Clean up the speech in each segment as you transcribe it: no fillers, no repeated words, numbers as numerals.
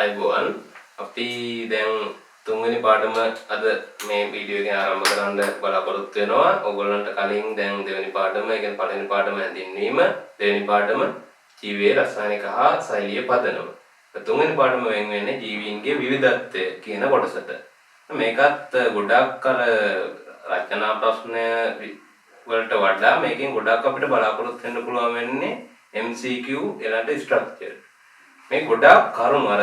අයිබෝවන් අපි දැන් තුන්වෙනි පාඩම අද මේ වීඩියෝ එකෙන් ආරම්භ කරන්න බලාපොරොත්තු වෙනවා. ඕගොල්ලන්ට කලින් දැන් දෙවෙනි පාඩම, ඒ කියන්නේ පළවෙනි පාඩම හැඳින්වීම, දෙවෙනි පාඩම ජීවයේ රසායනික හා ශෛලීය පදනම. තුන්වෙනි පාඩම වෙන්නේ ජීවීන්ගේ විවිධත්වය කියන කොටසට. මේකත් ගොඩක් අර රචනා ප්‍රශ්න වලට වඩා මේකෙන් ගොඩක් අපිට බලාපොරොත්තු වෙන්න පුළුවන් වෙන්නේ MCQ ඊළඟට ස්ට්‍රක්චර්. මේ ගොඩාක් කරුණු අර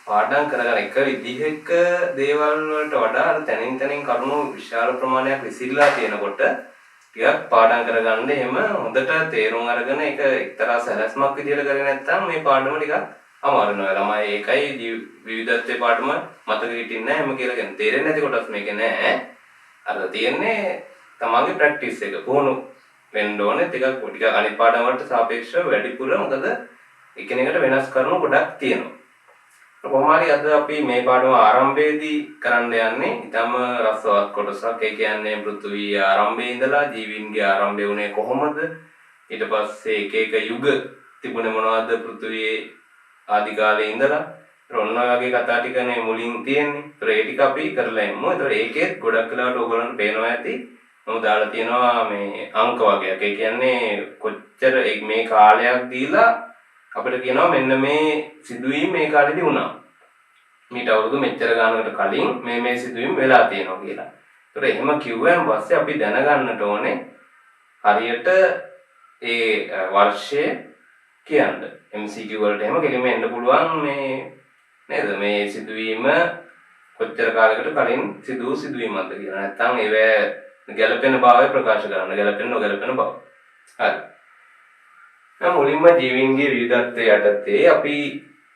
පාඩම් කරගෙන එක විදිහක දේවල් වලට වඩා අර තනින් තනින් කරුණු විශාල ප්‍රමාණයක් විසිරලා තියෙනකොට ටිකක් පාඩම් කරගන්න එහෙම හොඳට තේරුම් අරගෙන ඒක එක්තරා සැලැස්මක් විදිහට කරගෙන නැත්නම් මේ පාඩම ටිකක් අමාරු වෙනවා. ළමයි ඒකයි විවිධත්වයේ පාඩම මතක හිටින්නේ නැහැ එහෙම කියලා කියන්නේ. තේරෙන්නේ නැති කොටස් මේකේ නැහැ. අර තියෙන්නේ තමන්ගේ ප්‍රැක්ටිස් එක පුහුණු වෙන්න ඕනේ. ටිකක් අනිත් පාඩම් වලට සාපේක්ෂව වැඩිපුර මොකද එකිනෙකට වෙනස් කරුණු ගොඩක් තියෙනවා. කොහොම හරි අද අපි මේ පාඩම ආරම්භයේදී කරන්න යන්නේ ඊටම රසවත් කොටසක්. ඒ කියන්නේ පෘථිවිය ආරම්භයේ ඉඳලා ජීවීන්ගේ ආරම්භය වුණේ කොහොමද? ඊට පස්සේ එක එක යුග තිබුණේ මොනවද පෘථිවියේ ආදි කාලේ ඉඳලා. ඔන්න ඔය වගේ කතා ටිකනේ මුලින් තියෙන්නේ. ඒතර ඒ ටික අපි කරලා එමු. ඒතර ඒකෙත් ගොඩක් වෙලාවට ඕගොල්ලන්ට පේනවා ඇති. මම දාලා තියෙනවා මේ අංක වගේක්. ඒ කියන්නේ කොච්චර මේ කාලයක් දීලා අපිට කියනවා මෙන්න මේ සිදුවීම් මේ කාලෙදී වුණා. මීට අවුරුදු මෙච්චර ගානකට කලින් මේ සිදුවීම් වෙලා තියෙනවා කියලා. ඒතර එහෙම කිව්වයන් පස්සේ අපි දැනගන්නට ඕනේ හරියට ඒ වර්ෂය කියන්න. MCQ වලට එහෙම කෙලින්ම එන්න පුළුවන් මේ නේද? මේ සිදුවීම කොච්චර කාලයකට කලින් සිදුවීමක්ද කියලා. නැත්නම් ඒවැ ගැළපෙන භාවය ප්‍රකාශ කරන්න. ගැළපෙන නොගැළපෙන බව. හරි. මුලින්ම ජීවීන්ගේ විවිධත්වය යටතේ අපි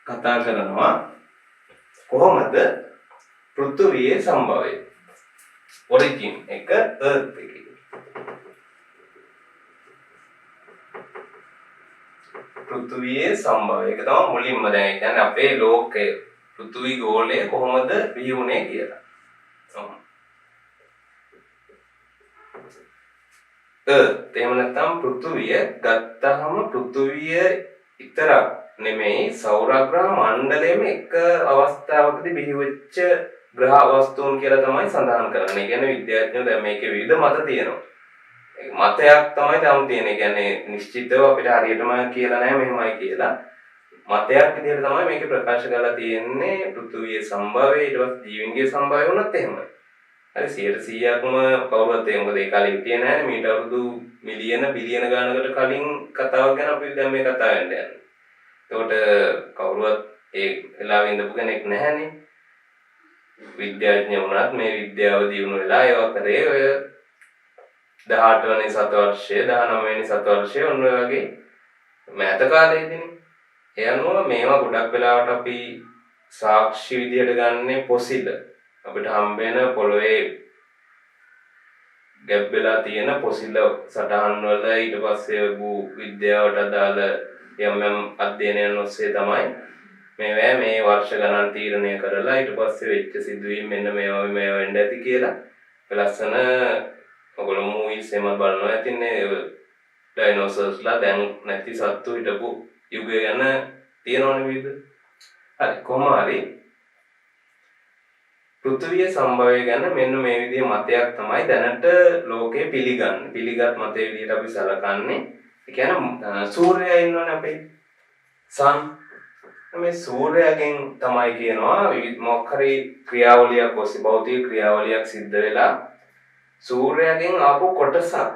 කතා කරනවා කොහොමද පෘථිවියේ සම්භවය ඔරිජින් එක එර්ත් එකේ. පෘථිවියේ සම්භවය ඒක තමයි මුලින්ම දැන් කියන්නේ අපේ ලෝකය පෘථිවි ගෝලය කොහොමද බිහි වුනේ කියලා. එහෙම නැත්නම් පෘථිවිය ගත්තහම පෘථිවිය විතරක් නෙමෙයි සෞරග්‍රහ මණ්ඩලයේම එක අවස්ථාවකදී බිහි වෙච්ච ග්‍රහ වස්තුන් කියලා තමයි සඳහන් කරන්නේ. ඒ කියන්නේ විද්‍යාඥයෝ දැන් මේකේ විවිධ මත තියෙනවා. ඒ මතයක් තමයි තම තියෙන්නේ. ඒ කියන්නේ නිශ්චිතව අපිට හරියටම කියලා නැහැ මෙහෙමයි කියලා. මතයක් විදිහට තමයි මේකේ ප්‍රකාශ කරලා තියෙන්නේ පෘථිවියේ සම්භවය ඊට පස්සේ ජීවීන්ගේ සම්භවය වුණත් එහෙමයි. හරි 100%ක්ම කවුරුත් ඒ මොකද ඒ කාලේ හිටියේ නැහැ නේ. මීට අවුරුදු මිලියන බිලියන ගානකට කලින් කතාවක් ගැන අපි දැන් මේ කතා වෙන්න යන්නේ. ඒකට කවුරුවත් ඒ වෙලාවෙ ඉඳපු කෙනෙක් නැහැනේ. විද්‍යාඥයෝ වුණත් මේ විද්‍යාව දියුණු වෙලා ඒවා කරේ ඔය 18 වෙනි සතවර්ෂයේ 19 වෙනි සතවර්ෂයේ ඔන්න ඔය වගේ මෑත කාලේදීනේ. ඒ අනුව මේවා ගොඩක් වෙලාවට අපි සාක්ෂි විදියට ගන්නෙ පොසිල. අපිට හම්බ වෙන පොළොවේ ගැබ් වෙලා තියෙන පොසිල සටහන් වල ඊට පස්සේ භූ විද්‍යාවට අදාළ යම් අධ්‍යයනයන් ඔස්සේ තමයි මේ වර්ෂ ගණන් තීරණය කරලා ඊට පස්සේ වෙච්ච සිදුවීම් මෙන්න මේවා වෙන්න ඇති කියලා ලස්සන ඔයගොල්ලෝ මූවිස් එහෙම බලනවා ඇතිනේ ඩයිනෝසර්ස්ලා දැන් නැති සත්තු හිටපු යුගය ගැන තියෙනවනේ විවිධ. හරි කොහොම හරි පෘථිවිය සම්භවය ගැන මෙන්න මේ විදිහේ මතයක් තමයි දැනට ලෝකේ පිළිගන්නේ. පිළිගත් මතය විදිහට අපි සලකන්නේ. ඒ කියන්නේ සූර්යයා ඉන්නවනේ අපේ සන්. මේ සූර්යයෙන් තමයි කියනවා මොකක් හරි ක්‍රියාවලියක් ඔස්සේ භෞතික ක්‍රියාවලියක් සිද්ධ වෙලා සූර්යයෙන් ආපු කොටසක්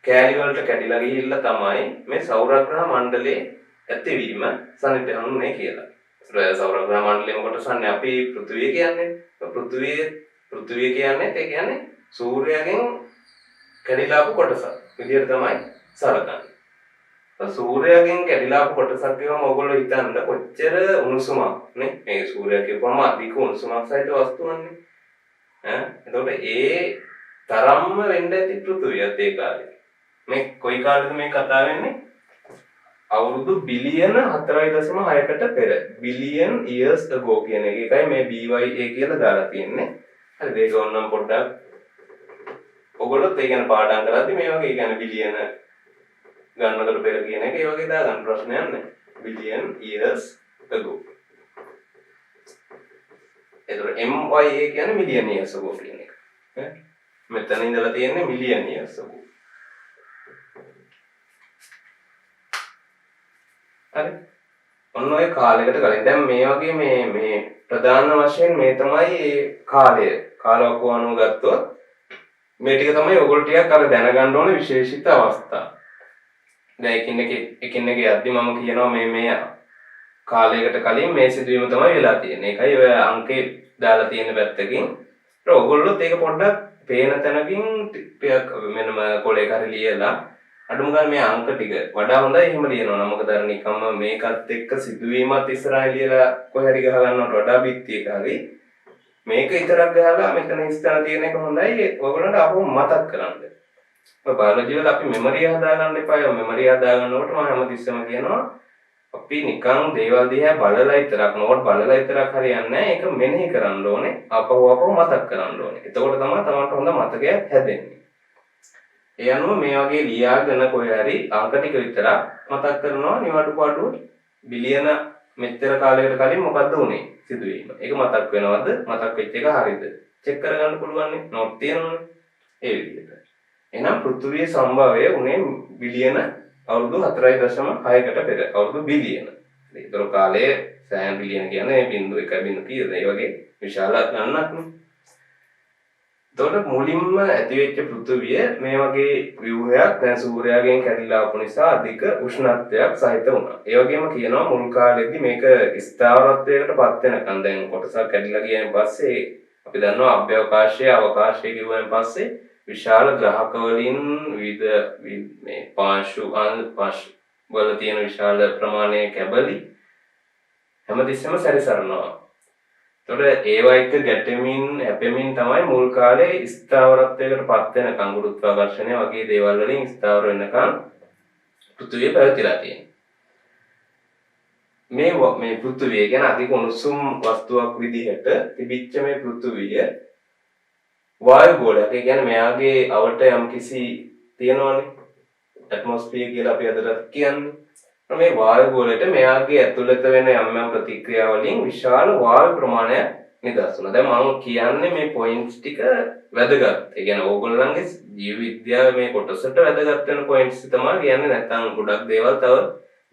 කැලි වලට කැඩිලා ගිහිල්ලා තමයි මේ සෞරග්‍රහ මණ්ඩලයේ ඇතිවීම සනිටුහුනේ කියලා. සෞරග්‍රහ මණ්ඩලයේම කොටසන්නේ අපි පෘථිවිය කියන්නේ. පෘථිවිය කියන්නේ ඒ කියන්නේ සූර්යයෙන් කැඩිලා ආපු කොටසක් විදියට තමයි සලකන්නේ. සූර්යයෙන් කැඩිලා ආපු කොටසක් කියවම ඔයගොල්ලෝ හිතන්න කොච්චර උණුසුමක් නේ මේ සූර්යය කියපුවම අධික උණුසුමක් සහිත වස්තුවන්නේ. එතකොට ඒ තරම්ම වෙන්න ඇති පෘථිවියත් ඒ කාලේ. මේ කොයි කාලෙද මේ කතා වෙන්නේ? අවුරුදු බිලියන 4.6කට පෙර. බිලියන් years ago කියන එකයි මේ BYA කියලා දාලා තියෙන්නේ. හරිද? ඒක ඕනනම් පොඩ්ඩක් ඔයගොල්ලෝ ඒ ගැන පාඩම් කරද්දි මේ වගේ කියන්නේ බිලියන ගන්නකට පෙර කියන එක ඒ වගේ දාගන්න ප්‍රශ්නයක් නැහැ. billion years ago. එතකොට MY කියන්නේ මිලියන් ඉයර්ස් ago කියන එක. මෙතන ඉඳලා තියෙන්නේ මිලියන් ඉයර්ස් ago. හරි. ඔන්න ඔය කාලයකට කලින් දැන් මේ වගේ මේ ප්‍රධාන වශයෙන් මේ තමයි ඒ කාලය. කාලවකවානුව අනුව ගත්තොත් මේ ටික තමයි ඔයගොල්ලෝ ටිකක් අර දැනගන්න ඕනේ විශේෂිත අවස්ථා. දැන් එකින් එක යද්දි මම කියනවා මේ කාලයකට කලින් මේ සිදුවීම තමයි වෙලා තියෙන්නේ. ඒකයි ඔය අංකේ දාලා තියෙන පැත්තකින්. ඒත් ඔයගොල්ලොත් ඒක පොඩ්ඩක් පේන තැනකින් මෙන්නම කොලේක හරි ලියලා අඩුම ගානේ මේ අංක ටික වඩා හොඳයි එහෙම ලියනවා නම් මොකද අර නිකම්ම මේකත් එක්ක සිදුවීමත් ඉස්සරහින් ලියලා කොහේ හරි ගහ ගන්නවට වඩා බිත්ති එක හරි මේක විතරක් ගහලා මෙතන ඉස්සන තියෙන එක හොඳයි ඔයගොල්ලන්ට ආපහු මතක් කරගන්න. ඔය බයොලොජි වල අපි මෙමරිය හදාගන්න එපා. මෙමරිය හදාගන්නකොට මම හැමතිස්සෙම කියනවා අපි නිකන් දේවල් දිහා බලලා විතරක් නෝට් බලලා විතරක් හරියන්නේ නැහැ. ඒක මෙනෙහි කරන්න ඕනේ. ආපහු මතක් කරන්න ඕනේ. එතකොට තමයි තමන්ට හොඳ මතකයක් හැදෙන්නේ. ඒ අනුව මේ වගේ ලියාගෙන කොහේ හරි අංක ටික විතරක් මතක් කරනවා නිවඩු පාඩුව බිලියන මෙච්චර කාලයකට කලින් මොකද්ද උනේ සිදුවීම. ඒක මතක් වෙනවද? මතක් වෙච්ච එක හරියද? චෙක් කරගන්න පුළුවන් නේ. නෝට් තියෙනවනේ. ඒ විදිහට. එහෙනම් පෘථිවිය සම්භවය උනේ බිලියන අවුරුදු 4.6කට පෙර. අවුරුදු බිලියන. ඒතර කාලයේ සෑහෙන බිලියන කියන්නේ 0.1 කීයද? ඒ වගේ විශාල ගණනක් නේ. එතකොට මුලින්ම ඇතිවෙච්ච පෘථිවිය මේ වගේ ව්‍යුහයක් දැන් සූර්යයාගෙන් කැඩිලා ආපු නිසා අධික උෂ්ණත්වයක් සහිත වුණා. ඒ වගේම කියනවා මුල් කාලෙදී මේක ස්ථාවරත්වයකට පත් වෙනකන් දැන් කොටසක් කැඩිලා ගියන් පස්සේ අපි දන්නවා අභ්‍යවකාශය අවකාශය කිව්වන් පස්සේ විශාල ග්‍රහක වලින් විවිධ මේ පාංශු වල තියෙන විශාල ප්‍රමාණයේ කැබලි හැමතිස්සෙම සැරිසරනවා. එතකොට ඒවා එක්ක ගැටෙමින් හැපෙමින් තමයි මුල් කාලේ ස්ථාවරත්වයකට පත් වෙනකන් ගුරුත්වාකර්ෂණය වගේ දේවල් වලින් ස්ථාවර වෙනකන් පෘථිවිය පැවතිලා තියෙන්නේ. මේ පෘථිවිය කියන්නේ අධික උණුසුම් වස්තුවක් විදිහට තිබිච්ච මේ පෘථිවිය වායු ගෝලයක්. ඒ කියන්නේ මෙයාගේ අවට යම්කිසි තියෙනවනේ ඇට්මොස්ෆියර් කියලා අපි අදට කියන්නේ. මේ වායු ගෝලයට මෙයාගේ ඇතුළත වෙන යම් ප්‍රතික්‍රියා වලින් විශාල වායු ප්‍රමාණයක් නිදහස් වෙනවා. දැන් මම කියන්නේ මේ පොයින්ට්ස් ටික වැදගත්. ඒ කියන්නේ ඕගොල්ලන්ගේ ජීව විද්‍යාවේ මේ කොටසට වැදගත් වෙන පොයින්ට්ස් තමයි කියන්නේ. නැත්නම් ගොඩක් දේවල් තව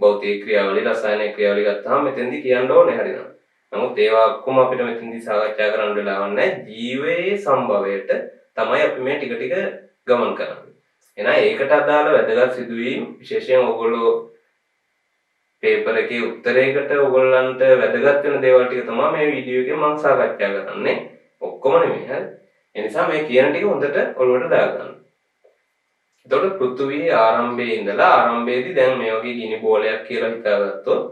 භෞතික ක්‍රියාවලිය, රසායනික ක්‍රියාවලිය ගත්තාම මෙතෙන්දි කියන්න ඕනේ හරිනවා. නමුත් ඒවා ඔක්කොම අපිට මෙතෙන්දි සාකච්ඡා කරන්න වෙලාවක් නැහැ. ජීවයේ සම්භවයට තමයි අපි මේ ටික ගමන් කරන්නේ. එහෙනම් ඒකට අදාළ වැදගත් සිදුවීම් විශේෂයෙන් ඕගොල්ලෝ පේපර් එකේ උත්තරයකට ඔයගොල්ලන්ට වැදගත් වෙන දේවල් ටික තමයි මේ වීඩියෝ එකේ මම සාකච්ඡා කරන්නේ. ඔක්කොම නෙමෙයි හරි. ඒ නිසා මේ කියන ටික හොඳට ඔළුවට දාගන්න. එතකොට පෘථිවියේ ආරම්භයේදී දැන් මේ වගේ ගිනි බෝලයක් කියලා හිතාගත්තොත්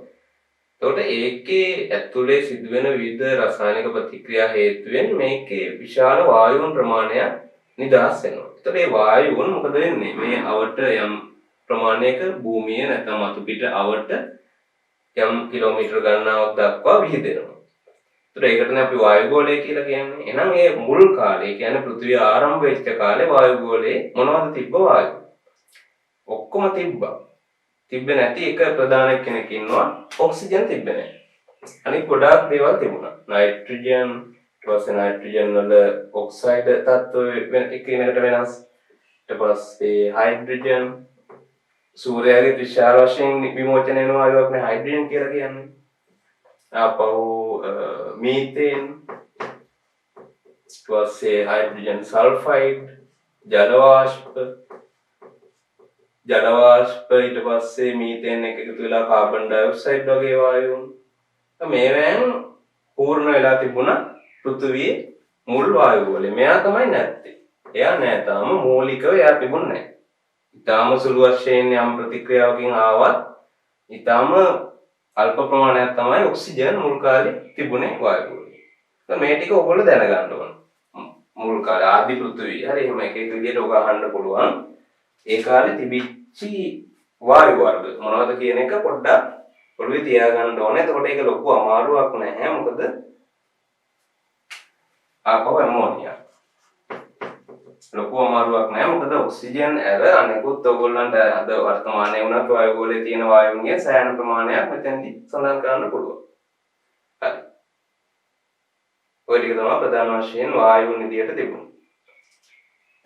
එතකොට ඒකේ ඇතුලේ සිදුවෙන විවිධ රසායනික ප්‍රතික්‍රියා හේතුවෙන් මේකේ විශාල වායුන් ප්‍රමාණයක් නිදහස් වෙනවා. එතකොට මේ වායුන් මොකද වෙන්නේ? මේ අවට යම් ප්‍රමාණයක භූමිය නැත්නම් අතු පිට අවට යම් කිලෝමීටර ගණනාවක් දක්වා විහිදෙනවා. ඒතර ඒකටනේ අපි වායු ගෝලය කියලා කියන්නේ. එහෙනම් මේ මුල් කාලේ කියන්නේ පෘථිවිය ආරම්භ වෙච්ච කාලේ වායු ගෝලයේ මොනවද තිබ්බ වායු? ඔක්කොම තිබ්බා. තිබ්බේ නැති එක ප්‍රධාන කෙනෙක් ඉන්නවා ඔක්සිජන් තිබ්බේ නැහැ. අනිත් ගොඩාක් දේවල් තිබුණා. නයිට්‍රජන් ඊට පස්සේ නයිට්‍රජන් වල ඔක්සයිඩ් තත්ත්වය එකිනෙකට වෙනස්. ඊට පස්සේ හයිඩ්‍රජන් සූර්යාගේ විශාල වශයෙන් විමෝචනය වෙන වායුවක් නේ හයිඩ්‍රජන් කියලා කියන්නේ. ආපහු මීතේන් ඊට පස්සේ හයිඩ්‍රජන් සල්ෆයිඩ් ජල වාෂ්ප ඊට පස්සේ මීතේන් එක එකතු වෙලා කාබන් ඩයොක්සයිඩ් වගේ වායුන්. මේවෙන් පූර්ණ වෙලා තිබුණා පෘථිවියේ මුල් වායුව වල. මෙයා තමයි නැත්තේ. එයා නෑ තාම මූලිකව එයා තිබුණේ නැහැ. ඊටාම සුළු වශයෙන් යම් ප්‍රතික්‍රියාවකින් ආවත් ඊටාම අල්ප ප්‍රමාණයක් තමයි ඔක්සිජන් මුල් කාලේ තිබුණේ වායුව වල. මේ ටික ඔයගොල්ලෝ දැනගන්න ඕන. මුල් කාලේ ආදි පෘථිවිය. හරි එහෙම එක එක විදිහට ඔක අහන්න පුළුවන්. ඒ කාලේ තිබිච්චි වායු වර්ග මොනවද කියන එක පොඩ්ඩක් ඔළුවේ තියාගන්න ඕනේ. එතකොට ඒක ලොකු අමාරුවක් නැහැ. මොකද ආපහු ඇමෝනියා ලොකු අමාරුවක් නැහැ. මොකද ඔක්සිජන් ඇර අනෙකුත් ඔයගොල්ලන්ට අද වර්තමානයේ වුණත් වායු ගෝලයේ තියෙන වායුන්ගේ සෑහෙන ප්‍රමාණයක් මෙතෙන්දි සඳහන් කරන්න පුළුවන්. හරි. ඔය තමයි ප්‍රධාන වශයෙන් වායුන් විදියට තිබුණේ.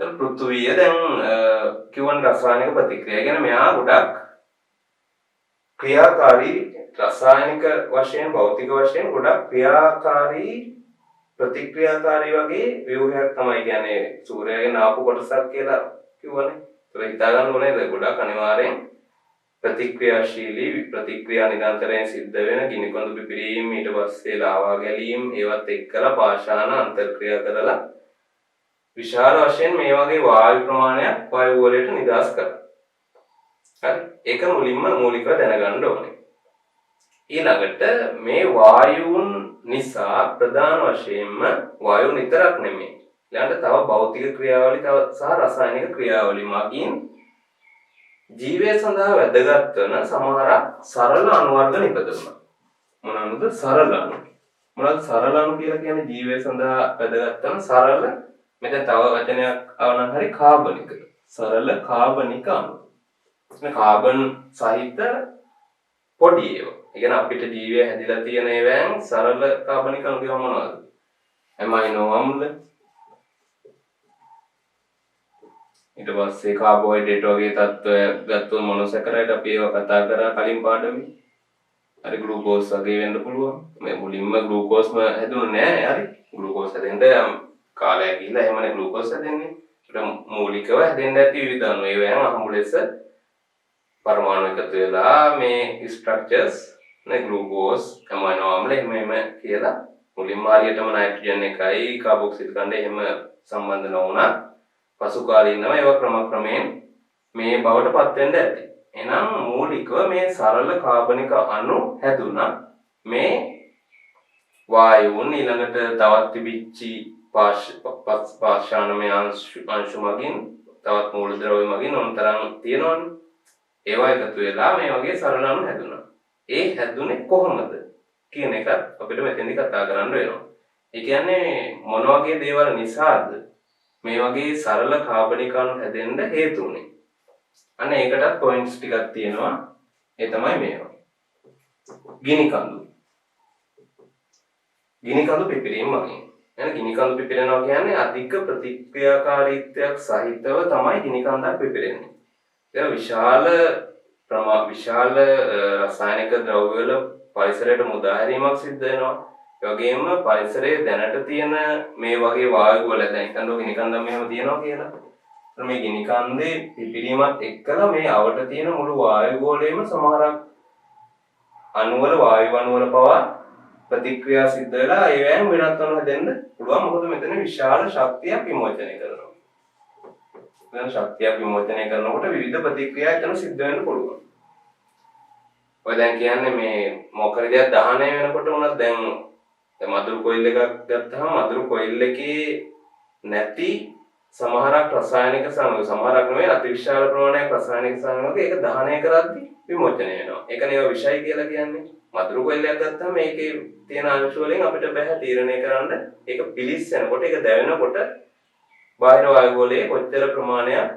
ඒත් පෘථුවිය දැන් කියවන රසායනික ප්‍රතික්‍රියා ගැන මෙයා ගොඩක් ක්‍රියාකාරී රසායනික වශයෙන් භෞතික වශයෙන් ගොඩක් ක්‍රියාකාරී ප්‍රතික්‍රියාකාරී වගේ ව්‍යුහයක් තමයි කියන්නේ සූර්යයාගේ නාපු කොටසක් කියලා කිව්වනේ. ඒක හිතා ගන්න ඕනේ ගොඩක් අනිවාර්යෙන් ප්‍රතික්‍රියාශීලී ප්‍රතික්‍රියා නිරන්තරයෙන් සිද්ධ වෙන ගිනි කොඳු පිපිරීම ඊට පස්සේ ලාවා ගැලීම් ඒවත් එක්කලා පාෂාණ අන්තර්ක්‍රියා කරලා විශාල වශයෙන් මේ වගේ වායු ප්‍රමාණයක් වායු ගෝලයට නිදහස් කරනවා. හරි. ඒක මුලින්ම මූලිකව දැනගන්න ඕනේ. ඊළඟට මේ වායුන් නිසා ප්‍රධාන වශයෙන්ම වායු විතරක් නෙමෙයි. ඊළඟට තව භෞතික ක්‍රියාවලි සහ රසායනික ක්‍රියාවලි මගින් ජීවය සඳහා වැදගත් වන සමහර සරල අණුවර්ග නිපදවනවා. මොනවාද සරල අණු? මොනවාද සරල අණු කියලා කියන්නේ ජීවය සඳහා වැදගත් වන සරල මෙතන තව වචනයක් ආවනම් හරි කාබනික. සරල කාබනික අණු. මේ කාබන් සහිත පොඩි ඒවා. ඒ කියන්නේ අපිට ජීවය හැදිලා තියෙන ඒවායින් සරල කාබනික අණු කියව මොනවද? ඇමයිනෝ අම්ල ඊට පස්සේ කාබෝහයිඩ්‍රේට් වගේ තත්ත්වය ගත්තොත් මොනොසැකරයිඩ් අපි ඒවා කතා කරා කලින් පාඩමේ. හරි ග්ලූකෝස් වගේ වෙන්න පුළුවන්. මේ මුලින්ම ග්ලූකෝස්ම හැදුනේ නෑ. හරි ග්ලූකෝස් හැදෙන්න කාලයක් ගිහිල්ලා එහෙමනේ ග්ලූකෝස් හැදෙන්නේ. ඒක මූලිකව හැදෙන්න ඇති විවිධ අණු ඒවායින් අහමු ලෙස පරමාණු එකතු වෙලා මේ ස්ට්‍රක්චර්ස් නේ ග්ලූකෝස් ඇමයිනෝ ආම්ල එහෙම කියලා මුලින්ම හරියටම නයිට්‍රජන් එකයි කාබොක්සිල් කණ්ඩ එහෙම සම්බන්ධ නොවුණා. පසු කාලීනව ඒවා ක්‍රමක්‍රමයෙන් මේ බවට පත් වෙන්න ඇති. එහෙනම් මූලිකව මේ සරල කාබනික අණු හැදුනා. මේ වායුන් ඊළඟට තවත් තිබිච්චි පාෂාණමය අංශු මගින් තවත් මූලද්‍රව්‍ය මගින් ඔන්තරම් තියෙනවනේ. ඒවා එකතු වෙලා මේ වගේ සරල අණු හැදුනා. ඒ හැදුනේ කොහොමද කියන එක අපිට මෙතෙන්දි කතා කරන්න වෙනවා. ඒ කියන්නේ මොන වගේ දේවල් නිසාද මේ වගේ සරල කාබනික අණු හැදෙන්න හේතු වුනේ? අන්න ඒකටත් පොයින්ට්ස් ටිකක් තියෙනවා. ඒ තමයි මේවා. ගිනි කඳු. ගිනි කඳු පිපිරීම වගේ. එහෙනම් ගිනි කඳු පිපිරෙනවා කියන්නේ අධික ප්‍රතික්‍රියාකාරීත්වයක් සහිතව තමයි ගිනි කඳක් පිපිරෙන්නේ. ඒක විශාල රසායනික ද්‍රව්‍ය වල පරිසරයට මුදාහැරීමක් සිද්ධ වෙනවා. ඒ වගේම පරිසරයේ දැනට තියෙන මේ වගේ වායු වල දැන් හිතන්න ගිනි කන්දක් මෙහෙම තියෙනවා කියලා. මේ ගිනි කන්දේ පිපිරීමත් එක්කලා මේ අවට තියෙන මුළු වායු ගෝලයේම සමහරක් අණුවල වායු අණුවල පවා ප්‍රතික්‍රියා සිද්ධ වෙලා ඒවෙන් වෙනත් අණු හැදෙන්න පුළුවන්. මොකද මෙතන විශාල ශක්තියක් විමෝචනය කරනවා. දැන් ශක්තියක් විමෝචනය කරනකොට විවිධ ප්‍රතික්‍රියා එතන සිද්ධ වෙන්න පුළුවන්. ඔය දැන් කියන්නේ මේ මොකරි දෙයක් දහනය වෙනකොට උනත් දැන් මදුරු කොයිල් එකක් ගත්තාම මදුරු කොයිල් එකේ නැති සමහරක් රසායනික සංයෝග සමහරක් නෙවෙයි අතිවිශාල ප්‍රමාණයක් රසායනික සංයෝග ඒක දහනය කරද්දී විමෝචනය වෙනවා. ඒකනේ ඒවා විෂය කියලා කියන්නේ. මදුරු කොයිල් එකක් ගත්තාම මේකේ තියෙන අංශු වලින් අපිට බෑ තීරණය කරන්න. ඒක පිලිස්සනකොට ඒක දැවෙනකොට බාහිර වායු ගෝලයේ කොච්චර ප්‍රමාණයක්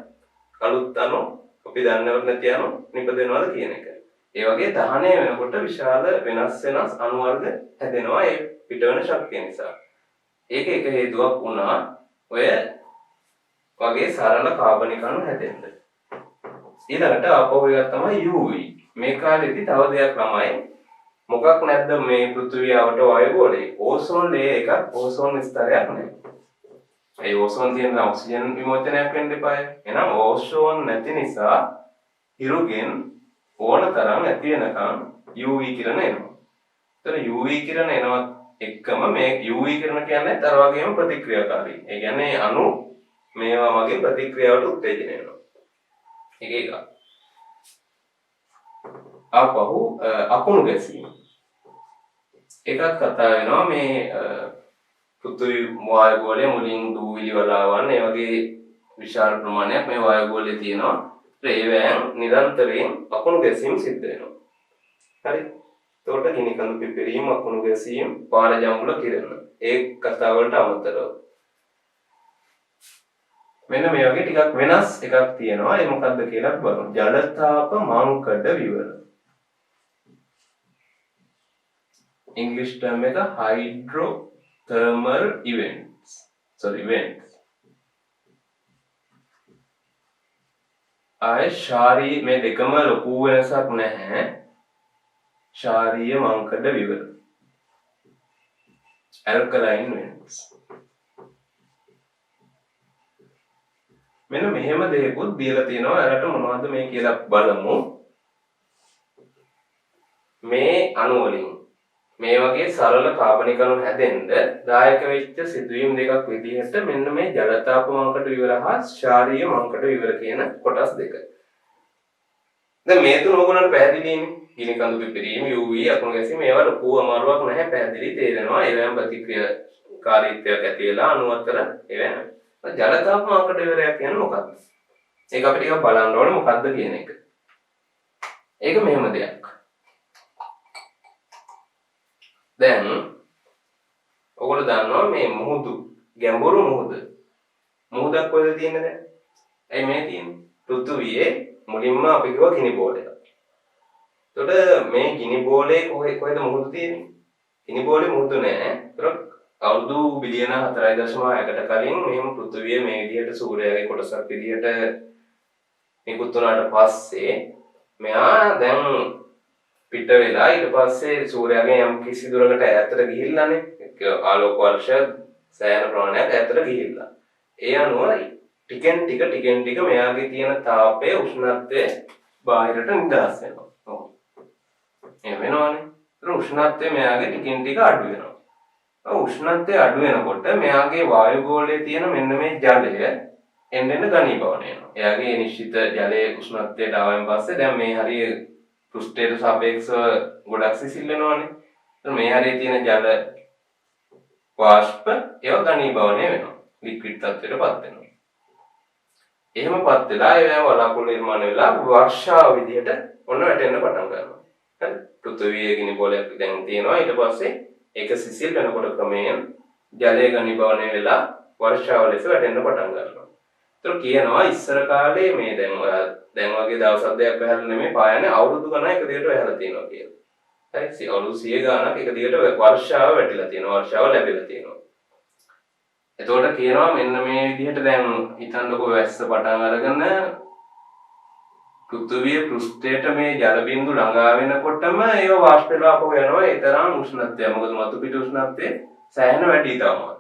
අලුත් අණු අපි දන්නවත් නැති අණු නිපදෙනවද කියන එක. ඒ වගේ දහනය වෙනකොට විශාල වෙනස් අණු වර්ග හැදෙනවා ඒ පිටවන ශක්තිය නිසා. ඒක එක හේතුවක් වුණා ඔය වගේ සරල කාබනික අණු හැදෙන්න. ඊළඟට ආපහු එකක් තමයි UV. මේ කාලෙදි තව දෙයක් තමයි මොකක් නැද්ද මේ පෘථිවියට වායු ගෝලයේ ඕසෝන් ලේයර් එකක් ඕසෝන් ස්තරයක් නැහැ. ඒ ඕසෝන් තියෙන ඔක්සිජන් විමෝචනයක් වෙන්න එපායි. එහෙනම් ඕසෝන් නැති නිසා හිරුගෙන් ඕන තරම් ඇති වෙනකම් UV කිරණ එනවා. ඒතර UV කිරණ එනවත් එක්කම මේ UV කිරණ කියන්නේ අර වගේම ප්‍රතික්‍රියාකාරී. ඒ කියන්නේ අණු මේවා වගේ ප්‍රතික්‍රියාවට උත්තේජනය වෙනවා. ඒක එක. ආපහු අකුණු ගැසීම. ඒකත් කතා වෙනවා මේ පෘථිවි වායු ගෝලයේ මුලින් දූවිලි වලාවන් ඒ වගේ විශාල ප්‍රමාණයක් මේ වායු ගෝලයේ තියෙනවා. ඒවෙන් නිරන්තරයෙන් අකුණු ගැසීම් සිද්ධ වෙනවා. හරි. එතකොට ගිනි කඳු පිපිරීම අකුණු ගැසීම් පාර ජම්බුල කිරණ. ඒ කතාව වලට අමතරව මෙන්න මේ වගේ ටිකක් වෙනස් එකක් තියෙනවා. ඒ මොකක්ද කියලා බලමු. ජලතාප මංකඩ විවර. ඉංග්‍රීසි ටර්ම් එක හයිඩ්‍රෝ thermal events. ආය ශාරීය මේ දෙකම ලොකු වෙනසක් නැහැ. ශාරීය මංකඩ විවර. alkaline vents. මෙන්න මෙහෙම දෙයක්ත් දීලා තියෙනවා. එයාලට මොනවද මේ කියලා බලමු. මේ අණු වලින් මේ වගේ සරල කාබනික අණු හැදෙන්න දායක වෙච්ච සිදුවීම් දෙකක් විදිහට මෙන්න මේ ජලතාප මංකඩ විවර හා ශාරීය මංකඩ විවර කියන කොටස් දෙක. දැන් මේ තුන ඕගොල්ලන්ට පැහැදිලිනේ. ගිනි කඳු පිපිරීම UV අකුණු ගැසීම මේවා ලොකු අමාරුවක් නැහැ. පැහැදිලි තේරෙනවා. ඒවෙන් ප්‍රතික්‍රියාකාරීත්වයක් ඇති වෙලා අණු අතර ඒවෙන් ජලතාප මංකඩ විවරයක් කියන්නේ මොකක්ද? ඒක අපි ටිකක් බලන්න ඕනේ මොකක්ද කියන එක. ඒක මෙහෙම දෙයක්. දැන් ඔයගොල්ලෝ දන්නවා මේ මුහුදු ගැඹුරු මුහුදක් කොහෙද තියෙන්නේ දැන්? ඇයි මේ තියෙන්නේ? පෘථුවියේ මුලින්ම අපි කිව්වා ගිනි බෝලයක්. එතකොට මේ ගිනි බෝලේ කොහෙද මුහුදු තියෙන්නේ? ගිනි බෝලේ මුහුදු නෑ. ඒතර අවුරුදු බිලියන 4.6කට කලින් මෙහෙම පෘථුවිය මේ විදිහට සූර්යයාගේ කොටසක් විදිහට නිකුත් වුණාට පස්සේ මෙයා දැන් පිට වෙලා ඊට පස්සේ සූර්යයාගෙන් යම් කිසි දුරකට ඈතට ගිහිල්ලානේ. ආලෝක වර්ෂ සෑහෙන ප්‍රමාණයක් ඈතට ගිහිල්ලා. ඒ අනුව ටිකෙන් ටික මෙයාගේ තියෙන තාපයේ උෂ්ණත්වය බාහිරට නිදහස් වෙනවා. ඔව්. එහෙම වෙනවනේ. ඒතර උෂ්ණත්වය මෙයාගේ ටිකෙන් ටික අඩු වෙනවා. උෂ්ණත්වය අඩු වෙනකොට මෙයාගේ වායු ගෝලයේ තියෙන මෙන්න මේ ජලය එන්න ඝනීභවණය වෙනවා. එයාගේ නිශ්චිත ජලයේ උෂ්ණත්වයට ආවයින් පස්සේ දැන් මේ හරිය පෘෂ්ඨයට සාපේක්ෂව ගොඩක් සිසිල් වෙනවානේ. ඒතර මේ හරිය තියෙන ජල වාෂ්ප ඒවා ඝනීභවණය වෙනවා. ලික්විඩ් තත්ත්වයටපත් වෙනවා. එහෙමපත් වෙලා ඒවා වලාකුළු නිර්මාණය වෙලා වර්ෂාව විදිහට ඔන්න වැටෙන්න පටන් ගන්නවා. හරි. පෘථිවියේ ගිනි බෝලයක් දැන් තියෙනවා. ඊට පස්සේ ඒක සිසිල් වෙනකොට ක්‍රමයෙන් ජලය ඝනීභවණය වෙලා වර්ෂාව ලෙස වැටෙන්න පටන් ගන්නවා. ඒතර කියනවා ඉස්සර කාලේ මේ දැන් වගේ දවස් දෙකක් වැහැලා නෙමෙයි පායන්නේ අවුරුදු ගණන් එක දිගට වැහැලා තියෙනවා කියලා. හරි. අවුරුදු 100 ගණනක් එක දිගට වර්ෂාව වැටිලා තියෙනවා. වර්ෂාව ලැබිලා තියෙනවා. එතකොට කියනවා මෙන්න මේ විදිහට දැන් හිතන්නකෝ වැස්ස පටන් අරගෙන පෘථිවිය පෘෂ්ඨයට මේ ජල බිඳු ළඟා වෙනකොටම ඒව වාෂ්ප වෙලා අපෝ යනවා. ඒ තරම් උෂ්ණත්වය. මොකද මතු පිට උෂ්ණත්වය සෑහෙන වැඩි තමයි.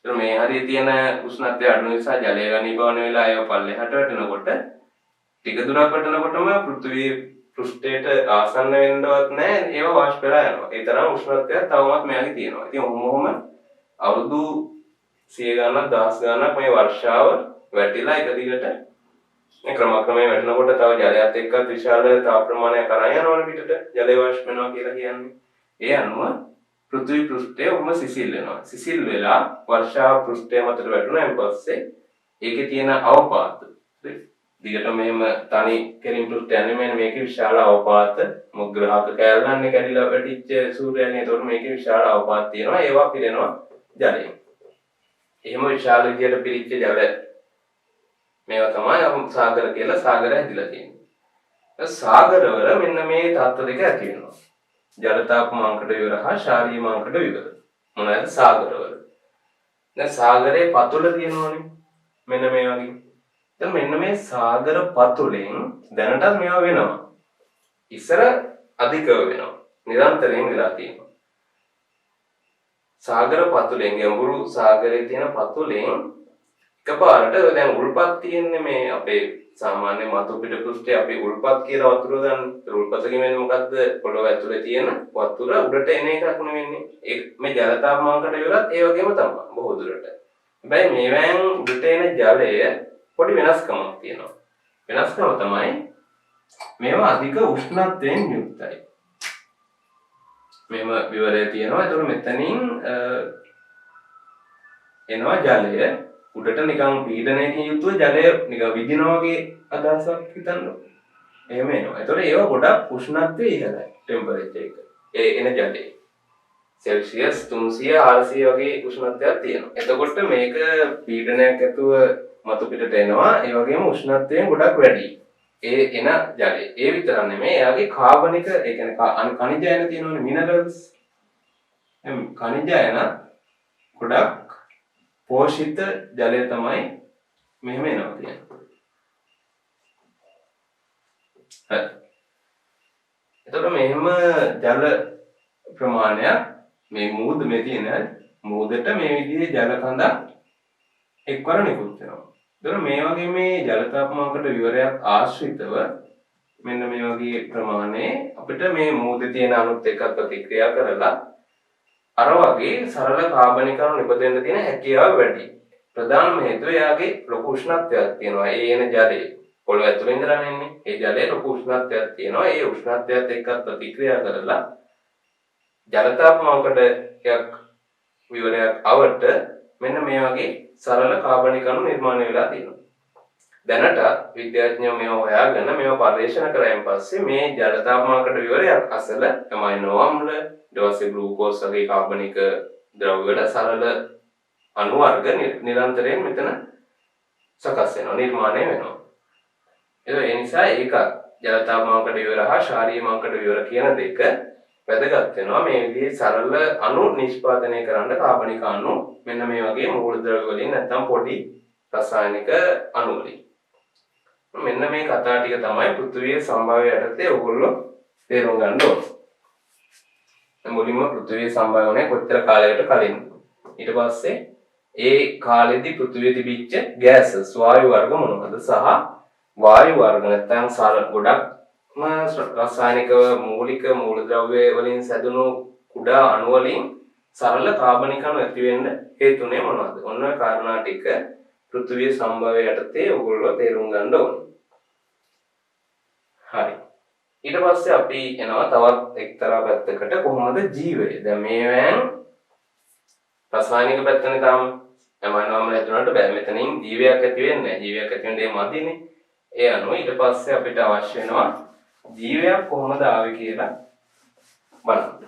ඒතර මේ හරිය තියෙන උෂ්ණත්වය අඩු නිසා ජලය ඝනීභවණය වෙලා ඒව පල්ලෙහාට වැටෙනකොට ටික දුරක් වැටෙනකොටම පෘථිවිය පෘෂ්ඨයට ආසන්න වෙන්නවත් නැහැ. ඒව වාෂ්ප වෙලා යනවා. ඒ තරම් උෂ්ණත්වයක් තවමත් මෙයාගේ තියෙනවා. ඉතින් ඔහොම අවුරුදු 100 ගණනක් දහස් ගණනක් මේ වර්ෂාව වැටිලා එක දිගට මේ ක්‍රමක්‍රමයෙන් වැටෙනකොට තව ජලයත් එක්කත් විශාල තාප ප්‍රමාණයක් අරන් යනවනේ පිටට ජලය වාෂ්ප වෙනවා කියලා කියන්නේ. ඒ අනුව පෘථිවි පෘෂ්ඨය උම සිසිල් වෙනවා. සිසිල් වෙලා වර්ෂාව පෘෂ්ඨය මතට වැටුණාන් පස්සේ ඒකේ තියෙන අවපාත දිගට මෙහෙම තනි කෙලින් පෘෂ්ඨය නෙමෙයි මේකේ විශාල අවපාත මුග්‍රහක කැලණන්නේ කැඩිලා වැටිච්ච සූර්යයන්ගේ. ඒතකොට මේකේ විශාල අවපාත තියෙනවා. ඒවා පිරෙනවා ජලයෙන්. එහෙම විශාල විදියට පිරිච්ච ජල මේවා තමයි සාගර කියලා සාගර හැදිලා තියෙන්නේ. සාගරවල මෙන්න මේ තත්ත්ව දෙක ඇති වෙනවා. ජලතාප මංකඩ විවර හා ශාරීය මංකඩ විවර. මොනවාද සාගරවල? දැන් සාගරේ පතුල තියෙනවනේ. මෙන්න මේ වගේ. දැන් මෙන්න මේ සාගර පතුලෙන් දැනටත් මේවා වෙනවා. ඉස්සර අධිකව වෙනවා. නිරන්තරයෙන් වෙලා තියෙනවා. සාගර පතුලෙන් ගැඹුරු සාගරයේ තියෙන පතුලෙන් එකපාරට දැන් උල්පත් තියෙන්නේ මේ අපේ සාමාන්‍ය මතු පිට පෘෂ්ඨයේ අපි උල්පත් කියලා වතුර ගන්න. උල්පත කියන්නේ මොකද්ද? පොළොව ඇතුලේ තියෙන වතුර උඩට එන එකක් නෙවෙන්නේ. ඒ මේ ජලතාප මංකඩ විවරත් ඒ වගේම තමයි බොහෝ දුරට. හැබැයි මේවෙන් උඩට එන ජලය පොඩි වෙනස්කමක් තියෙනවා. වෙනස්කම තමයි මේවා අධික උෂ්ණත්වයෙන් යුක්තයි. මෙම විවරය තියෙනවා. ඒතකොට මෙතනින් එනවා ජලය උඩට නිකන් පීඩනයකින් යුතුව ජලය නිකන් විදිනවා වගේ අදහසක් හිතන්න. එහෙම එනවා. ඒතකොට ඒව ගොඩක් උෂ්ණත්වය ඉහළයි ටෙම්පරේචර් එක. ඒ එන ජලයේ සෙල්සියස් 300 400 වගේ උෂ්ණත්වයක් තියෙනවා. එතකොට මේක පීඩනයක් ඇතුව මතු පිටට එනවා. ඒ වගේම උෂ්ණත්වයෙන් ගොඩක් වැඩි. ඒ එන ජලය. ඒ විතර නෙමෙයි එයාගේ කාබනික ඒ කියන්නේ කනිජ අයන තියෙනවනේ මිනරල්ස්. එම් කනිජ අයන ගොඩක් පෝෂිත ජලය තමයි මෙහෙම එනවා කියන්නේ. හරි. එතකොට මෙහෙම ජල ප්‍රමාණයක් මේ මූද මේ තියෙන මූදට මේ විදිහේ ජල කඳක් එක්වර නිකුත් වෙනවා. එතකොට මේ වගේ මේ ජල තාපමානකට විවරයක් ආශ්‍රිතව මෙන්න මේ වගේ ප්‍රමාණයේ අපිට මේ මූදේ තියෙන අණුත් එක්ක ප්‍රතික්‍රියා කරලා අර වගේ සරල කාබනික අණු නිපදෙන්න තියෙන හැකියාව වැඩි. ප්‍රධානම හේතුව එයාගේ ලොකු උෂ්ණත්වයක් තියෙනවා. ඒ එන ජලයේ පොළොව ඇතුලේ ඉඳලා එන්නේ. ඒ ජලයේ ලොකු උෂ්ණත්වයක් තියෙනවා. ඒ උෂ්ණත්වයත් එක්ක ප්‍රතික්‍රියා කරලා ජල තාපමානකට විවරයක් අවට මෙන්න මේ වගේ සරල කාබනික අණු නිර්මාණය වෙලා තියෙනවා. දැනට විද්‍යාඥයෝ මේව හොයාගෙන මේව පරීක්ෂණ කරායින් පස්සේ මේ ජල තාපමානකට විවරයක් අසල ඇමයිනෝ අම්ල ඊට පස්සේ ග්ලූකෝස් වගේ කාබනික ද්‍රව්‍ය වල සරල අණු වර්ග නිරන්තරයෙන් මෙතන සකස් වෙනවා නිර්මාණය වෙනවා. ඒ නිසා ඒක ජල තාපමානකට විවර හා ශාරීරික මානකට විවර කියන දෙක වැදගත් වෙනවා. මේ විදිහේ සරල අණු නිෂ්පාදනය කරන්න කාබනික අණු මෙන්න මේ වගේ මූලද්‍රව්‍ය වලින් නැත්නම් පොඩි රසායනික අණු වලින්. මෙන්න මේ කතා ටික තමයි පෘථිවියේ සම්භාව්‍ය යටතේ ඔයගොල්ලෝ තේරුම් ගන්න ඕනේ. මුලින්ම පෘථිවියේ සම්භාව්‍ය කොච්චර කාලයකට කලින්. ඊට පස්සේ ඒ කාලෙදි පෘථිවියේ තිබිච්ච ගෑසස් වායු වර්ග මොනවද සහ වායු වර්ග නැත්නම් ගොඩක්ම රසායනික මූලික මූලද්‍රව්‍ය වලින් සැදුණු කුඩා අණු වලින් සරල කාබනික අණු ඇති වෙන්න හේතුනේ මොනවද? ඔන්න ඔය කාරණා ටික පෘථිවියේ සම්භාව්‍ය යටතේ ඔයගොල්ලෝ තේරුම් ගන්න ඕනේ. හරි. ඊට පස්සේ අපි එනවා තවත් එක්තරා පැත්තකට කොහොමද ජීවය? දැන් මේවෙන් රසායනික පැත්තනේ තාම ඇමයිනෝ අම්ල හදුනට බෑ. මෙතනින් ජීවයක් ඇති වෙන්නේ නැහැ. ජීවයක් ඇති වෙන්නේ මදිනේ. ඒ අනුව ඊට පස්සේ අපිට අවශ්‍ය වෙනවා ජීවයක් කොහොමද ආවේ කියලා බලන්න.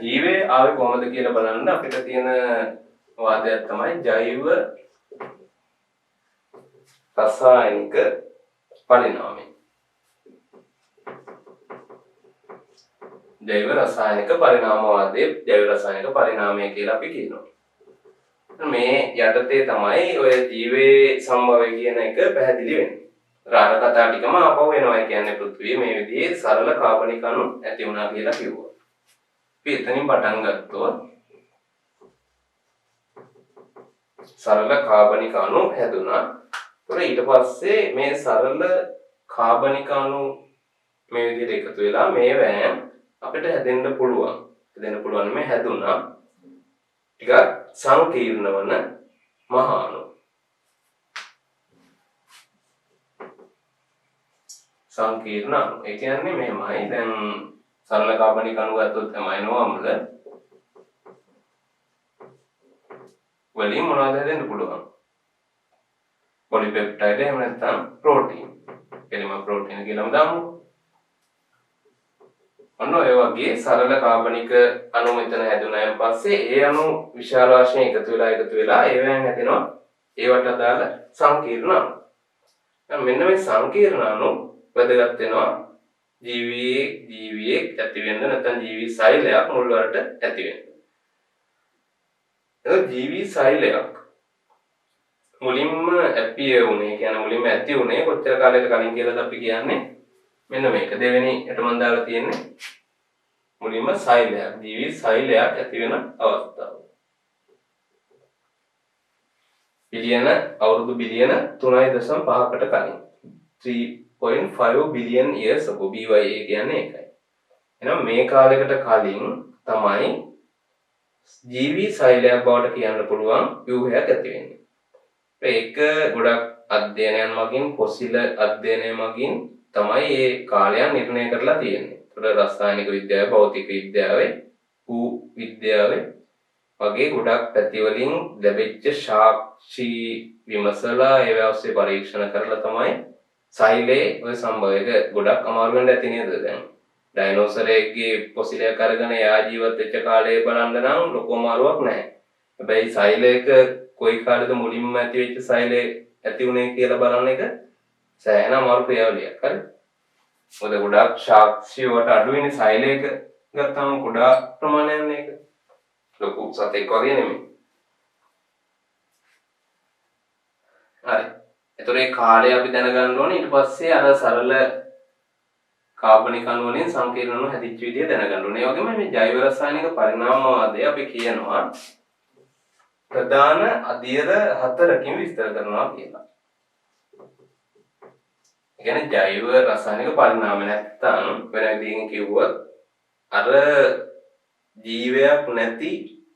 ජීවය ආවේ කොහොමද කියලා බලන්න අපිට තියෙන වාදයක් තමයි ජෛව රසායනික පරිණාමය. ජෛව රසායනික පරිණාමවාදයේ ජෛව රසායනික පරිණාමය කියලා අපි කියනවා. මේ යටතේ තමයි ඔය ජීවේ සම්භවය කියන එක පැහැදිලි වෙන්නේ. රාර කතා ටිකම ආපහු වෙනවා. කියන්නේ පෘථිවියේ මේ විදිහේ සරල කාබනික අණු ඇති වුණා කියලා කිව්වා. අපි එතනින් පටන් ගත්තොත් සරල කාබනික අණු හැදුනා. ඊට පස්සේ මේ සරල කාබනික අණු මේ විදිහට එකතු වෙලා මේවැන් අපිට හැදෙන්න පුළුවන්. මේ හැදුනා. ටිකක් සංකීර්ණ වන මහා අණු. සංකීර්ණ අණු. ඒ කියන්නේ මෙහෙමයි. දැන් සරල කාබනික අණු ගත්තොත් ඇමයිනෝ අම්ල වලින් මොනවද හැදෙන්න පුළුවන්? පොලිපෙප්ටයිඩ් එහෙම නැත්නම් ප්‍රෝටීන්. එනිම ප්‍රෝටීන් කියලාම දාමු. අන්න ඔය වගේ සරල කාබනික අණු මෙතන හැදුනායින් පස්සේ ඒ අණු විශාල වශයෙන් එකතු වෙලා ඒවෙන් හැදෙනවා ඒවට අදාළ සංකීර්ණ අණු. දැන් මෙන්න මේ සංකීර්ණ අණු වැදගත් වෙනවා ජීවියේ ඇති වෙන්න නැත්නම් ජීවි සෛලයක් මුල් වලට ඇති වෙන්න. ඒ ජීවි සෛලයක් මුලින්ම ඇපිය වුණේ කියන්නේ මුලින්ම ඇති වුණේ කොච්චර කාලයකට කලින් කියලාද අපි කියන්නේ මෙන්න මේක දෙවෙනි එට මම දාලා තියෙන්නේ මුලින්ම සෛලයක් ජීවි සෛලයක් ඇති වෙන අවස්ථාව. අවුරුදු බිලියන 3.5කට කලින් 3.5 billion years ago BYA කියන්නේ ඒකයි. එහෙනම් මේ කාලයකට කලින් තමයි ජීවි සෛලයක් බවට කියන්න පුළුවන් ව්‍යුහයක් ඇති වෙන්නේ. ඒක ගොඩක් අධ්‍යයනයන් මගින් පොසිල අධ්‍යයනය මගින් තමයි මේ කාලයන් නිර්ණය කරලා තියෙන්නේ. ඒතර රසායනික විද්‍යාව, භෞතික විද්‍යාවේ, භූ විද්‍යාවේ වගේ ගොඩක් පැති වලින් ලැබෙච්ච සාක්ෂි විමසලා ඒ අවශ්‍ය පරීක්ෂණ කරලා තමයි සෛලේ ඔය සම්භවයක ගොඩක් අමාරු වෙන්න ඇති නේද දැන්. ඩයිනෝසරයෙක්ගේ පොසිලයක් අරගෙන එයා ජීවත් වෙච්ච කාලය බලන්න නම් ලොකු අමාරුවක් නැහැ. හැබැයි සෛලයක කොයි කාලෙද මුලින්ම ඇති වෙච්ච සෛලේ ඇති උනේ කියලා බලන එක සෑහෙන අමාරු ක්‍රියාවලියක්. හරි. මොකද ගොඩක් සාක්ෂි වලට අඩු වෙන සෛලයක ගත්තම ගොඩාක් ප්‍රමාණයක් මේක. ලොකු සතෙක් වගේ නෙමෙයි. හරි. එතකොට මේ කාලය අපි දැනගන්න ඕනේ. ඊට පස්සේ අර සරල කාබනික අණු වලින් සංකීර්ණ අණු හැදිච්ච විදිය දැනගන්න ඕනේ. ඒ වගේම මේ ජෛව රසායනික පරිණාමවාදය අපි කියනවා ප්‍රධාන අධීර 4කින් විස්තර කරනවා කියලා. ඒ කියන්නේ ජෛව රසායනික පරිණාම නැත්තම් වෙන විදිහකින් කිව්වොත් අර ජීවයක් නැති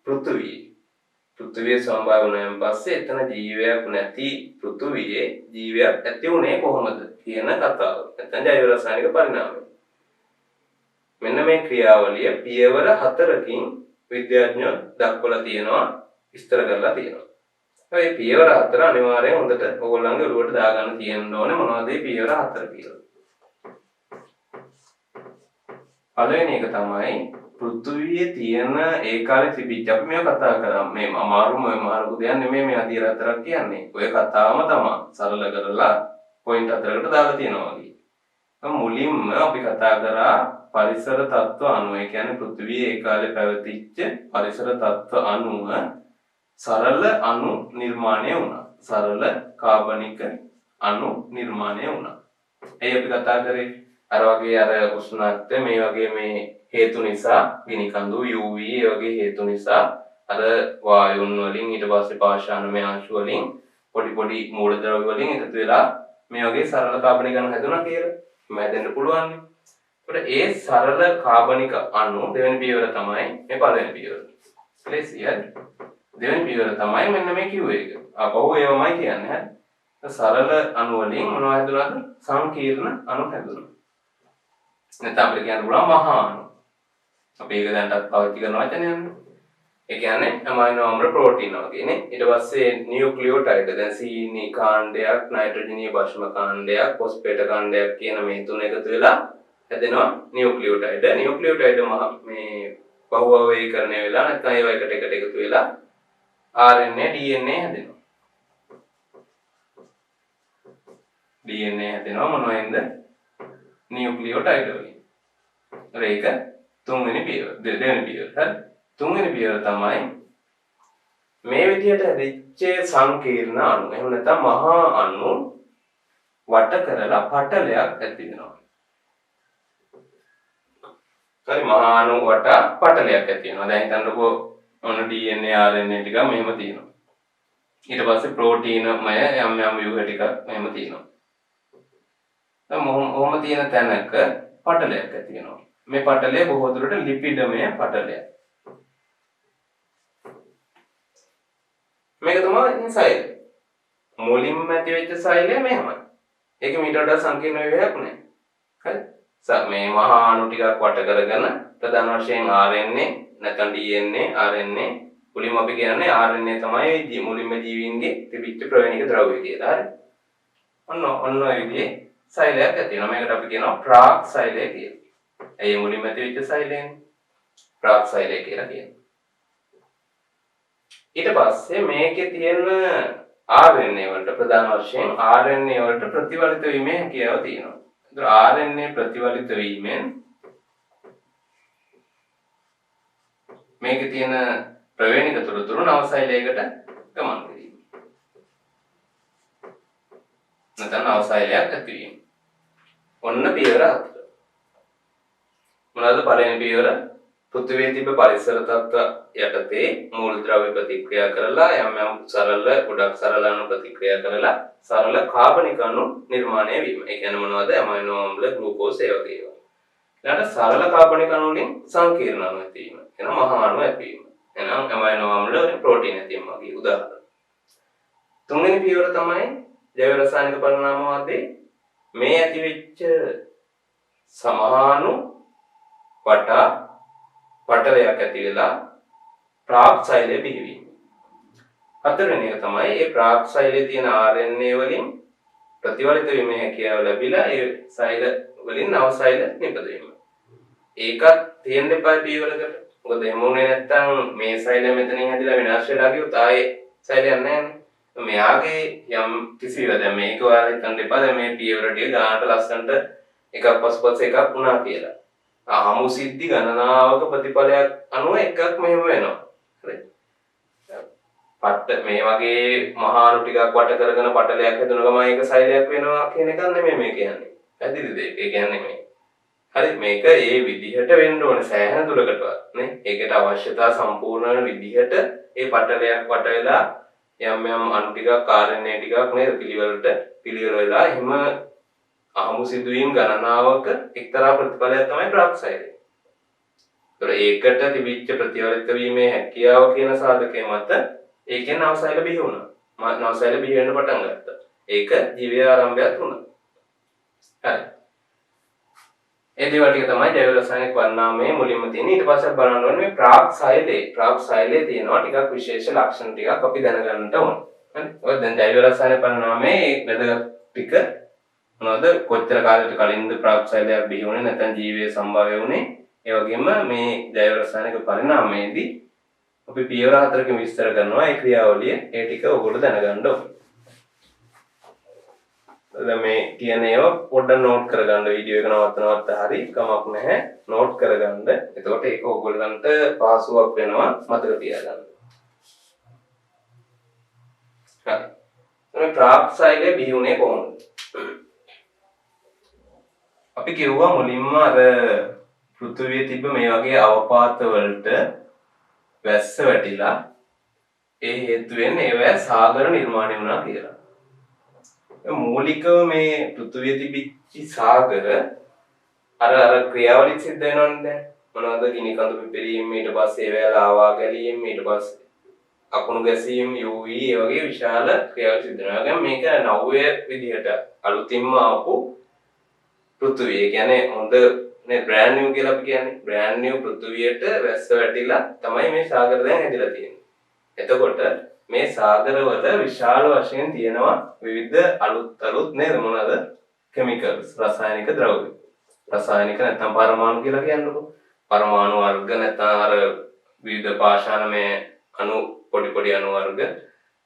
පෘථිවිය සම්භාව්‍ය වුණාන් පස්සේ එතන ජීවයක් නැති පෘථිවියේ ජීවයක් ඇති උනේ කොහොමද කියන කතාව. නැත්නම් ජෛව රසායනික පරිණාමය. මෙන්න මේ ක්‍රියාවලිය පියවර 4කින් විද්‍යාඥයෝ දක්වලා තියෙනවා, විස්තර කරලා තියෙනවා. ඒ පියවර 4 අනිවාර්යෙන් හොඳට ඕගොල්ලන්ගේ ඔළුවට දාගන්න තියෙන්න ඕනේ මොනවද මේ පියවර 4 කියලා. පළවෙනි එක තමයි පෘථුවියේ තියෙන ඒ කාලේ තිබිච්ච අපි මේක කතා කරා මේ අමාරු දෙයක් නෙමෙයි මේ අධීර 4ක් කියන්නේ. ඔය කතාවම තමයි සරල කරලා පොයින්ට් 4කට දාලා තියෙනවා වගේ. මුලින්ම අපි කතා කරා පරිසර තත්ත්ව අණු. ඒ කියන්නේ පෘථිවියේ ඒ කාලේ පැවතිච්ච පරිසර තත්ත්ව අණුව සරල අණු නිර්මාණය වුණා. සරල කාබනික අණු නිර්මාණය වුණා. ඒ අපි කතා කරේ අර වගේ අර උෂ්ණත්වය මේ වගේ මේ හේතු නිසා ගිනි කඳු UV ඒ වගේ හේතු නිසා අර වායුන් වලින් ඊට පස්සේ පාෂාණමය අංශු වලින් පොඩි මූලද්‍රව්‍ය වලින් එකතු වෙලා මේ වගේ සරල කාබනික අණු හැදුණා කියලා මැදෙන්න පුළුවන්. ඒකට ඒ සරල කාබනික අණු දෙවෙනි පියවර තමයි මේ පළවෙනි පියවර. ක්ලියර්? දෙවෙනි පියවර තමයි මෙන්න මේ කිව්වේ එක. අපහුව ඒවමයි කියන්නේ. හරි. සරල අණු වලින් මොනවද හැදුණාද? සංකීර්ණ අණු හැදුණා. නැත්නම් අපිට කියන්න පුළුවන් මහා අණු. අපි ඒක දැන්ටත් පාවිච්චි කරන වචනයක්. ඒ කියන්නේ ඇමයිනෝ අම්ල ප්‍රෝටීන වගේනේ. ඊට පස්සේ නියුක්ලියෝටයිඩ් දැන් සීනි කාණ්ඩයක්, නයිට්‍රජනීය භස්ම කාණ්ඩයක්, ෆොස්ෆේට කාණ්ඩයක් කියන මේ තුන එකතු වෙලා හැදෙනවා නියුක්ලියෝටයිඩ්. නියුක්ලියෝටයිඩ් මේ බහුවවීකරණය වෙලා නැත්නම් ඒවා එකට එකතු වෙලා RNA DNA හැදෙනවා. DNA හැදෙනවා මොනවෙන්ද? නියුක්ලියෝටයිඩ් වලින්. ඒක තුන්වෙනි පියවර. දෙවෙනි පියවර. හරි. තුන්වෙනි පියවර තමයි මේ විදිහට හැදිච්ච සංකීර්ණ අණු. එහෙම නැත්නම් මහා අණු වට කරලා පටලයක් ඇති වෙනවා. හරි මහා අණු වට පටලයක් ඇති වෙනවා. දැන් හිතන්නකෝ ඔන්න DNA RNA ටික මෙහෙම තියෙනවා. ඊට පස්සේ ප්‍රෝටීනමය යම් ව්‍යුහ ටික මෙහෙම තියෙනවා. දැන් මොහොම තියෙන තැනක පටලයක් ඇති වෙනවා. මේ පටලය බොහෝ දුරට ලිපිඩමය පටලයක්. මේක තමයි සෛල. මුලින්ම ඇති වෙච්ච සෛලය මෙහෙමයි. ඒක මීට වඩා සංකීර්ණ වේගයක් නෑ. හරි? මේ මහා අණු ටිකක් වට කරගෙන ප්‍රධාන වශයෙන් RNA නැත්නම් DNA RNA මුලින්ම අපි කියන්නේ RNA තමයි මුලින්ම ජීවීන්ගේ තිබිච්ච ප්‍රවේණික ද්‍රව්‍ය කියලා. හරි? ඔන්න ඔය විදිහේ සෛලයක් ඇති වෙනවා. මේකට අපි කියනවා ප්‍රාක් සෛලය කියලා. ඒ මුලින්ම ඇති වෙච්ච සෛලයෙන් ප්‍රාක් සෛලය කියලා කියනවා. ඊට පස්සේ මේකේ තියෙන RNA වලට ප්‍රධාන වශයෙන් RNA වලට ප්‍රතිවලිත වීමේ හැකියාව තියෙනවා. ඒතර RNA ප්‍රතිවලිත වීමෙන් මේකේ තියෙන ප්‍රවේණික තොරතුරු නව සෛලයකට ගමන් කිරීම. නැත්නම් නව සෛලයක් ඇති වීම. ඔන්න පියවර 4. මොනවාද පළවෙනි පියවර? පෘථිවියේ තිබෙන පරිසර තත්ත්ව යටතේ මූලද්‍රව්‍ය ප්‍රතික්‍රියා කරලා යම් සරල ගොඩක් සරල අණු ප්‍රතික්‍රියා කරලා සරල කාබනික අණු නිර්මාණය වීම. ඒ කියන්නේ මොනවද? ඇමයිනෝ අම්ල, ග්ලූකෝස් ඒ වගේ ඒවා. ඊළඟට සරල කාබනික අණු වලින් සංකීර්ණ අණු ඇතිවීම. එනවා මහා අණු ඇතිවීම. එනවා ඇමයිනෝ අම්ල වලින් ප්‍රෝටීන ඇතිවීම වගේ උදාහරණ. තුන්වෙනි පියවර තමයි ජෛව රසායනික පරිණාමවාදයේ මේ ඇතිවෙච්ච සමානු පටලයක් ඇති වෙලා ප්‍රාක් සෛලය බිහිවීම. හතරවෙනි එක තමයි මේ ප්‍රාක් සෛලයේ තියෙන RNA වලින් ප්‍රතිවලිත වීමේ හැකියාව ලැබිලා ඒ සෛල වලින් නව සෛල නිපදවීම. ඒකත් තියෙන්න එපා පියවරකට. මොකද එහෙම වුණේ නැත්නම් මේ සෛල මෙතනින් හැදිලා විනාශ වෙලා ගියොත් ආයේ සෛලයක් නැහැ නේ. මෙයාගේ යම් කිසිල දැන් මේක ඔයාලා හිතන්න එපා දැන් මේ පියවර ටික ගානට ලස්සනට එකක් පස්සපස්ස එකක් වුණා කියලා. හමු සිද්ධි ගණනාවක ප්‍රතිඵලයක් අනුව එකක් මෙහෙම වෙනවා. පට්ට මේ වගේ මහාණු ටිකක් වට කරගෙන පටලයක් හදුන ගමන් ඒක සෛලයක් වෙනවා කියන එක නෙමෙයි මේ කියන්නේ. පැහැදිලිද? ඒ කියන්නේ මේ හරි මේක ඒ විදිහට වෙන්න ඕනේ සෑහෙන දුරකටවත් නේ. ඒකට අවශ්‍යතා සම්පූර්ණ වෙන විදිහට ඒ පටලයක් වට වෙලා යම් අණු ටිකක් RNA ටිකක් නේද පිළිවෙල වෙලා එහෙම අහමු සිදුවීම් ගණනාවක එක්තරා ප්‍රතිඵලයක් තමයි ප්‍රාක්සයිලය. ඒතර ඒකට තිබිච්ච ප්‍රතිවලිත වීමේ හැකියාව කියන සාධකය මත ඒකෙන් නවසෛල බිහි වුණා. නවසෛල බිහි වෙන්න පටන් ගත්තා. ඒක ජීවයේ ආරම්භයත් වුණා. හරි. ඒ දේවල් ටික තමයි ජෛව රසායනික පරිණාමයේ මුලින්ම තියෙන. ඊට පස්සේ බලන්න ඕනේ මේ ප්‍රාක්සයිලයේ තියෙනවා ටිකක් විශේෂ ලක්ෂණ ටිකක් අපි දැනගන්නට ඕනේ. හරි. ඔය දැන් ජෛව රසායනික පරිණාමයේ වැදගත් ටික මොනවද? කොච්චර කාලයකට කලින්ද ප්‍රාක්සයිලයක් බිහි වුණේ නැත්නම් ජීවයේ සම්භාව්‍ය වුණේ? ඒ වගේම මේ ජෛව රසායනික පරිණාමයේදී අපි පියවර 4කින් විස්තර කරනවා ඒ ක්‍රියාවලිය. ඒ ටික ඔයගොල්ලෝ දැනගන්න ඕනේ. දැන් මේ කියන ඒවා පොඩ්ඩක් නෝට් කරගන්න වීඩියෝ එක නවත්තනවත් හරි කමක් නැහැ. නෝට් කරගන්න. එතකොට ඒක ඔයගොල්ලන්ට පහසුවක් වෙනවා මතක තියාගන්න. හරි. මේ ප්‍රාක්සයිලය බිහි වුණේ කොහොමද? අපි කිව්වා මුලින්ම අර පෘථිවියේ තිබ්බ මේ වගේ අවපාත වලට වැස්ස වැටිලා ඒ හේතුවෙන් ඒවැ සාගර නිර්මාණය වුණා කියලා. මූලිකව මේ පෘථිවියේ තිබිච්ච සාගර අර ක්‍රියාවලිය සිද්ධ වෙනවනේ දැන්. මොනවද? ගිනි කඳු පිපිරීම, ඊට පස්සේ ඒවැ ලාවා ගැලීම, ඊට පස්සේ අකුණු ගැසීම්, UV ඒ වගේ විශාල ක්‍රියාවලිය සිද්ධ වෙනවා. දැන් මේක නව්‍ය විදිහට අලුතින්ම ආපු පෘථිවිය. ඒ කියන්නේ හොඳ නේ බ්‍රෑන්ඩ් නිව් කියලා අපි කියන්නේ. බ්‍රෑන්ඩ් නිව් පෘථිවියට වැස්ස වැටිලා තමයි මේ සාගර දැන් හැදිලා තියෙන්නේ. එතකොට මේ සාගරවල විශාල වශයෙන් තියෙනවා විවිධ අලුත් නේද මොනවාද? කෙමිකල්ස්, රසායනික ද්‍රව්‍ය. රසායනික නැත්නම් පරමාණු කියලා කියන්නකො. පරමාණු වර්ග නැත්නම් අර විවිධ පාෂාණමය අණු පොඩි අණු වර්ග,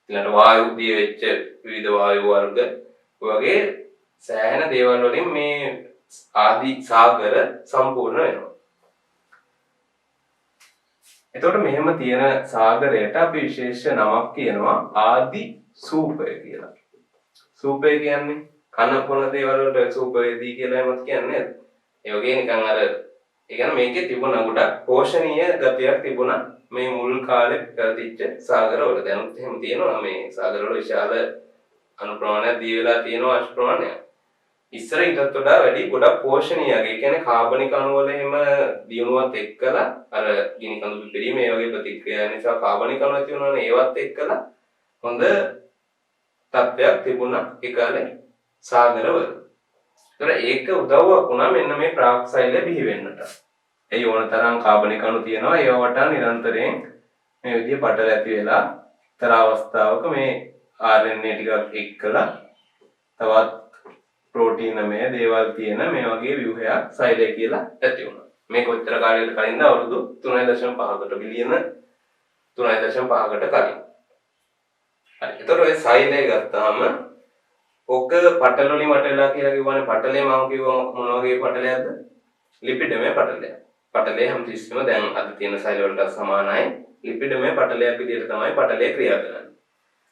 ඊළඟට වායු දී වෙච්ච විවිධ වායු වර්ග වගේ සෑහෙන දේවල් වලින් මේ ආදි සාගර සම්පූර්ණ වෙනවා. එතකොට මෙහෙම තියෙන සාගරයට අපි විශේෂ නමක් කියනවා ආදි සූපය කියලා. සූපය කියන්නේ කන පොන දේවල් වලට සූපවේදී කියලා එමත් කියන්නේ නේද? ඒ වගේ නිකන් අර ඒ කියන්නේ මේකේ තිබුණ ගොඩක් පෝෂණීය ගතියක් තිබුණා මේ මුල් කාලේ පැවතිච්ච සාගරවල. දැනුත් එහෙම තියෙනවා මේ සාගරවල විශාල අණු ප්‍රමාණයක් දී වෙලා තියෙනවා අංශ ප්‍රමාණයක්. ඉස්සර ඊටත් වඩා වැඩි ගොඩක් පෝෂණීයයි. ඒ කියන්නේ කාබනික අණු වල එහෙම දියුණුවත් එක්කලා අර ගිනි කඳු පිපිරීම මේ වගේ ප්‍රතික්‍රියා නිසා කාබනික අණු ඇති වෙනවනේ ඒවත් එක්කලා හොඳ තත්ත්වයක් තිබුණා ඒ කාලේ සාගරවල. ඒතර ඒක උදව්වක් වුණා මෙන්න මේ ප්‍රාක්සයිලය බිහි වෙන්නට. ඒ ඕන තරම් කාබනික අණු තියෙනවා ඒව වටා නිරන්තරයෙන් මේ විදිහේ පටල ඇති වෙලා තර අවස්ථාවක මේ RNA ටිකක් එක්කලා තවත් ප්‍රෝටීනමය දේවල් තියෙන මේ වගේ ව්‍යුහයක් සෛලය කියලා ඇති වුණා. මේ කොච්චර කාලයකට කලින්ද? අවුරුදු 3.5කට බිලියන 3.5කට කලින්. හරි. ඒතකොට ඔය සෛලය ගත්තාම ඔක පටල වලින් වටලා කියලා කිව්වනේ. පටලේ මම කිව්වා මොන වගේ පටලයක්ද? ලිපිඩමය පටලයක්. පටලේ හැමතිස්සෙම දැන් අද තියෙන සෛල වලට සමානයි. ලිපිඩමය පටලයක් විදිහට තමයි පටලය ක්‍රියා කරන්නේ.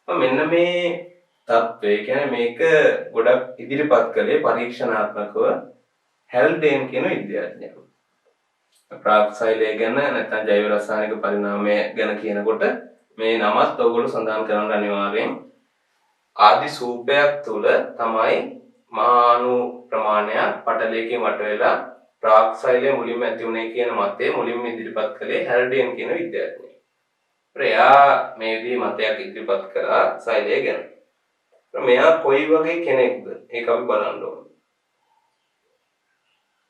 මෙන්න මේ තත්ත්වය කියන්නේ මේක ගොඩක් ඉදිරිපත් කළේ පරීක්ෂණාත්මකව හැල්ඩේන් කියන විද්‍යාඥයා. ප්‍රාක්සයිලය ගැන නැත්නම් ජෛව රසායනික පරිණාමය ගැන කියනකොට මේ නමත් ඔයගොල්ලෝ සඳහන් කරන්න අනිවාර්යෙන්. ආදි සූපයක් තුල තමයි මහාණු ප්‍රමාණයක් පටලයකින් වට වෙලා ප්‍රාක්සයිලය මුලින්ම ඇති වුණේ කියන මතය මුලින්ම ඉදිරිපත් කළේ හැල්ඩේන් කියන විද්‍යාඥයා. එයා මේ විදිහේ මතයක් ඉදිරිපත් කළා සෛලය ගැන. මෙයා කොයි වගේ කෙනෙක්ද? ඒක අපි බලන්න ඕනේ.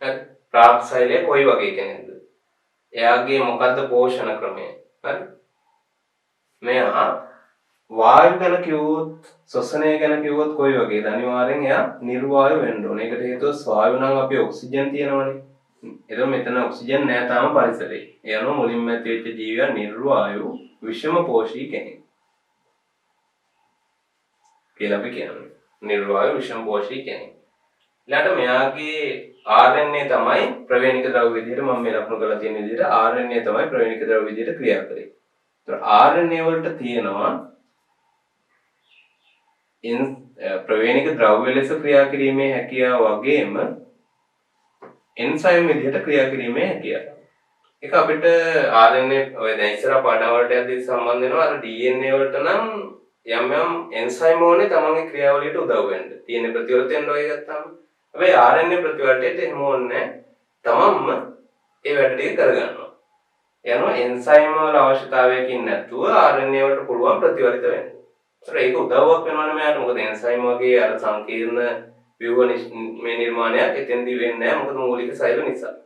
හරි. ප්‍රාක්සයිලය කොයි වගේ කෙනෙක්ද? එයාගේ මොකද්ද පෝෂණ ක්‍රමය? හරි. මෙයා වායු ගැන කිව්වොත්, ශ්වසනය ගැන කිව්වොත් කොයි වගේද? අනිවාර්යෙන් එයා නිර්වායු වෙන්න ඕනේ. ඒකට හේතුව වායු නම් අපි ඔක්සිජන් තියෙනවනේ. එතකොට මෙතන ඔක්සිජන් නැහැ තාම පරිසරේ. ඒ අනුව මුලින්ම ඇති වෙච්ච ජීවියා නිර්වායු විෂම පෝෂී කෙනෙක්. කියලා අපි කියන්නේ. නිර්වායු විෂම පෝෂී කෙනෙක්. ඊළඟට මෙයාගේ RNA තමයි ප්‍රවේණික ද්‍රව්‍ය විදිහට මම මේ ලකුණු කරලා තියෙන විදිහට RNA තමයි ප්‍රවේණික ද්‍රව්‍ය විදිහට ක්‍රියා කරේ. RNA වලට තියෙනවා ප්‍රවේණික ද්‍රව්‍ය ලෙස ක්‍රියා කිරීමේ හැකියාව වගේම එන්සයිම් විදිහට ක්‍රියා කිරීමේ හැකියාව. ඒක අපිට RNA ඔය දැන් ඉස්සර පාඩම් වලට යද්දී සම්බන්ධ වෙනවා අර DNA වලට නම් යම් එන්සයිම් ඕනේ තමන්ගේ ක්‍රියාවලියට උදව් වෙන්න. තියෙන ප්‍රතිවර්තයෙන් ඔය ගත්තාම. හැබැයි RNA ප්‍රතිවර්තයට එහෙම ඕනේ තමන්ම ඒ වැඩ ටික කරගන්නවා. යනවා එන්සයිම් වල අවශ්‍යතාවයකින් නැතුව RNA වලට පුළුවන් ප්‍රතිවර්ත වෙන්න. ඒක උදව්වක් වෙනවනේ මෙයාට. මොකද එන්සයිම් වගේ අර සංකීර්ණ ව්‍යුහ මේ නිර්මාණයක් එතෙන්දී වෙන්නේ නැහැ. මොකද මූලික සෛල නිසා.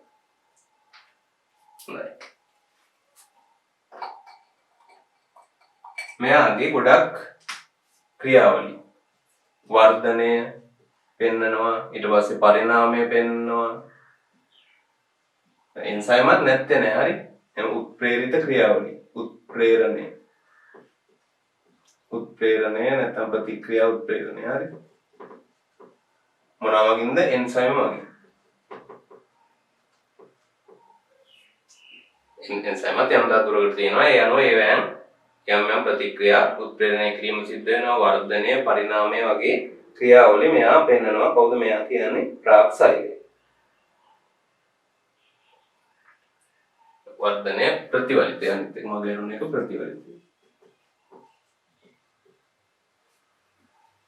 මෙයාගේ ගොඩක් ක්‍රියාවලි වර්ධනය පෙන්නනවා ඊට පස්සේ පරිණාමය පෙන්නනවා එන්සයිමත් නැත්තේ නෑ හරි එම උත්ප්‍රේරිත ක්‍රියාවලි උත්ප්‍රේරණය නැත්නම් ප්‍රතික්‍රියා උත්ප්‍රේරණය හරි මොනවා වගේද එන්සයිම වගේ එන්සයිමත් යම් දුරකට තියෙනවා ඒ අනුව ඒවෙන් යම් ප්‍රතික්‍රියා උත්ප්‍රේරණය කිරීම සිද්ධ වෙනවා වර්ධනය පරිණාමය වගේ ක්‍රියාවලිය මෙයා පෙන්නනවා කවුද මෙයා කියන්නේ ප්‍රාක්සයිලය වර්ධනය ප්‍රතිවලිතය අනිත් එක මගේ අනුන එක ප්‍රතිවලිතය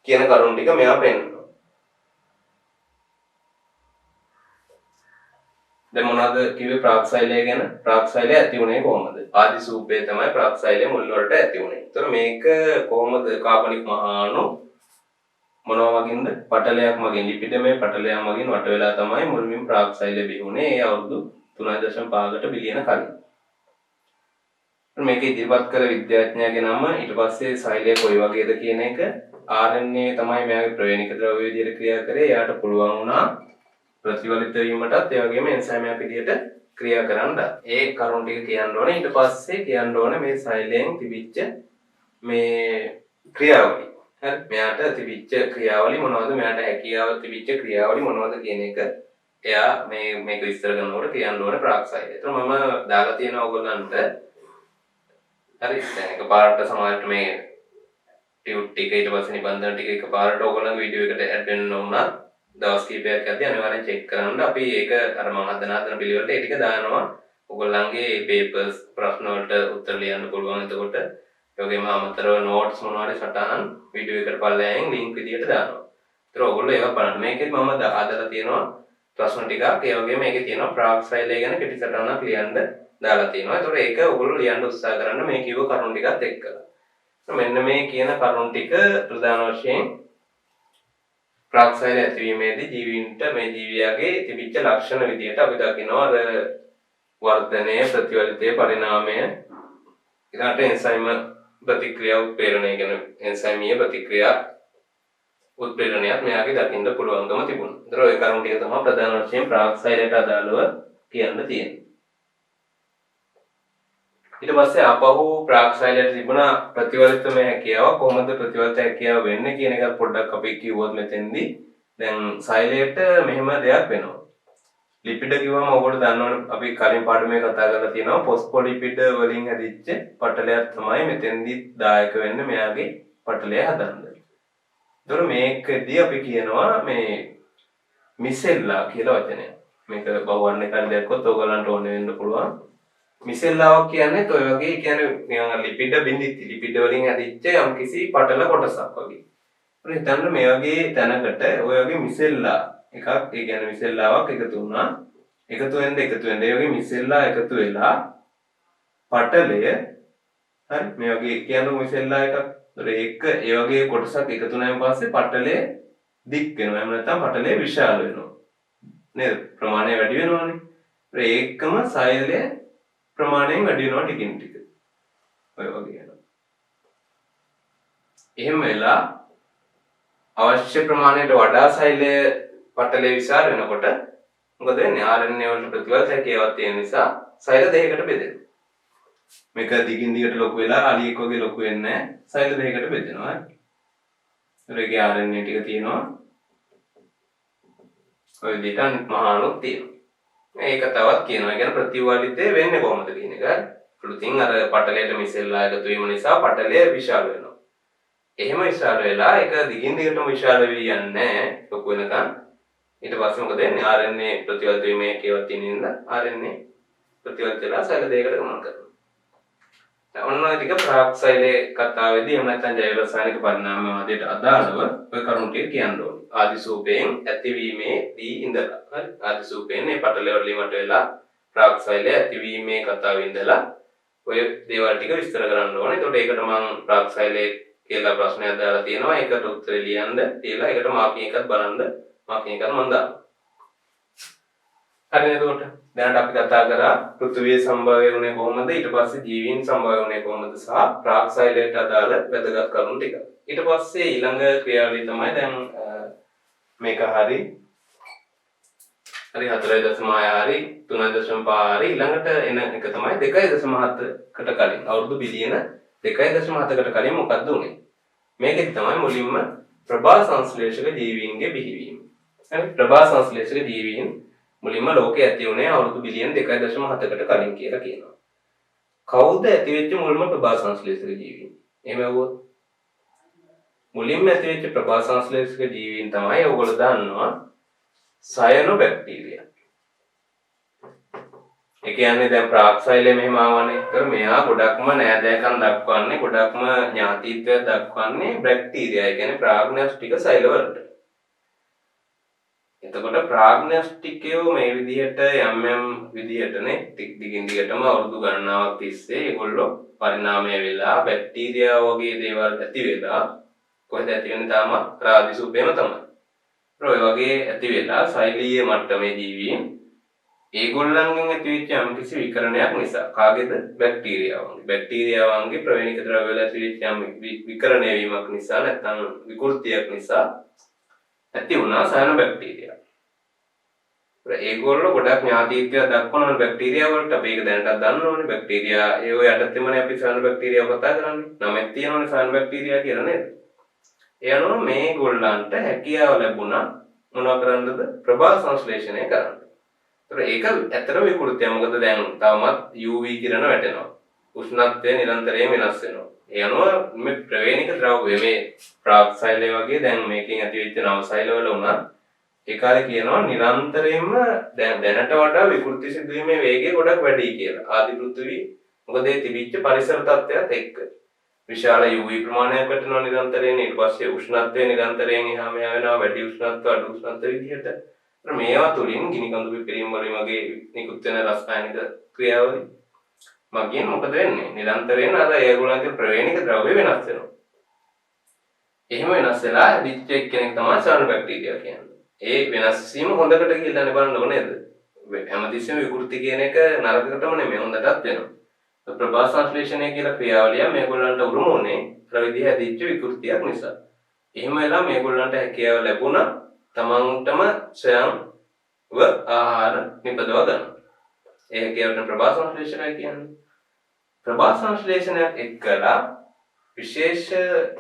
කියන කරුණු ටික මෙයා පෙන්නනවා දැන් මොනවද කිව්වේ ප්‍රාක්සයිලය ගැන ප්‍රාක්සයිලය ඇති වුණේ කොහොමද ආදි සූපේ තමයි ප්‍රාක්සයිලය මුල් වලට ඇති වුණේ. ඒතර මේක කොහොමද කාබනික මහාණු මොනවා වගේද පටලයක් මගින් ලිපිඩමේ පටලයක් මගින් වට වෙලා තමයි මුල්මින් ප්‍රාක්සයිලය බිහි වුණේ. ඒ අවුරුදු 3.5කට බිලියන කලින්. මේක ඉදිරිපත් කළ විද්‍යාඥයාගේ නම ඊට පස්සේ සෛලය කොයි වගේද කියන එක RNA තමයි මෙයාගේ ප්‍රවේණික ද්‍රව්‍ය විදිහට ක්‍රියා කරේ. එයාට පුළුවන් වුණා ප්‍රතිවලිත වීමටත් ඒ වගේම එන්සයිමයක් විදිහට ක්‍රියා කරන්න. ඒ කරුණු ටික කියන්න ඕනේ. ඊට පස්සේ කියන්න ඕනේ මේ සෛලයෙන් තිබිච්ච මේ ක්‍රියාවලිය. හරි. මෙයාට තිබිච්ච ක්‍රියාවලිය මොනවද? මෙයාට හැකියාව තිබිච්ච ක්‍රියාවලිය මොනවද කියන එක එයා මේක විස්තර කරනකොට කියන්න ඕනේ ප්‍රාක්සයිලය. ඒතර මම දාලා තියෙනවා ඔයගොල්ලන්ට. හරි. දැන් එකපාරට සමහරට මේ ටියුට් ටික ඊට පස්සේ නිබන්ධන ටික එකපාරට ඔයගොල්ලන්ගේ වීඩියෝ එකට ඇඩ් වෙන්න උනා. දවස් කිහිපයක් යද්දී අනිවාර්යෙන් චෙක් කරන්න. අපි ඒක අර මම හදන පිළිවෙලට ඒ ටික දානවා. ඔයගොල්ලන්ගේ පේපර්ස් ප්‍රශ්න වලට උත්තර ලියන්න පුළුවන්. එතකොට ඒ වගේම අමතරව නෝට්ස් මොනවාරි සටහන් වීඩියෝ එකට පල්ලෙහාන් ලින්ක් විදියට දානවා. ඒතර ඔයගොල්ලෝ ඒවා බලන්න. මේකෙත් මම අදලා තියෙනවා ප්‍රශ්න ටිකක්. ඒ වගේම මේකේ තියෙනවා ප්‍රාක්සයිලය ගැන කෙටි සටහනක් ලියන්න දාලා තියෙනවා. ඒතර ඒක ඔයගොල්ලෝ ලියන්න උත්සාහ කරන්න මේ කිව්ව කරුණු ටිකත් එක්කලා. මෙන්න මේ කියන කරුණු ටික ප්‍රධාන වශයෙන් ප්‍රාක්සයිලය ඇතිවීමේදී ජීවීන්ට මේ ජීවියාගේ තිබිච්ච ලක්ෂණ විදියට අපි දකිනවා අර වර්ධනය ප්‍රතිවලිතය පරිණාමය ඊළඟට එන්සයිම ප්‍රතික්‍රියා උත්ප්‍රේරණය කියන එන්සයිමීය ප්‍රතික්‍රියා උත්ප්‍රේරණයත් මෙයාගේ දකින්න පුළුවන්කම තිබුණා. ඒතර ඔය කරුණු ටික තමයි ප්‍රධාන වශයෙන් ප්‍රාක්සයිලයට අදාළව කියන්න තියෙන්නේ. ඊට පස්සේ ආපහු ප්‍රාක්සයිලයට තිබුණ ප්‍රතිවලිතමය හැකියාව කොහොමද ප්‍රතිවලිත හැකියාව වෙන්නේ කියන එක පොඩ්ඩක් අපි කිව්වොත් මෙතෙන්දී දැන් සෛලයට මෙහෙම දෙයක් වෙනවා. ලිපිඩ කිව්වම ඔයගොල්ලෝ දන්නවනේ අපි කලින් පාඩමේ කතා කරලා තියෙනවා ෆොස්ෆොලිපිඩ වලින් හැදිච්ච පටලයක් තමයි මෙතෙන්දී දායක වෙන්නේ මෙයාගේ පටලය හදන්න. ඒතර මේකදී අපි කියනවා මේ මිසෙල්ලා කියලා වචනය. මේක බහුවර්ණ කාර්යයක්වත් ඔයගලන්ට ඕන වෙන්න පුළුවන්. මිසෙල්ලාවක් කියන්නේ ඔය වගේ කියන්නේ නිකන් ලිපිඩ ලිපිඩ වලින් හැදිච්ච යම්කිසි පටල කොටසක් වගේ. ඒත් හිතන්න මේ වගේ තැනකට ඔය වගේ මිසෙල්ලා එකක් ඒ කියන්නේ මිසෙල්ලාවක් එකතු වුණා. එකතු වෙන්න ඒ වගේ මිසෙල්ලා එකතු වෙලා පටලය හරි මේ වගේ කියන්නේ මිසෙල්ලා එකක්. ඒක ඒ වගේ කොටසක් එකතු වුණාන් පස්සේ පටලය දික් වෙනවා. එහෙම නැත්නම් පටලය විශාල වෙනවා. නේද? ප්‍රමාණය වැඩි වෙනවනේ. ඒකම සෛලය ප්‍රමාණයෙන් වැඩි වෙනවා ටිකින් ටික. ඔය වගේ යනවා. එහෙම වෙලා අවශ්‍ය ප්‍රමාණයට වඩා සෛලය පටලේ විශාල වෙනකොට මොකද වෙන්නේ? RNA වලට ප්‍රතිවලිත හැකියාවක් තියෙන නිසා සෛල දෙකකට බෙදෙනවා. මේක දිගින් දිගට ලොකු වෙලා අලියෙක් වගේ ලොකු වෙන්නේ නැහැ. සෛල දෙකකට බෙදෙනවා. ඒකේ RNA ටික තියෙනවා. ඔය විදිහට මහාණුත් තියෙනවා. මේක තවත් කියනවා. ඒ කියන්නේ ප්‍රතිවලිතය වෙන්නේ කොහොමද කියන එක. අලුතින් අර පටලයට මිසෙල්ලා එකතු වීම නිසා පටලය විශාල වෙනවා. එහෙම විශාල වෙලා ඒක දිගින් දිගටම විශාල වෙවි යන්නේ ලොකු වෙනකන්. ඊට පස්සේ මොකද වෙන්නේ? RNA ප්‍රතිවර්ත වීමේ කේවත් තියෙනින්ද RNA ප්‍රතිවර්ත වෙලා සෛල දෙකකට ගමන් කරනවා. ඔන්න ඔය ටික ප්‍රාක්සයිලේ කතාවේදී එහෙම නැත්නම් ජෛව රසායනික පරිණාමවාදයට අදාළව ඔය කරුණු ටික කියන්න ඕනේ. ආදිසූපයෙන් ඇතිවීමේදී ඉඳලා හරි ආදිසූපයෙන් මේ පටලය වලින්මට වෙලා ප්‍රාක්සයිලේ ඇතිවීමේ කතාවේ ඉඳලා ඔය දේවල් ටික විස්තර කරන්න ඕනේ. එතකොට ඒකට මම ප්‍රාක්සයිලේ කියලා ප්‍රශ්නයක් දාලා තියෙනවා. ඒකට උත්තරේ ලියන්න තියලා ඒකට මාකින් එකක් බලන්න මාකින් එකක් මම දානවා. හරි එතකොට දැනට අපි කතා කරා පෘථිවියේ සම්භාව්‍ය වුණේ කොහොමද ඊට පස්සේ ජීවීන් සම්භාව්‍ය වුණේ කොහොමද සහ ප්‍රාක්සයිලයට අදාළ වැදගත් කරුණු ටික. ඊට පස්සේ ඊළඟ ක්‍රියාවලිය තමයි දැන් මේක හරි 4.6 හරි 3.5 හරි ඊළඟට එන එක තමයි 2.7කට කලින් අවුරුදු බිලියන 2.7කට කලින් මොකක්ද උනේ? මේකෙදි තමයි මුලින්ම ප්‍රභා සංශ්ලේෂක ජීවීන්ගේ බිහිවීම. හරි ප්‍රභා සංශ්ලේෂක ජීවීන් මුලින්ම ලෝකයේ ඇති වුණේ අවුරුදු බිලියන 2.7කට කලින් කියලා කියනවා. කවුද ඇති වෙච්ච මුල්ම ප්‍රභා සංශ්ලේෂක ජීවීන්? එහෙම වුණොත් මුලින්ම ඇති වෙච්ච ප්‍රභා සංශ්ලේෂක ජීවීන් තමයි ඔයගොල්ලෝ දන්නවා සයනොබැක්ටීරියා. ඒ කියන්නේ දැන් ප්‍රාක්සයිලේ මෙහෙම ආවනේ. ඒතර මෙයා ගොඩක්ම නෑදෑකම් දක්වන්නේ ගොඩක්ම ඥාතිත්වය දක්වන්නේ බැක්ටීරියා. ඒ කියන්නේ ප්‍රාග්නස්ටික සෛලවලට. එතකොට ප්‍රාග්නස්ටිකයෝ මේ විදිහට යම් විදිහටනේ දිගින් දිගටම අවුරුදු ගණනාවක් තිස්සේ ඒගොල්ලෝ පරිණාමය වෙලා බැක්ටීරියා වගේ දේවල් ඇති වෙලා කොහෙද ඇති වෙන්නේ තාම ආදිසූපේම තමයි. ඔය වගේ ඇති වෙලා සෛලීය මට්ටමේ ජීවීන් ඒගොල්ලන්ගෙන් ඇතිවෙච්ච යම්කිසි විකරණයක් නිසා කාගේද බැක්ටීරියාවන්ගේ බැක්ටීරියාවන්ගේ ප්‍රවේණික ද්‍රව්‍ය වල ඇතිවෙච්ච යම් විකරණය වීමක් නිසා නැත්නම් විකෘතියක් නිසා ඇති වුණා සයනොබැක්ටීරියා. ඒගොල්ලෝ ගොඩක් ඥාතිත්වය දක්වන බැක්ටීරියා වලට අපි ඒක දැනටත් දන්න ඕනේ. බැක්ටීරියා ඒ ඔය යටතේමනේ අපි සයනොබැක්ටීරියා කතා කරන්නේ. නමක් තියෙනවනේ සයනොබැක්ටීරියා කියලා නේද? ඒ අනුව මේගොල්ලන්ට හැකියාව ලැබුණා මොනවා කරන්නද? ප්‍රභා සංශ්ලේෂණය කරන්න. ඒතර ඒක ඇත්තටම විකෘතිය. මොකද දැන් තාමත් UV කිරණ වැටෙනවා. උෂ්ණත්වය නිරන්තරයෙන් වෙනස් වෙනවා. ඒ අනුව මේ ප්‍රවේණික ද්‍රව්‍ය මේ ප්‍රාක්සයිලේ වගේ දැන් මේකෙන් ඇතිවෙච්ච නවසෛලවල උනා ඒ කාලේ කියනවා නිරන්තරයෙන්ම දැනට වඩා විකෘති සිදුවීමේ වේගය ගොඩක් වැඩි කියලා. ආදි පෘථිවි මොකද ඒ තිබිච්ච පරිසර තත්ත්වයක් එක්ක විශාල UV ප්‍රමාණයක් වැටෙනවා නිරන්තරයෙන්. ඊට පස්සේ උෂ්ණත්වය නිරන්තරයෙන් එහා මෙහා වෙනවා. වැඩි උෂ්ණත්ව අඩු උෂ්ණත්ව විදිහට. මේවා තුලින් ගිනි කඳු පිපිරීම වලින් වගේ නිකුත් වෙන රසායනික ක්‍රියාවලින් මගින් මොකද වෙන්නේ? නිරන්තරයෙන් අර ඒගොල්ලන්ගේ ප්‍රවේණික ද්‍රව්‍ය වෙනස් වෙනවා. එහෙම වෙනස් වෙලා දිච්ච එක්කෙනෙක් තමයි සයනොබැක්ටීරියා කියන්නේ. ඒ වෙනස් වීම හොඳකට කියලා බලන්නකො නේද? හැමතිස්සෙම විකෘති කියන එක නරකකටම නෙමෙයි හොඳටත් වෙනවා. ප්‍රභා සංශ්ලේෂණය කියලා ක්‍රියාවලිය මේගොල්ලන්ට උරුම උනේ අර විදිහ ඇදිච්ච විකෘතියක් නිසා. එහෙම වෙලා මේගොල්ලන්ට හැකියාව ලැබුණා තමන්ටම ස්වයංව ආහාර නිපදව ගන්න. ඒ හැකියාවට ප්‍රභා සංශ්ලේෂණය කියන්නේ. ප්‍රභා සංශ්ලේෂණයක් එක්කලා විශේෂ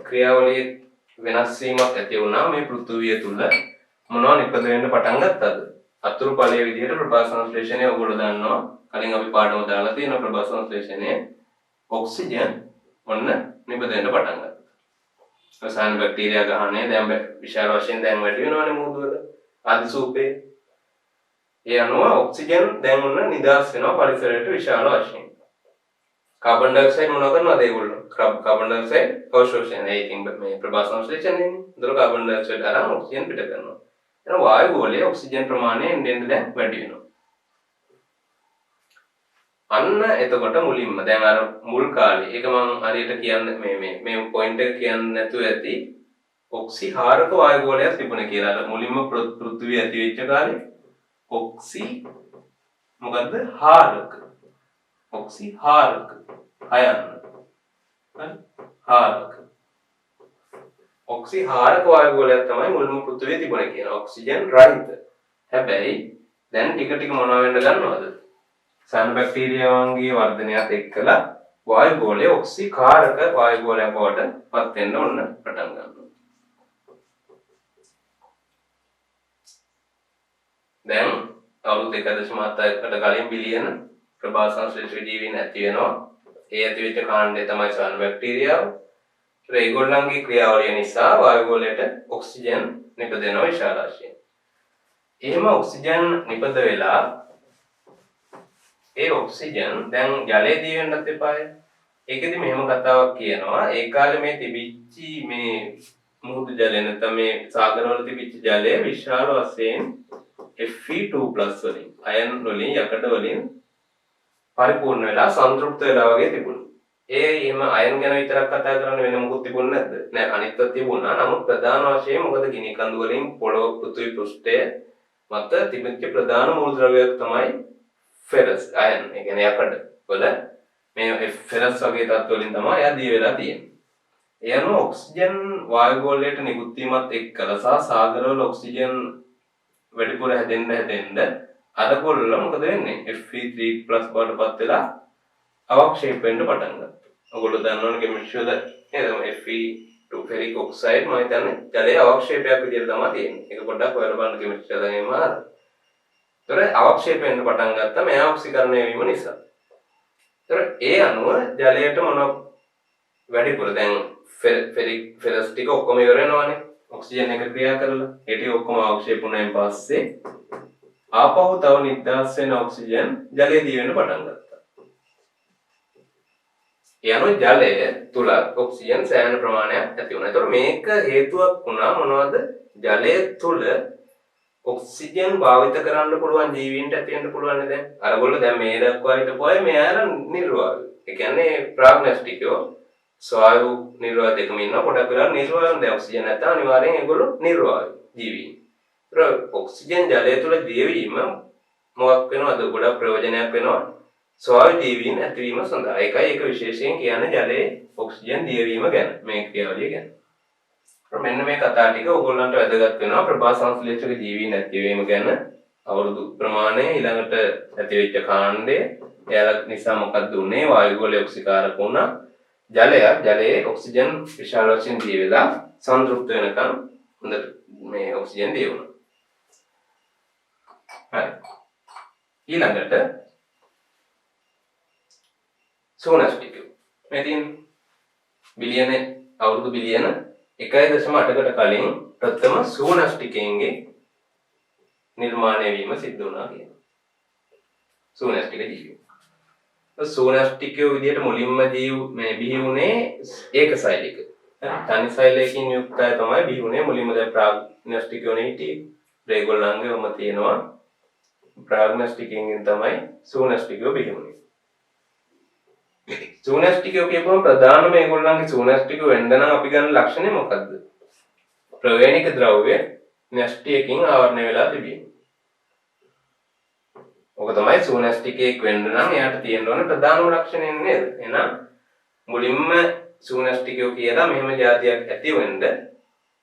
ක්‍රියාවලිය වෙනස් වීමක් ඇති වුණා මේ පෘථුවිය තුල. මොනවා නිපද වෙන්න පටන් ගත්තද? අතුරු ඵලයේ විදිහට ප්‍රභා සංශ්ලේෂණය ඔයගොල්ලෝ දන්නවා. කලින් අපි පාඩම දාලා තියෙන ප්‍රභා සංශ්ලේෂණය ඔක්සිජන් ඔන්න නිපද වෙන්න පටන් ගත්තා. රසායන බැක්ටීරියා ගහන්නේ දැන් විශාල වශයෙන් දැන් වැඩි වෙනවනේ මුහුදු වල ආදිසූපේ. ඒ අනුව ඔක්සිජන් දැන් ඔන්න නිදහස් වෙනවා පරිසරයට විශාල වශයෙන්. කාබන් ඩයොක්සයිඩ් මොනවා කරනවද ඒගොල්ලෝ? කාබන් ඩයොක්සයිඩ් අවශෝෂණය. ඒකින් මේ ප්‍රභා සංශ්ලේෂණයනේ. ඒතර කාබන් ඩයොක්සයිඩ් අරන් ඔක්සිජන් පිට කරනවා. එහෙනම් වායු ගෝලයේ ඔක්සිජන් ප්‍රමාණය එන්න දැන් වැඩි වෙනවා. අන්න එතකොට මුලින්ම දැන් අර මුල් කාලේ ඒක මම හරියට කියන්නේ මේ පොයින්ට් එක කියන්නේ නැතුව ඇති ඔක්සිහාරක වායු ගෝලයක් තිබුණේ කියලා. අර මුලින්ම පෘථිවිය ඇති වෙච්ච කාලේ ඔක්සි මොකද්ද? හාරක. ඔක්සිහාරක අයන්න. හරි? හාරක. ඔක්සිහාරක වායු ගෝලයක් තමයි මුලින්ම පෘථිවියේ තිබුණේ කියන ඔක්සිජන් රහිත. හැබැයි දැන් ටික ටික මොනවා වෙන්න ගන්නවද? සයනොබැක්ටීරියාවන්ගේ වර්ධනයත් එක්කලා වායු ගෝලයේ ඔක්සිකාරක වායු ගෝලයක් බවට පත් වෙන්න ඕන පටන් ගන්නවා. දැන් අවුරුදු 1.7කට කලින් බිලියන ප්‍රභා සංශ්ලේෂක ජීවීන් ඇති වෙනවා. ඒ ඇති වෙච්ච කාණ්ඩය තමයි සයනෝ බැක්ටීරියාව. ඒගොල්ලන්ගේ ක්‍රියාවලිය නිසා වායු ගෝලයට ඔක්සිජන් නිපදවෙනවා විශාල වශයෙන්. එහෙම ඔක්සිජන් නිපද වෙලා ඒ ඔක්සිජන් දැන් ජලයේ දී වෙන්නත් එපාය. ඒකෙදි මෙහෙම කතාවක් කියනවා. ඒ කාලේ මේ තිබිච්චි මේ මුහුදු ජලය නැත්නම් මේ සාගරවල තිබිච්ච ජලය විශාල වශයෙන් Fe2+ වලින් අයන් වලින් යකඩ වලින් පරිපූර්ණ වෙලා සන්තුෂ්ත වෙලා වගේ තිබුණා. එහෙම අයන් ගැන විතරක් කතා කරන්න වෙන මොකුත් තිබුණේ නැද්ද? නෑ අනිත්ත් තිබුණා. නමුත් ප්‍රධාන වශයෙන් මොකද ගිනි කඳු වලින් පොළොව පෘථිවි පෘෂ්ඨය මත තිබිච්ච ප්‍රධාන මූලද්‍රව්‍යයක් තමයි ෆෙරස් අයන්. ඒ කියන්නේ යකඩ වල මේ ෆෙරස් වගේ තත්ත්ව වලින් තමයි එයා දී වෙලා තියෙන්නේ. ඒ අනුව ඔක්සිජන් වායු ගෝලයට නිකුත් වීමත් එක්කලා සහ සාගරවල ඔක්සිජන් වැඩිපුර හැදෙන්න අර ගොල්ල මොකද වෙන්නේ? Fe3+ බවට පත් වෙලා අවක්ෂේප වෙන්න පටන් ගත්තා. ඔයගොල්ලෝ දන්නවනේ කෙමිස්ට්‍රි වල නේද? Fe2 ferric oxide මම හිතන්නේ ජලයේ අවක්ෂේපයක් විදිහට තමයි තියෙන්නේ. ඒක පොඩ්ඩක් හොයලා බලන්න කෙමිස්ට්‍රි වල එහෙම ආද. ඒතර අවක්ෂේප වෙන්න පටන් ගත්තා මේ ඔක්සිකරණය වීම නිසා. ඒතර ඒ අනුව ජලයට මොන වැඩිපුර දැන් ෆෙරස් ටික ඔක්කොම ඉවර වෙනවානේ. ඔක්සිජන් එක ක්‍රියා කරලා ඒ ටික ඔක්කොම අවක්ෂේප වුණායින් පස්සේ ආපහු තව නිදහස් වෙන ඔක්සිජන් ජලයේ දී වෙන්න පටන් ගත්තා. ඒ අනුව ජලය තුල ඔක්සිජන් සෑහෙන ප්‍රමාණයක් ඇති වුණා. ඒතකොට මේක හේතුවක් වුණා මොනවද? ජලය තුල ඔක්සිජන් භාවිත කරන්න පුළුවන් ජීවීන්ට ඇති වෙන්න පුළුවන් නේද? අරගොල්ලෝ දැන් මේ දක්වා හිටපු අය මෙයාලා නිර්වායු. ඒ කියන්නේ ප්‍රාග්නස්ටිකෝ ස්වායු නිර්වාය දෙකම ඉන්නවා. පොඩක් වෙලා නිර්වායුන් දැන් ඔක්සිජන් නැත්නම් අනිවාර්යෙන් ඒගොල්ලෝ නිර්වායු ජීවීන්. ඔක්සිජන් ජලය තුල දියවීම මොකක් වෙනවද? ගොඩක් ප්‍රයෝජනයක් වෙනවා ස්වායු ජීවීන් ඇතිවීම සඳහා. ඒකයි ඒක විශේෂයෙන් කියන්නේ ජලයේ ඔක්සිජන් දියවීම ගැන මේ ක්‍රියාවලිය ගැන. මෙන්න මේ කතා ටික ඕගොල්ලන්ට වැදගත් වෙනවා ප්‍රභා සංශ්ලේෂක ජීවීන් ඇතිවීම ගැන අවුරුදු ප්‍රමාණය ඊළඟට ඇතිවෙච්ච කාණ්ඩය එයාලා නිසා මොකක්ද උනේ වායු ගෝලයේ ඔක්සිකාරක වුණා ජලයේ ඔක්සිජන් විශාල වශයෙන් දිය වෙලා සන්තුෂ්ත වෙනකන් හොඳට මේ ඔක්සිජන් දිය වුණා. හරි. ඊළඟට සෝනස්ටික් මේ තියෙන බිලියන අවුරුදු බිලියන 1.8කට කලින් ප්‍රථම සෝනස්ටිකයන්ගේ නිර්මාණය වීම සිද්ධ වුණා කියනවා. සෝනස්ටික ජීවි. සෝනස්ටිකයෝ විදිහට මුලින්ම බිහි වුණේ ඒකසෛලික. තනි සෛලයකින් යුක්තය තමයි බිහි වුණේ මුලින්ම දැන් ප්‍රාග්නස්ටිකයෝ නෙටි ඒගොල්ලන්ගේම තියෙනවා. ප්‍රාග්නස්ටිකයෙන් තමයි සෝනස්ටිකයෝ බිහි වුණේ. සෝනස්ටිකයෝ කියපුවම ප්‍රධානම ඒගොල්ලන්ගේ සෝනස්ටිකයෝ වෙන්න නම් අපි ගන්න ලක්ෂණය මොකද්ද? ප්‍රවේණික ද්‍රව්‍ය න්‍යෂ්ටියකින් ආවරණය වෙලා තිබීම. ඔක තමයි සෝනස්ටිකයක් වෙන්න නම් එයාට තියෙන්න ඕන ප්‍රධානම ලක්ෂණය නේද? එහෙනම් මුලින්ම සෝනස්ටිකයෝ කියලා මෙහෙම જાතියක් ඇති වෙන්න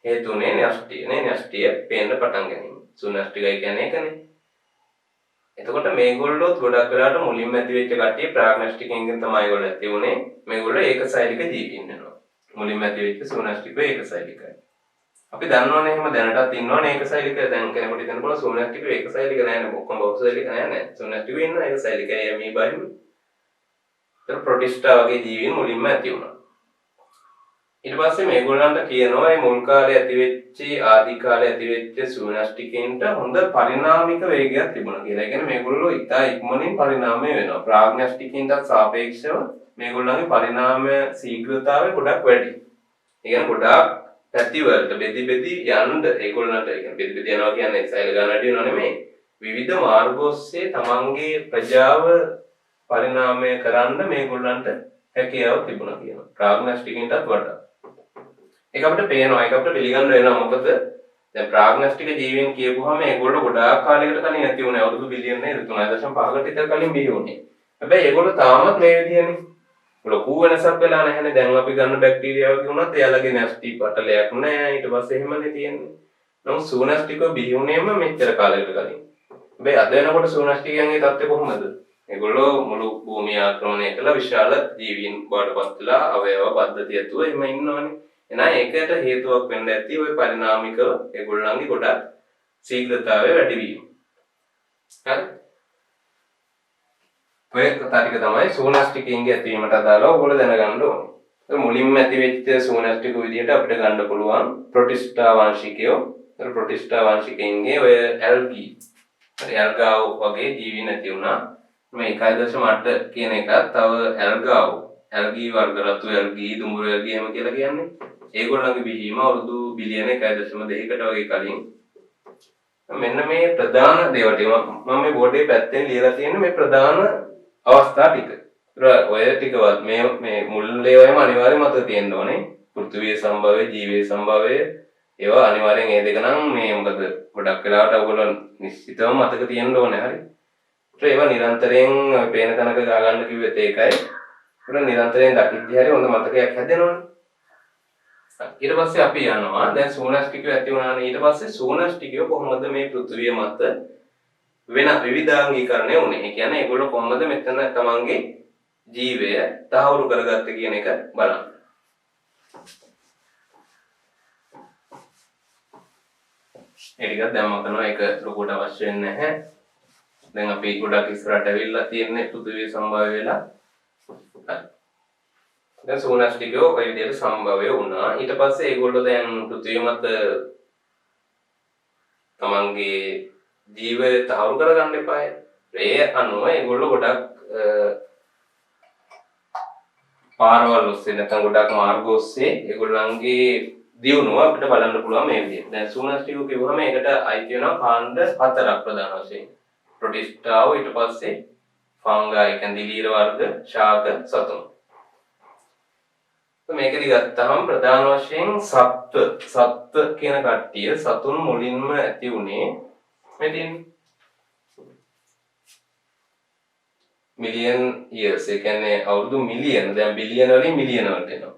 හේතුනේ න්‍යෂ්ටිය නේ. න්‍යෂ්ටිය පේන්න පටන් ගැනීම. සෝනස්ටිකයි කියන්නේ ඒකනේ. එතකොට මේගොල්ලෝ ගොඩක් වෙලාට මුලින්ම ඇති වෙච්ච කට්ටිය ප්‍රාග්නස්ටිකෙන්ගෙන් තමයි ඒගොල්ලෝ ඇති වුනේ. මේගොල්ලෝ ඒකසෛලික ජීවීන් වෙනවා. මුලින්ම ඇති වෙච්ච සෝනස්ටිකෝ ඒකසෛලිකයි. අපි දන්නවනේ එහෙම දැනටත් ඉන්නවනේ ඒකසෛලික. දැන් කෙනෙකුට හිතන්න පුළුවන් සෝනස්ටිකෝ ඒකසෛලික නැහැ නේ. ඔක්කොම බහුසෛලික නැහැ. සෝනස්ටිකෝ ඉන්න ඒකසෛලිකයි අමීබායි. ඒතර ප්‍රොටිස්ටා වගේ ජීවීන් මුලින්ම ඇති වුණා. ඊට පස්සේ මේගොල්ලන්ට කියනවා මේ මුල් කාලේ ඇතිවෙච්ච ආදි කාලේ ඇතිවෙච්ච සෝනස්ටිකෙන්ට හොඳ පරිණාමික වේගයක් තිබුණා කියලා. ඒ කියන්නේ මේගොල්ලෝ ඉතා ඉක්මනින් පරිණාමය වෙනවා. ප්‍රාග්නස්ටිකෙන්ටත් සාපේක්ෂව මේගොල්ලන්ගේ පරිණාමය ශීඝ්‍රතාවය ගොඩක් වැඩි. ඒ කියන්නේ ගොඩාක් පැති වලට බෙදි යන්න ඒගොල්ලන්ට ඒ කියන්නේ බෙදි යනවා කියන්නේ සෛල ගන්න වැඩි වෙනව නෙමෙයි. විවිධ මාර්ග ඔස්සේ තමන්ගේ ප්‍රජාව පරිණාමය කරන්න මේගොල්ලන්ට හැකියාව තිබුණා කියනවා. ප්‍රාග්නස්ටිකෙන්ටත් වඩා. ඒක අපිට පේනවා ඒක අපිට පිළිගන්න වෙනවා මොකද දැන් ප්‍රාග්නස්ටික ජීවීන් කියපුවාම ඒගොල්ලෝ ගොඩාක් කාලයකට කලින් ඇති වුණේ අවුරුදු බිලියන නේද 3.5කට විතර කලින් බිහි වුණේ. හැබැයි ඒගොල්ලෝ තාමත් මේ විදියනේ. ලොකු වෙනසක් වෙලා නැහැනේ. දැන් අපි ගන්න බැක්ටීරියා වගේ වුණත් එයාලගේ නැස්ටි පටලයක් නැහැ. ඊට පස්සේ එහෙමනේ තියෙන්නේ. නමුත් සෝනස්ටිකෝ බිහි වුණේම මෙච්චර කාලයකට කලින්. හැබැයි අද වෙනකොට සෝනස්ටිකයන්ගේ තත්ත්වය කොහොමද? ඒගොල්ලෝ මුළු භූමිය ආක්‍රමණය කළා විශාල ජීවීන් බාටපත් වෙලා අවයව පද්ධතිය ඇතුව එහෙම ඉන්නවනේ. එහෙනම් ඒකට හේතුවක් වෙන්න ඇති ওই පරිණාමිකව ඒගොල්ලන්ගේ ගොඩක් ශීඝ්‍රතාවය වැඩි වීම. හරි. ඔය කතා ටික තමයි සූනස්ටිකයන්ගේ ඇතිවීමට අදාළව ඔයගොල්ලෝ දැනගන්න ඕනේ. මුලින්ම ඇති වෙච්ච සූනස්ටික විදියට අපිට ගන්න පුළුවන් ප්‍රොටිස්ටා වංශිකයෝ. ඒ ප්‍රොටිස්ටා වංශිකයන්ගේ ඔය ඇල්ගී හරි ඇල්ගාව් වගේ ජීවීන් ඇති වුණා. මේ 1.8 කියන එක තව ඇල්ගාව් ඇල්ගී වර්ග රතු ඇල්ගී දුඹුරු ඇල්ගී එහෙම කියලා කියන්නේ. ඒගොල්ලන්ගේ බිහිවීම අවුරුදු බිලියන 1.2කට වගේ කලින්. මෙන්න මේ ප්‍රධාන දේවල් ටික මම මේ බෝඩේ පැත්තෙන් ලියලා තියෙන මේ ප්‍රධාන අවස්ථා ටික. ඔය ටිකවත් මේ මුල් ඒවායිම අනිවාර්යයෙන් මතක තියෙන්න ඕනේ. පෘථිවියේ සම්භවය, ජීවයේ සම්භවය ඒවා අනිවාර්යෙන් ඒ දෙක නම් මේ මොකද ගොඩක් වෙලාවට ඔයගොල්ලෝ නිශ්චිතවම මතක තියෙන්න ඕනේ. හරි. ඒවා නිරන්තරයෙන් පේන තැනක ගා ගන්න කිව්වෙත් ඒකයි. ඒක නිරන්තරයෙන් දකිද්දී හරි හොඳ මතකයක් හැදෙනවනේ. ඊට පස්සේ අපි යනවා දැන් සූනස්ටිකය ඇති වුණානේ. ඊට පස්සේ සූනස්ටිකය කොහොමද මේ පෘථිවිය මත වෙන විවිධාංගීකරණය වුනේ? ඒ කියන්නේ ඒගොල්ලෝ කොහොමද මෙතන තමන්ගේ ජීවය තහවුරු කරගත්තේ කියන එක බලන්න. ඒ ටිකක් දැන් මම කරනවා ඒක ලොකුට අවශ්‍ය වෙන්නේ නැහැ. දැන් අපි ගොඩක් ඉස්සරහට ඇවිල්ලා තියෙන්නේ පෘථිවිය සම්භවය වෙලා. දැන් සූනස්ටිකයෝ ඔය විදිහට සම්භවය වුණා. ඊට පස්සේ ඒගොල්ලෝ දැන් පෘථිවිය මත තමන්ගේ ජීවය තහවුරු කරගන්න එපායි. ඒ අනුව ඒගොල්ලෝ ගොඩක් පාරවල් ඔස්සේ නැත්නම් ගොඩක් මාර්ග ඔස්සේ ඒගොල්ලන්ගේ දියුණුව අපිට බලන්න පුළුවන් මේ විදිහට. දැන් සූනස්ටිකයෝ කිව්වම ඒකට අයිති වෙනවා කාණ්ඩ හතරක් ප්‍රධාන වශයෙන්. ප්‍රොටිස්ටාව ඊට පස්සේ ෆංගා කියන්නේ දිලීර වර්ග, ශාක, සතුන්. මේකදී ගත්තාම ප්‍රධාන වශයෙන් සත්ත්ව කියන කට්ටිය සතුන් මුලින්ම ඇති උනේ මෙතන මිලියන් ඉයර්ස්. ඒ කියන්නේ අවුරුදු මිලියන දැන් බිලියන වලින් මිලියන වලට එනවා.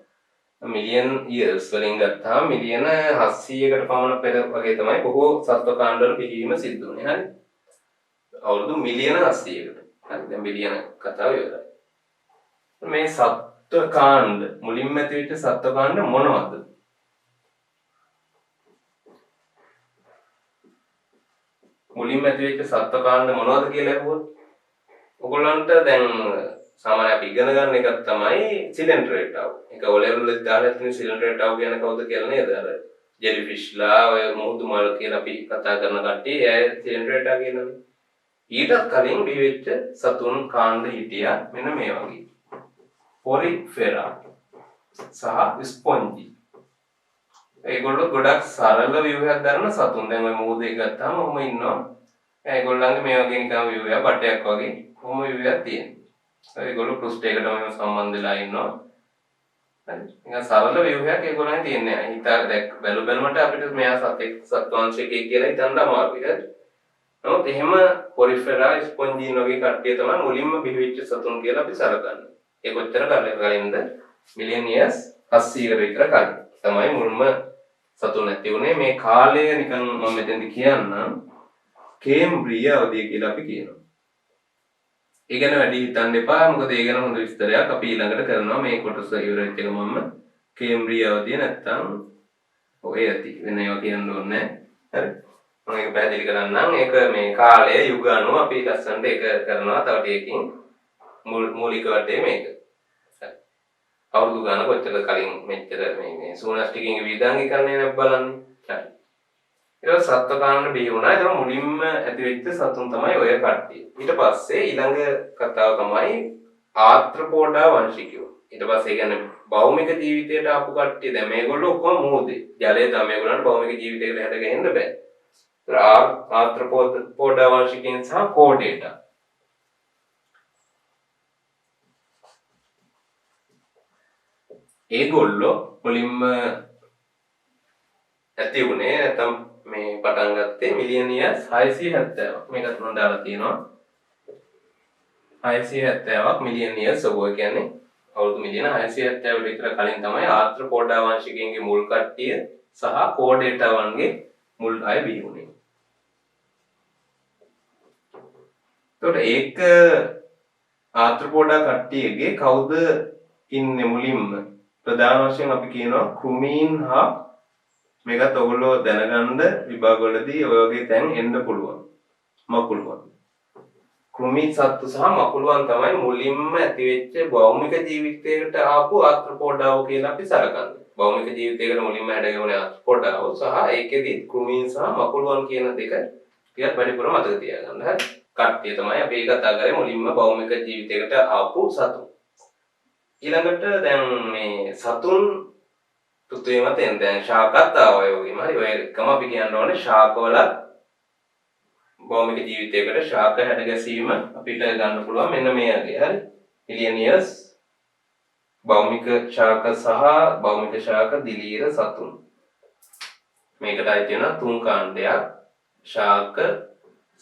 මිලියන් ඉයර්ස් වලින් ගත්තාම මිලියන 700කට පමණ පෙර වගේ තමයි බොහෝ සත්ත්ව කාණ්ඩ වල බිහිවීම සිද්ධ වුනේ. හරි. අවුරුදු මිලියන 700කට. හරි. දැන් බිලියන කතාව ඉවරයි. මේ සත්ත්ව කාණ්ඩ මුලින්ම ඇති වෙච්ච සත්ත්ව කාණ්ඩ මොනවද? මුලින්ම ඇති වෙච්ච සත්ත්ව කාණ්ඩ මොනවද කියලා අහුවොත් ඔයගොල්ලන්ට දැන් සාමාන්‍ය අපි ඉගෙන ගන්න එකක් තමයි සිලින්ඩරේටව්. ඒක O level වල දාලා තියෙන සිලින්ඩරේටව් කියන කවුද කියලා නේද? අර ජෙලිෆිෂ්ලා ඔය මුහුදු මල් කියලා අපි කතා කරන කට්ටිය ඒ සිලින්ඩරේටව් කියනනේ. ඊටත් කලින් බිහි වෙච්ච සතුන් කාණ්ඩ හිටියා මෙන්න මේ වගේ. පොරිෆෙරා සහ ස්පොන්ජි. ඒගොල්ලෝ ගොඩක් සරල ව්‍යුහයක් දරන සතුන්. දැන් ඔය මූදේ ගත්තාම ඔහම ඉන්නවා. ඒගොල්ලන්ගේ මේ වගේ නිකන් ව්‍යුහයක් බටයක් වගේ ඔහම ව්‍යුහයක් තියෙනවා. ඒගොල්ලෝ පෘෂ්ඨයකට මෙහෙම සම්බන්ධ වෙලා ඉන්නවා. හරි. නිකන් සරල ව්‍යුහයක් ඒගොල්ලන් තියෙන්නේ. හිතා දැක් බැලුමට අපිට මෙයා සත්වංශිකයෙක් කියලා හිතන්න අමාරුයි. හරි. නමුත් එහෙම පොරිෆෙරා ස්පොන්ජින් වගේ කට්ටිය තමයි මුලින්ම බිහි වෙච්ච සතුන් කියලා අපි සලකන්නේ. ඒ කොච්චර කලින්ද මිලියන් ඉයර්ස් 700කට විතර කලින් තමයි මුල්ම සතුන් නැති වුණේ. මේ කාලය නිකන් මම මෙතෙන්දි කියන්නම් කේම්බ්‍රිය අවධිය කියලා අපි කියනවා. ඒ ගැන වැඩි හිතන්න එපා. මොකද ඒ ගැන හොඳ විස්තරයක් අපි ඊළඟට කරනවා. මේ කොටස ඉවර වෙච්ච ගමන්ම කේම්බ්‍රිය අවධිය නැත්තම් ඔය ඇති වෙන ඒවා කියන්න ඕනේ නැහැ. හරි. මම ඒක පැහැදිලි කරන්නම්. ඒක මේ කාලය යුග අනුව අපි ලස්සනට ඒක කරනවා. තව ටිකකින් මූලික වටේ මේක. අවුරුදු ගාන කොච්චර කලින් මෙච්චර මේ සූනස්ටිකින්ගේ විවිධාංගීකරණය නේ බලන්නේ. හරි. ඒක සත්ත්ව කාණ්ඩ බිහි වුණා. ඒක මුලින්ම ඇති වෙච්ච සතුන් තමයි ඔය කට්ටිය. ඊට පස්සේ ඊළඟ කතාව තමයි ආත්‍රපෝඩා වංශිකයෝ. ඊට පස්සේ කියන්නේ භෞමික ජීවිතයට ආපු කට්ටිය. දැන් මේගොල්ලෝ ඔක්කොම මූදේ. ජලයේ තමයි මේගොල්ලන්ට භෞමික ජීවිතයකට හැද ගහෙන්න බෑ. ආත්‍රපෝඩා වංශිකයන් සහ කෝඩේටා. ඒගොල්ලෝ මුලින්ම ඇති වුණේ නැත්නම් මේ පටන් ගත්තේ මිලියන් ඉයර්ස් 670ක්. මේකට මම දාලා තියෙනවා 670ක් මිලියන් ඉයර්ස්. ඔය කියන්නේ අවුරුදු මිලියන 670 විතර කලින් තමයි ආත්‍රපෝඩා වංශිකයන්ගේ මුල් කට්ටිය සහ කෝඩේටාවන්ගේ මුල් අය බිහි වුණේ. එතකොට ඒක ආත්‍රපෝඩා කට්ටියගේ කවුද ඉන්නේ මුලින්ම? ප්‍රධාන වශයෙන් අපි කියනවා ක්‍රුමීන් හා මේකත් ඔයගොල්ලෝ දැනගන්න විභාගවලදී ඔය වගේ තැන් එන්න පුළුවන්. මකුළුවන්. කෘමි සත්තු සහ මකුළුවන් තමයි මුලින්ම ඇති වෙච්ච භෞමික ජීවිතයකට ආපු ආත්‍රපෝඩාව කියලා අපි සලකන්නේ. භෞමික ජීවිතයකට මුලින්ම හැඩගැහුණ ආත්‍රපෝඩාව සහ ඒකෙදි කෘමීන් සහ මකුළුවන් කියන දෙක ටිකක් වැඩිපුර මතක තියාගන්න. හරි. කට්ටිය තමයි අපි කතා කරේ මුලින්ම භෞමික ජීවිතයකට ආපු සතුන්. ඊළඟට දැන් මේ සතුන් පෘථිවිය මතෙන් දැන් ශාකත් ආවා වගේම හරි. ඔය එකම අපි කියන්න ඕනේ ශාකවල භෞමික ජීවිතයකට ශාක හැඩ ගැසීම අපිට ගන්න පුළුවන් මෙන්න මේ වගේ හරි මිලියන් ඉයර්ස් භෞමික ශාක සහ භෞමික ශාක දිලීර සතුන් මේකට අයිති වෙන තුන් කාණ්ඩයක් ශාක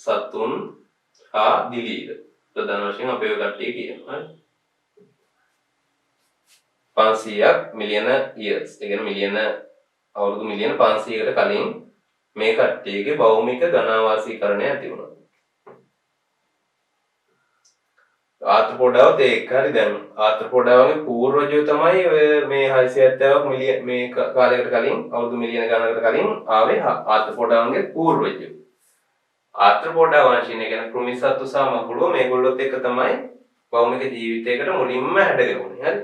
සතුන් හා දිලීර ප්‍රධාන වශයෙන් අපේ ඔය කට්ටිය කියනවා හරි 500ක් මිලියන ඉයර්ස් ඒ කියන්නේ මිලියන අවුරුදු මිලියන 500කට කලින් මේ කට්ටියගේ භෞමික ඝනාවාසීකරණය ඇති වුණා. ආත්‍රපෝඩාවත් ඒක හරි දැන් ආත්‍රපෝඩාවගේ පූර්වජය තමයි ඔය මේ 670ක් මිලියන මේ කාලයකට කලින් අවුරුදු මිලියන ගණනකට කලින් ආවේ ආත්‍රපෝඩාවගේ පූර්වජය. ආත්‍රපෝඩා වංශිනේ කියන කෘමි සත්තු සහ මකුළුව මේගොල්ලොත් එක්ක තමයි භෞමික ජීවිතයකට මුලින්ම හැඩගැහුනේ. හරි.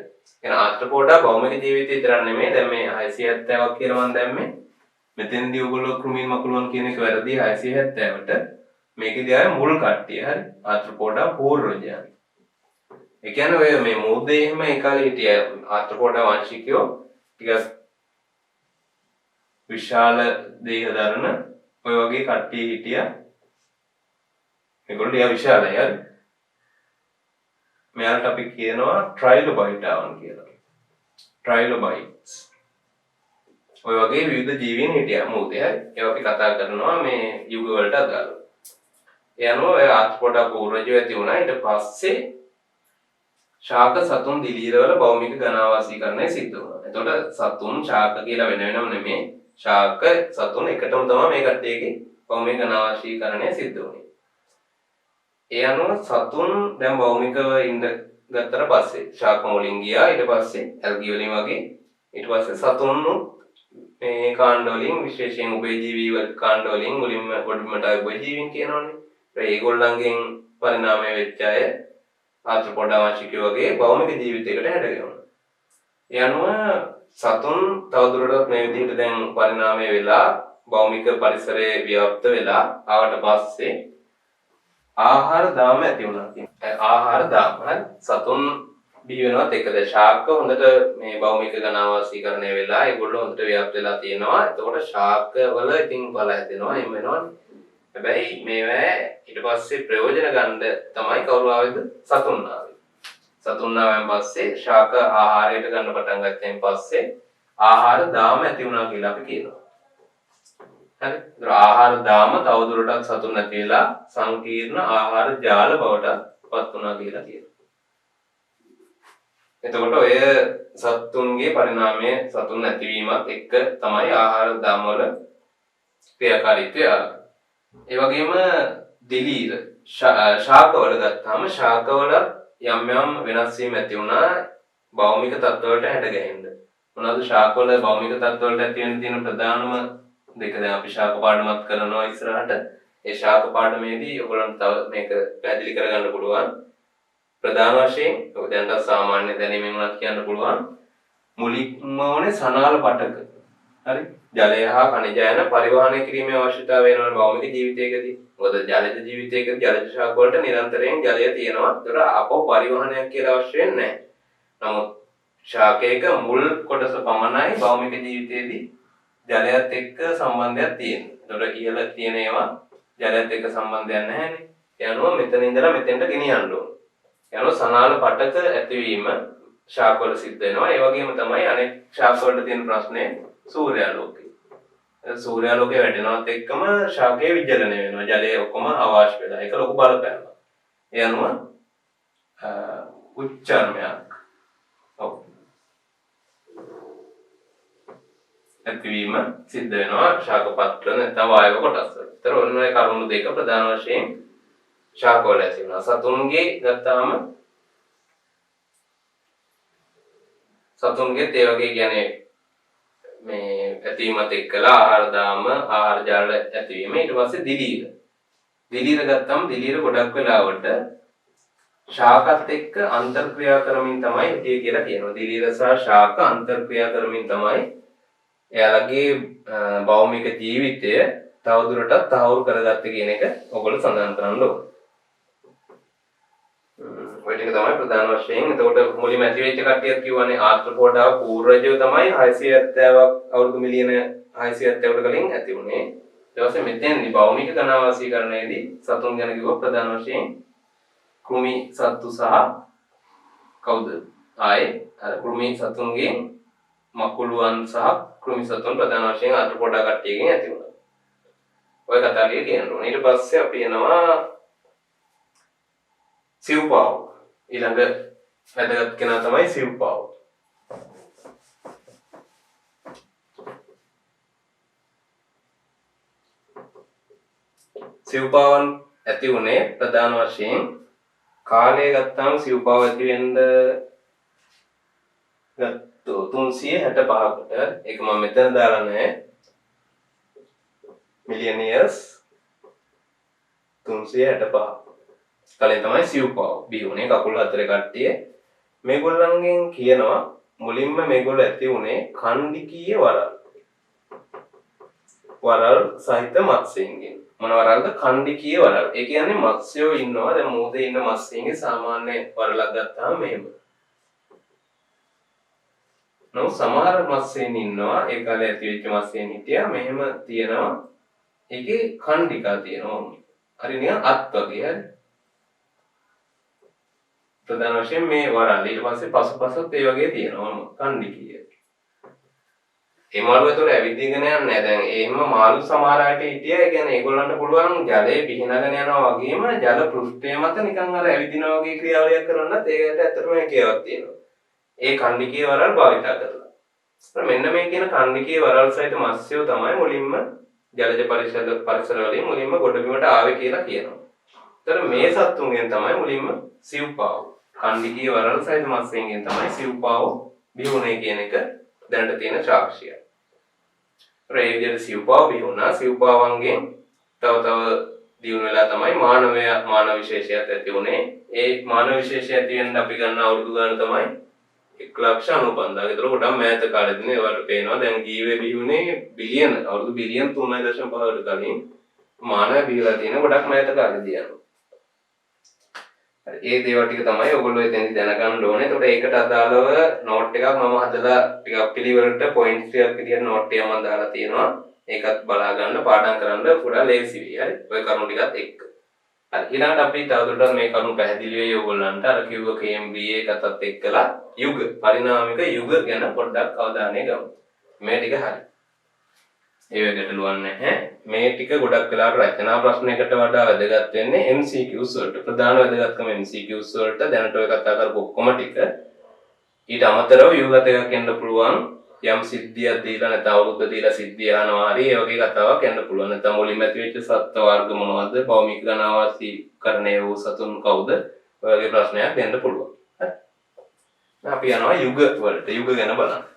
එහෙනම් ආත්‍රපෝඩා භෞමික ජීවිතය විතර නෙමෙයි දැන් මේ 670ක් කියලා මම දැම්මේ මෙතෙන්දී ඔයගොල්ලෝ කෘමීන් මකුළුවන් කියන එක වැරදි 670ට මේකේදී ආයේ මුල් කට්ටිය හරි ආත්‍රපෝඩා පූර්වජයන්. ඒ කියන්නේ ඔය මේ මූදේ එහෙම ඒ කාලේ හිටිය ආත්‍රපෝඩා වංශිකයෝ ටිකක් විශාල දේහ දරන ඔය වගේ කට්ටිය හිටියා. මේගොල්ලෝ ටිකක් විශාලයි හරි. මෙයාලට අපි කියනවා ට්‍රයිලොබයිටාවන් කියලා. ට්‍රයිලොබයිට්ස් ඔය වගේ විවිධ ජීවීන් හිටියා මූදේ හරි. ඒවා අපි කතා කරනවා මේ යුග වලට අදාළව. ඒ අනුව ඔය ආත්‍රපෝඩා පූර්වජය ඇති වුණා. ඊට පස්සේ ශාක සතුන් දිලීරවල භෞමික ඝනාවාසීකරණය සිද්ධ වුණා. එතකොට සතුන් ශාක කියලා වෙන වෙනම නෙමෙයි. ශාක සතුන් එකටම තමයි මේ කට්ටියගේ භෞමික ඝනාවාසීකරණය සිද්ධ වුණේ. ඒ අනුව සතුන් දැන් භෞමිකව ඉඳ ගත්තට පස්සේ ශාක වලින් ගියා. ඊට පස්සේ ඇල්ගි වලින් වගේ ඊට පස්සේ සතුන් මේ කාණ්ඩ වලින් විශේෂයෙන් උභයජීවී කාණ්ඩ වලින් මුලින්ම පොඩ්ඩමට උභයජීවීන් කියනවනේ. ඒගොල්ලන්ගෙන් පරිණාමය වෙච්ච අය ආත්‍රපෝඩා වංශිකයෝ වගේ භෞමික ජීවිතයකට හැඩගැහුණා. ඒ අනුව සතුන් තවදුරටත් මේ විදිහට දැන් පරිණාමය වෙලා භෞමික පරිසරයේ ව්‍යාප්ත වෙලා ආවට පස්සේ ආහාර දාම ඇති වුණා. ආහාර දාම හරි සතුන් බිහි වෙනවත් එකද ශාක හොඳට මේ භෞමික ඝනාවාසීකරණය වෙලා ඒගොල්ලෝ හොඳට ව්‍යාප්ත වෙලා තියෙනවා. එතකොට ශාක වල ඉතින් බල හැදෙනවා එහෙම වෙනවනේ. හැබැයි මේවා ඊට පස්සේ ප්‍රයෝජන ගන්න තමයි කවුරු ආවේද සතුන් ආවේ. සතුන් ආවෙන් පස්සේ ශාක ආහාරයට ගන්න පටන් ගත්තෙන් පස්සේ ආහාර දාම ඇති වුණා කියලා අපි කියනවා. හරි. ඒතර ආහාර දාම තවදුරටත් සතුන් නැති වෙලා සංකීර්ණ ආහාර ජාල බවට පත් වුණා කියලා කියනවා. එතකොට ඔය සතුන්ගේ පරිණාමය සතුන් නැතිවීමත් එක්ක තමයි ආහාර දාම වල ක්‍රියාකාරීත්වය ආවේ. ඒ වගේම දිලීර ශාකවල ගත්තාම ශාකවල යම් යම් වෙනස් වීම ඇති වුණා භෞමික තත්ත්වවලට හැඩගැහෙන්න. මොනවාද ශාකවල භෞමික තත්ත්වවලට ඇති වෙන්න තියෙන ප්‍රධානම දෙක දැන් අපි ශාක පාඩමක් කරනවා ඉස්සරහට. ඒ ශාක පාඩමේදී ඔයගොල්ලන්ට තව මේක පැහැදිලි කරගන්න පුළුවන්. ප්‍රධාන වශයෙන් ඔය දැන්ට සාමාන්‍ය දැනීමෙන් උනත් කියන්න පුළුවන් මුලින්ම ඕනේ සනාල පටක. හරි. ජලය හා ඛනිජයන පරිවහනය කිරීමේ අවශ්‍යතාවය වෙනවා භෞමික ජීවිතයකදී. මොකද ජලජ ජීවිතයකදී ජලජ ශාක වලට නිරන්තරයෙන් ජලය තියෙනවා. ඒතර අපෝ පරිවහනයක් කියලා අවශ්‍ය වෙන්නේ නැහැ. නමුත් ශාකයක මුල් කොටස පමණයි භෞමික ජීවිතයේදී ජලයත් එක්ක සම්බන්ධයක් තියෙන්නේ. ඒතර ඉහළ තියෙන ඒවා ජලයත් එක්ක සම්බන්ධයක් නැහැනේ. ඒ අනුව මෙතන ඉඳලා මෙතෙන්ට ගෙනියන්න ඕන. ඒ අනුව සනාල පටක ඇතිවීම ශාක වල සිද්ධ වෙනවා. ඒ වගේම තමයි අනෙක් ශාක වලට තියෙන ප්‍රශ්නේ සූර්යාලෝකය. සූර්යාලෝකය වැටෙනවත් එක්කම ශාකයේ විජලනය වෙනවා. ජලය ඔක්කොම අවශ්‍ය වෙලා. ඒක ලොකු බලපෑමක්. ඒ අනුව උච්චාරණයක්. ඔව්. ඇතිවීම සිද්ධ වෙනවා ශාක පත්‍ර නැත්නම් වායව කොටස් වල. ඒතර ඔන්න ඔය කරුණු දෙක ප්‍රධාන වශයෙන් ශාක වල ඇති වෙනවා. සතුන්ගේ ගත්තාම සතුන්ගේ ඒ වගේ කියන්නේ මේ ඇතිවීමත් එක්කලා ආහාර දාම ආහාර ජාල ඇතිවීම ඊට පස්සේ දිලීර. දිලීර ගත්තම දිලීර ගොඩක් වෙලාවට ශාකත් එක්ක අන්තර්ක්‍රියා කරමින් තමයි හිටියේ කියලා කියනවා. දිලීර සහ ශාක අන්තර්ක්‍රියා කරමින් තමයි එයාලගේ භෞමික ජීවිතය තවදුරටත් තහවුරු කරගත්තේ කියන එක ඔයගොල්ලෝ සඳහන් කරන්න ඕනේ. ඔය ටික තමයි ප්‍රධාන වශයෙන්. එතකොට මුලින්ම ඇති වෙච්ච කට්ටියක් කියවනේ ආර්ථ්‍රෝපෝඩා පූර්වජව තමයි 670ක් අවුරුදු මිලියන 670කට කලින් ඇති වුණේ. ඊට පස්සේ මෙතෙන්දී භෞමික ඝනාවාසීකරණයේදී සතුන් ගැන කිව්ව ප්‍රධාන වශයෙන් කෘමි සත්තු සහ කවුද? ආයේ අර කෘමි සතුන්ගෙන් මකුළුවන් සහ කෘමි සතුන් ප්‍රධාන වශයෙන් ආර්ථ්‍රෝපෝඩා කට්ටියකින් ඇති වුණා. ඔය කතාව ටික කියන්න ඕනේ. ඊට පස්සේ අපි එනවා සිව්පාව. ඊළඟ වැදගත් කෙනා තමයි සිව්පාව. සිව්පාවන් ඇති වුණේ ප්‍රධාන වශයෙන් කාලය ගත්තාම සිව්පාව ඇති වෙන්න ගත්තෝ 365කට ඒක මම මෙතන දාලා නැහැ. මිලියන් ඉයර්ස් 365 කලින් තමයි සිව්පාව බිහි වුණේ කකුල් හතරේ කට්ටිය. මේගොල්ලන්ගෙන් කියනවා මුලින්ම මේගොල්ලෝ ඇති වුණේ ඛණ්ඩිකීය වරල්. වරල් සහිත මත්ස්‍යයන්ගෙන්. මොන වරල්ද? ඛණ්ඩිකීය වරල්. ඒ කියන්නේ මත්ස්‍යයෝ ඉන්නවා. දැන් මෝදේ ඉන්න මත්ස්‍යයන්ගේ සාමාන්‍ය වරලක් ගත්තාම මෙහෙම. නමුත් සමහර මත්ස්‍යයන් ඉන්නවා. ඒ කාලේ ඇති වෙච්ච මත්ස්‍යයන් හිටියා. මෙහෙම තියෙනවා. ඒකේ ඛණ්ඩිකා තියෙනවා. හරි නිකන් අත් වගේ හරි. ප්‍රධාන වශයෙන් මේ වරල් ඊට පස්සේ පසුපසත් ඒ වගේ තියෙනවා ඛණ්ඩිකීය. ඒ මාළු ඒතොර ඇවිදගෙන යන්නේ නැහැ. දැන් එහෙම මාළු සමහර අයට හිටියා. ඒ කියන්නේ ඒගොල්ලන්ට පුළුවන් ජලයේ පිහිනගෙන යනවා වගේම ජල පෘෂ්ඨය මත නිකන් අර ඇවිදිනවා වගේ ක්‍රියාවලියක් කරන්නත් ඒකට ඇත්තටම හැකියාවක් තියෙනවා. ඒ ඛණ්ඩිකීය වරල් භාවිතා කරලා. මෙන්න මේ කියන ඛණ්ඩිකීය වරල් සහිත මත්ස්‍යෝ තමයි මුලින්ම ජලජ පරිසර වලින් මුලින්ම ගොඩබිමට ආවේ කියලා කියනවා. ඒතර මේ සත්තුන්ගෙන් තමයි මුලින්ම සිව්පාව. ඛණ්ඩිකීය වරල් සහිත මත්ස්‍යයන්ගෙන් තමයි සිව්පාව බිහි වුණේ කියන එක දැනට තියෙන සාක්ෂිය. ඒ විදිහට සිව්පාව බිහි වුණා. සිව්පාවන්ගෙන් තව දියුණු වෙලා තමයි මානව විශේෂයක් ඇති වුණේ. ඒ මානව විශේෂය ඇති වෙන්න අපි ගන්න අවුරුදු ගාන තමයි 1,95,000. ඒතර ගොඩක් මෑත කාලෙදී ඒවට පේනවා දැන් ජීවේ බිහි වුණේ බිලියන අවුරුදු බිලියන 3.5කට කලින් මානව බිහිලා තියෙන ගොඩක් මෑත කාලෙදී යනවා. ඒ දේවල් ටික තමයි ඔයගොල්ලෝ එතෙන්දි දැනගන්න ඕනේ. ඒකට ඒකට අදාළව නෝට් එකක් මම හදලා ටිකක් පිළිවෙලට පොයින්ට්ස් ටිකක් විදියට නෝට් එක මම දාලා තියෙනවා. ඒකත් බලා ගන්න පාඩම් කරන්න පුරා ලේසි වෙයි. හරි. ඔය කරුණු ටිකත් එක්ක. හරි. ඊළඟට අපි තවදුරටත් මේ කරුණු පැහැදිලි වෙයි ඔයගොල්ලන්ට. අර කිව්ව KMBA එකටත් එක්කලා යුග පරිණාමික යුග ගැන පොඩ්ඩක් අවධානය ගමු. මේ ටික හරි. ඒ වගේට ලුවන් නැහැ. මේ ටික ගොඩක් වෙලාවට රචනා ප්‍රශ්නයකට වඩා වැදගත් වෙන්නේ MCQs වලට. ප්‍රධාන වැදගත්කම MCQs වලට දැනට ඔය කතා කරපු ඔක්කොම ටික. ඊට අමතරව යුගත එකක් එන්න පුළුවන්. යම් සිද්ධියක් දීලා නැත්නම් අවුරුද්ද දීලා සිද්ධිය අහනවා හරි ඒ වගේ කතාවක් එන්න පුළුවන්. නැත්නම් මුලින්ම ඇති වෙච්ච සත්ත්ව වර්ග මොනවද? භෞමික ඝනාවාසීකරණය වූ සතුන් කවුද? ඔය වගේ ප්‍රශ්නයක් දෙන්න පුළුවන්. හරි. අපි යනවා යුග වලට. යුග ගැන බලන්න.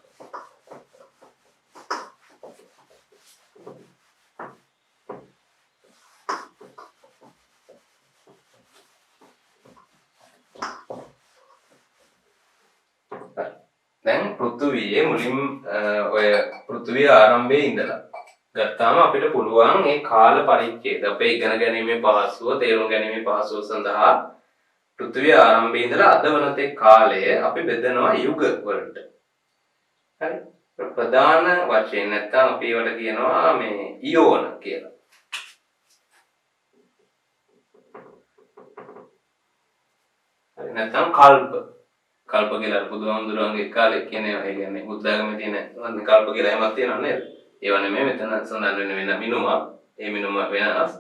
දැන් පෘථුවියේ මුලින් ඔය පෘථුවිය ආරම්භයේ ඉඳලා ගත්තාම අපිට පුළුවන් මේ කාල පරිච්ඡේද අපේ ඉගෙන ගැනීමේ පහසුව තේරුම් ගැනීමේ පහසුව සඳහා පෘථුවිය ආරම්භයේ ඉඳලා අද වනතේ කාලය අපි බෙදනවා යුග වලට. හරි. ප්‍රධාන වශයෙන් නැත්නම් අපි ඒවට කියනවා මේ ඉයෝන කියලා. හරි නැත්නම් කල්ප කියලා බුදුහාමුදුරන්ගේ කාලේ කියන්නේ ඒ කියන්නේ බුද්ධ ආගමේ තියෙන කල්ප කියලා එහෙමත් තියෙනව නේද? ඒව නෙමෙයි මෙතන සඳහන් වෙන මිනුම. ඒ මිනුම වෙනස්.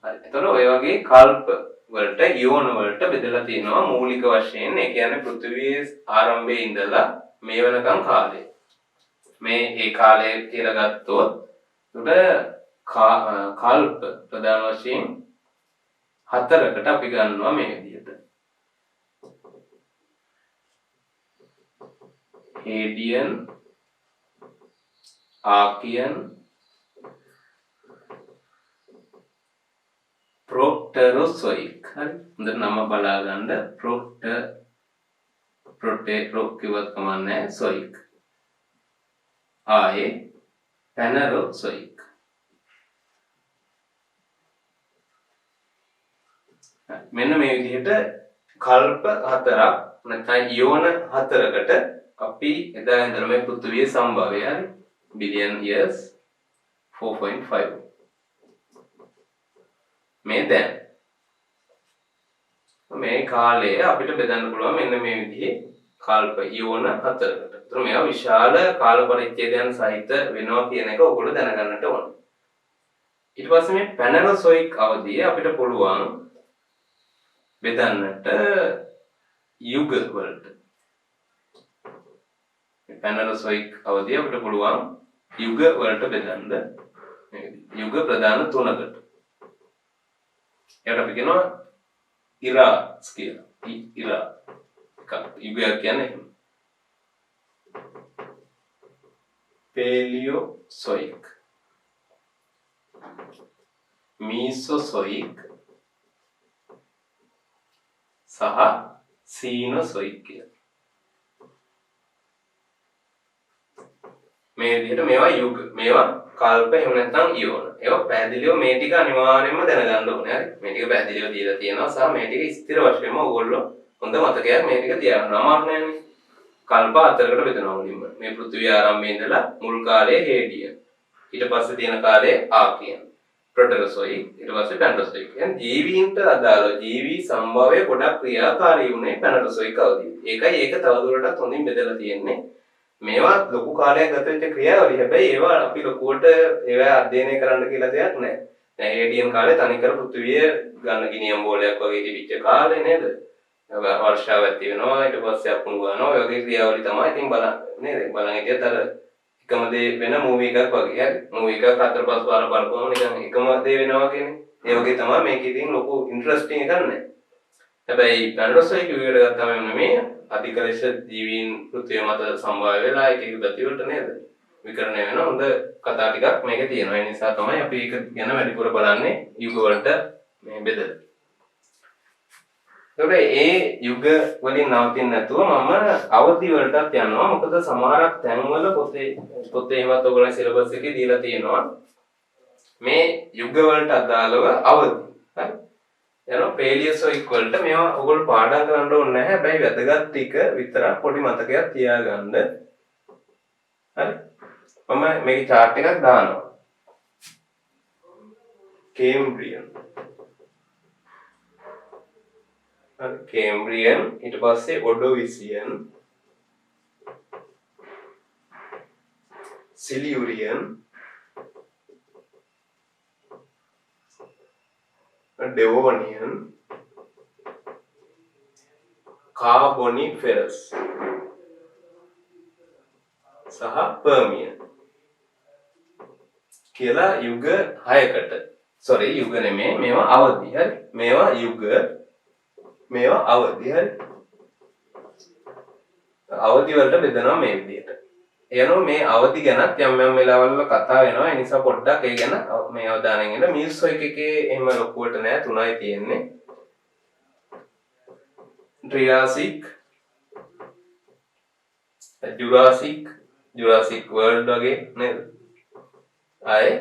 හරි. ඒතකොට ඔය වගේ කල්ප වලට යෝන වලට බෙදලා තියෙනවා මූලික වශයෙන්. ඒ කියන්නේ පෘථිවියේ ආරම්භයේ ඉඳලා මේ වෙනකන් කාලය. මේ ඒ කාලය කියලා ගත්තොත් උඩ කල්ප ප්‍රධාන වශයෙන් 4කට අපි ගන්නවා මේ විදිහට. Hadean, Archean, ප්‍රොටෙරොසොයික්. හරි. හොඳට නම බලා ගන්න. ප්‍රොටෙරො කිව්වත් කමන්නේ සොයික්. ආයේ පැනරොසොයික්. මෙන්න මේ විදිහට කල්ප හතරක් නැත්නම් ඉයෝන හතරකට අපි එදා ඉඳලා මේ පෘථිවිය සම්භවය හරි බිලියන් ඉයර්ස් 4.5 මේ දැන් මේ කාලය අපිට බෙදන්න පුළුවන් මෙන්න මේ විදිහේ කල්ප ඉයෝන හතරකට. ඒතර මේවා විශාල කාල පරිච්ඡේදයන් සහිත වෙනවා කියන එක ඔයගොල්ලෝ දැනගන්නට ඕන. ඊට පස්සේ මේ පැනරොසොයික් අවධිය අපිට පුළුවන් බෙදන්නට යුග වලට. මේ පැනරොසොයික් අවධිය අපිට පුළුවන් යුග වලට බෙදන්න. යුග ප්‍රධාන තුනකට. ඒකට අපි කියනවා ඉරාස් කියලා. ඉරා යුගයක් කියන්නේ පේලියොසොයික්, මීසොසොයික් සහ සීනොසොයික් කියලා. මේ විදිහට මේවා යුග, මේවා කල්ප, එහෙම නැත්නම් ඉයෝන. ඒවා පැහැදිලිව මේ ටික අනිවාර්යයෙන්ම දැනගන්න ඕනේ. හරි. මේ ටික පැහැදිලිව දීලා තියෙනවා සහ මේ ටික ස්ථිර වශයෙන්ම ඕගොල්ලෝ හොඳ මතකයක් මේ ටික තියාගන්න. අමාරු නෑනේ. කල්ප 4කට බෙදනවා මුලින්ම. මේ පෘථිවිය ආරම්භයේ ඉඳලා මුල් කාලයේ හේඩියන්. ඊට පස්සේ තියෙන කාලයේ ආකියන්. ප්‍රොටෙරොසොයික්, ඊට පස්සේ පැනරොසොයික්. කියන්නේ ජීවීන්ට අදාළ ජීවී සම්භවයේ ගොඩක් ක්‍රියාකාරී වුණේ පැනරොසොයික් අවධියේ. ඒකයි ඒක තවදුරටත් හොඳින් බෙදලා තියෙන්නේ. මේවා ලොකු කාලයක් ගත වෙච්ච ක්‍රියාවලිය. හැබැයි ඒවා අපි ලොකුවට ඒවා අධ්‍යයනය කරන්න කියලා දෙයක් නැහැ. දැන් හේඩියන් කාලේ තනිකර පෘථිවිය ගන්න ගිනියම් බෝලයක් වගේ තිබිච්ච කාලේ නේද? වර්ෂාව ඇති වෙනවා, ඊට පස්සේ අකුණු ගන්නවා. ඔය වගේ ක්‍රියාවලිය තමයි ඉතින් බලන්න නේද? බලන් හිටියත් අර එකම දේ වෙන මූවි එකක් වගේ. හරි. මූවි එකක් හතර පහ පාර බලපුවම නිකන් එකම දේ වෙනවා කියන්නේ. ඒ වගේ තමයි මේක ඉතින් ලොකු ඉන්ටරෙස්ටිං එකක් නැහැ. හැබැයි පැනරොසොයික් යුගයට ගත්තාම නෙමෙයි අධික ලෙස ජීවීන් පෘථිවිය මත සම්භාව්‍ය වෙලා එක එක ගති වලට නේද විකරණය වෙන හොඳ කතා ටිකක් මේකේ තියෙනවා. ඒ නිසා තමයි අපි ඒක ගැන වැඩිපුර බලන්නේ යුග වලට මේ බෙදලා. ඒ යුග වලින් නවතින්න නැතුව මම අවධි වලටත් යනවා. මොකද සමහරක් තැන්වල පොතේ එහෙමත් ඔයගොල්ලෝ සිලබස් එකේ දීලා තියෙනවා මේ යුග වලට අදාළව අවධි. හරි. යනවා පේලියොසොයික් වලට මේවා ඔයගොල්ලෝ පාඩම් කරන්න ඕනේ නැහැ. හැබැයි වැදගත් ටික විතරක් පොඩි මතකයක් තියාගන්න. හරි. මම මේකේ chart එකක් දානවා. කේම්බ්‍රියන්. හරි කේම්බ්‍රියන් ඊට පස්සේ ඔඩොවිසියන්, සිලියුරියන්, ඩෙවෝනියන්, කාබොනිෆෙරස් සහ පර්මියන් කියලා යුග 6කට. සෝරි යුග නෙමෙයි මේවා අවධි. හරි. මේවා යුග, මේවා අවධි. හරි. අවධි වලට බෙදනවා මේ විදිහට. එනවා මේ අවධි ගැනත් යම් යම් වෙලාවල් වල කතා වෙනවා. ඒ නිසා පොඩ්ඩක් ඒ ගැන මේ අවධානයෙන් ඉන්න. මීසොයික් එකේ එහෙම ලොකුවට නෑ, 3යි තියෙන්නේ. ට්‍රියාසික්, ජුරාසික් වර්ල්ඩ් වගේ නේද? ආයේ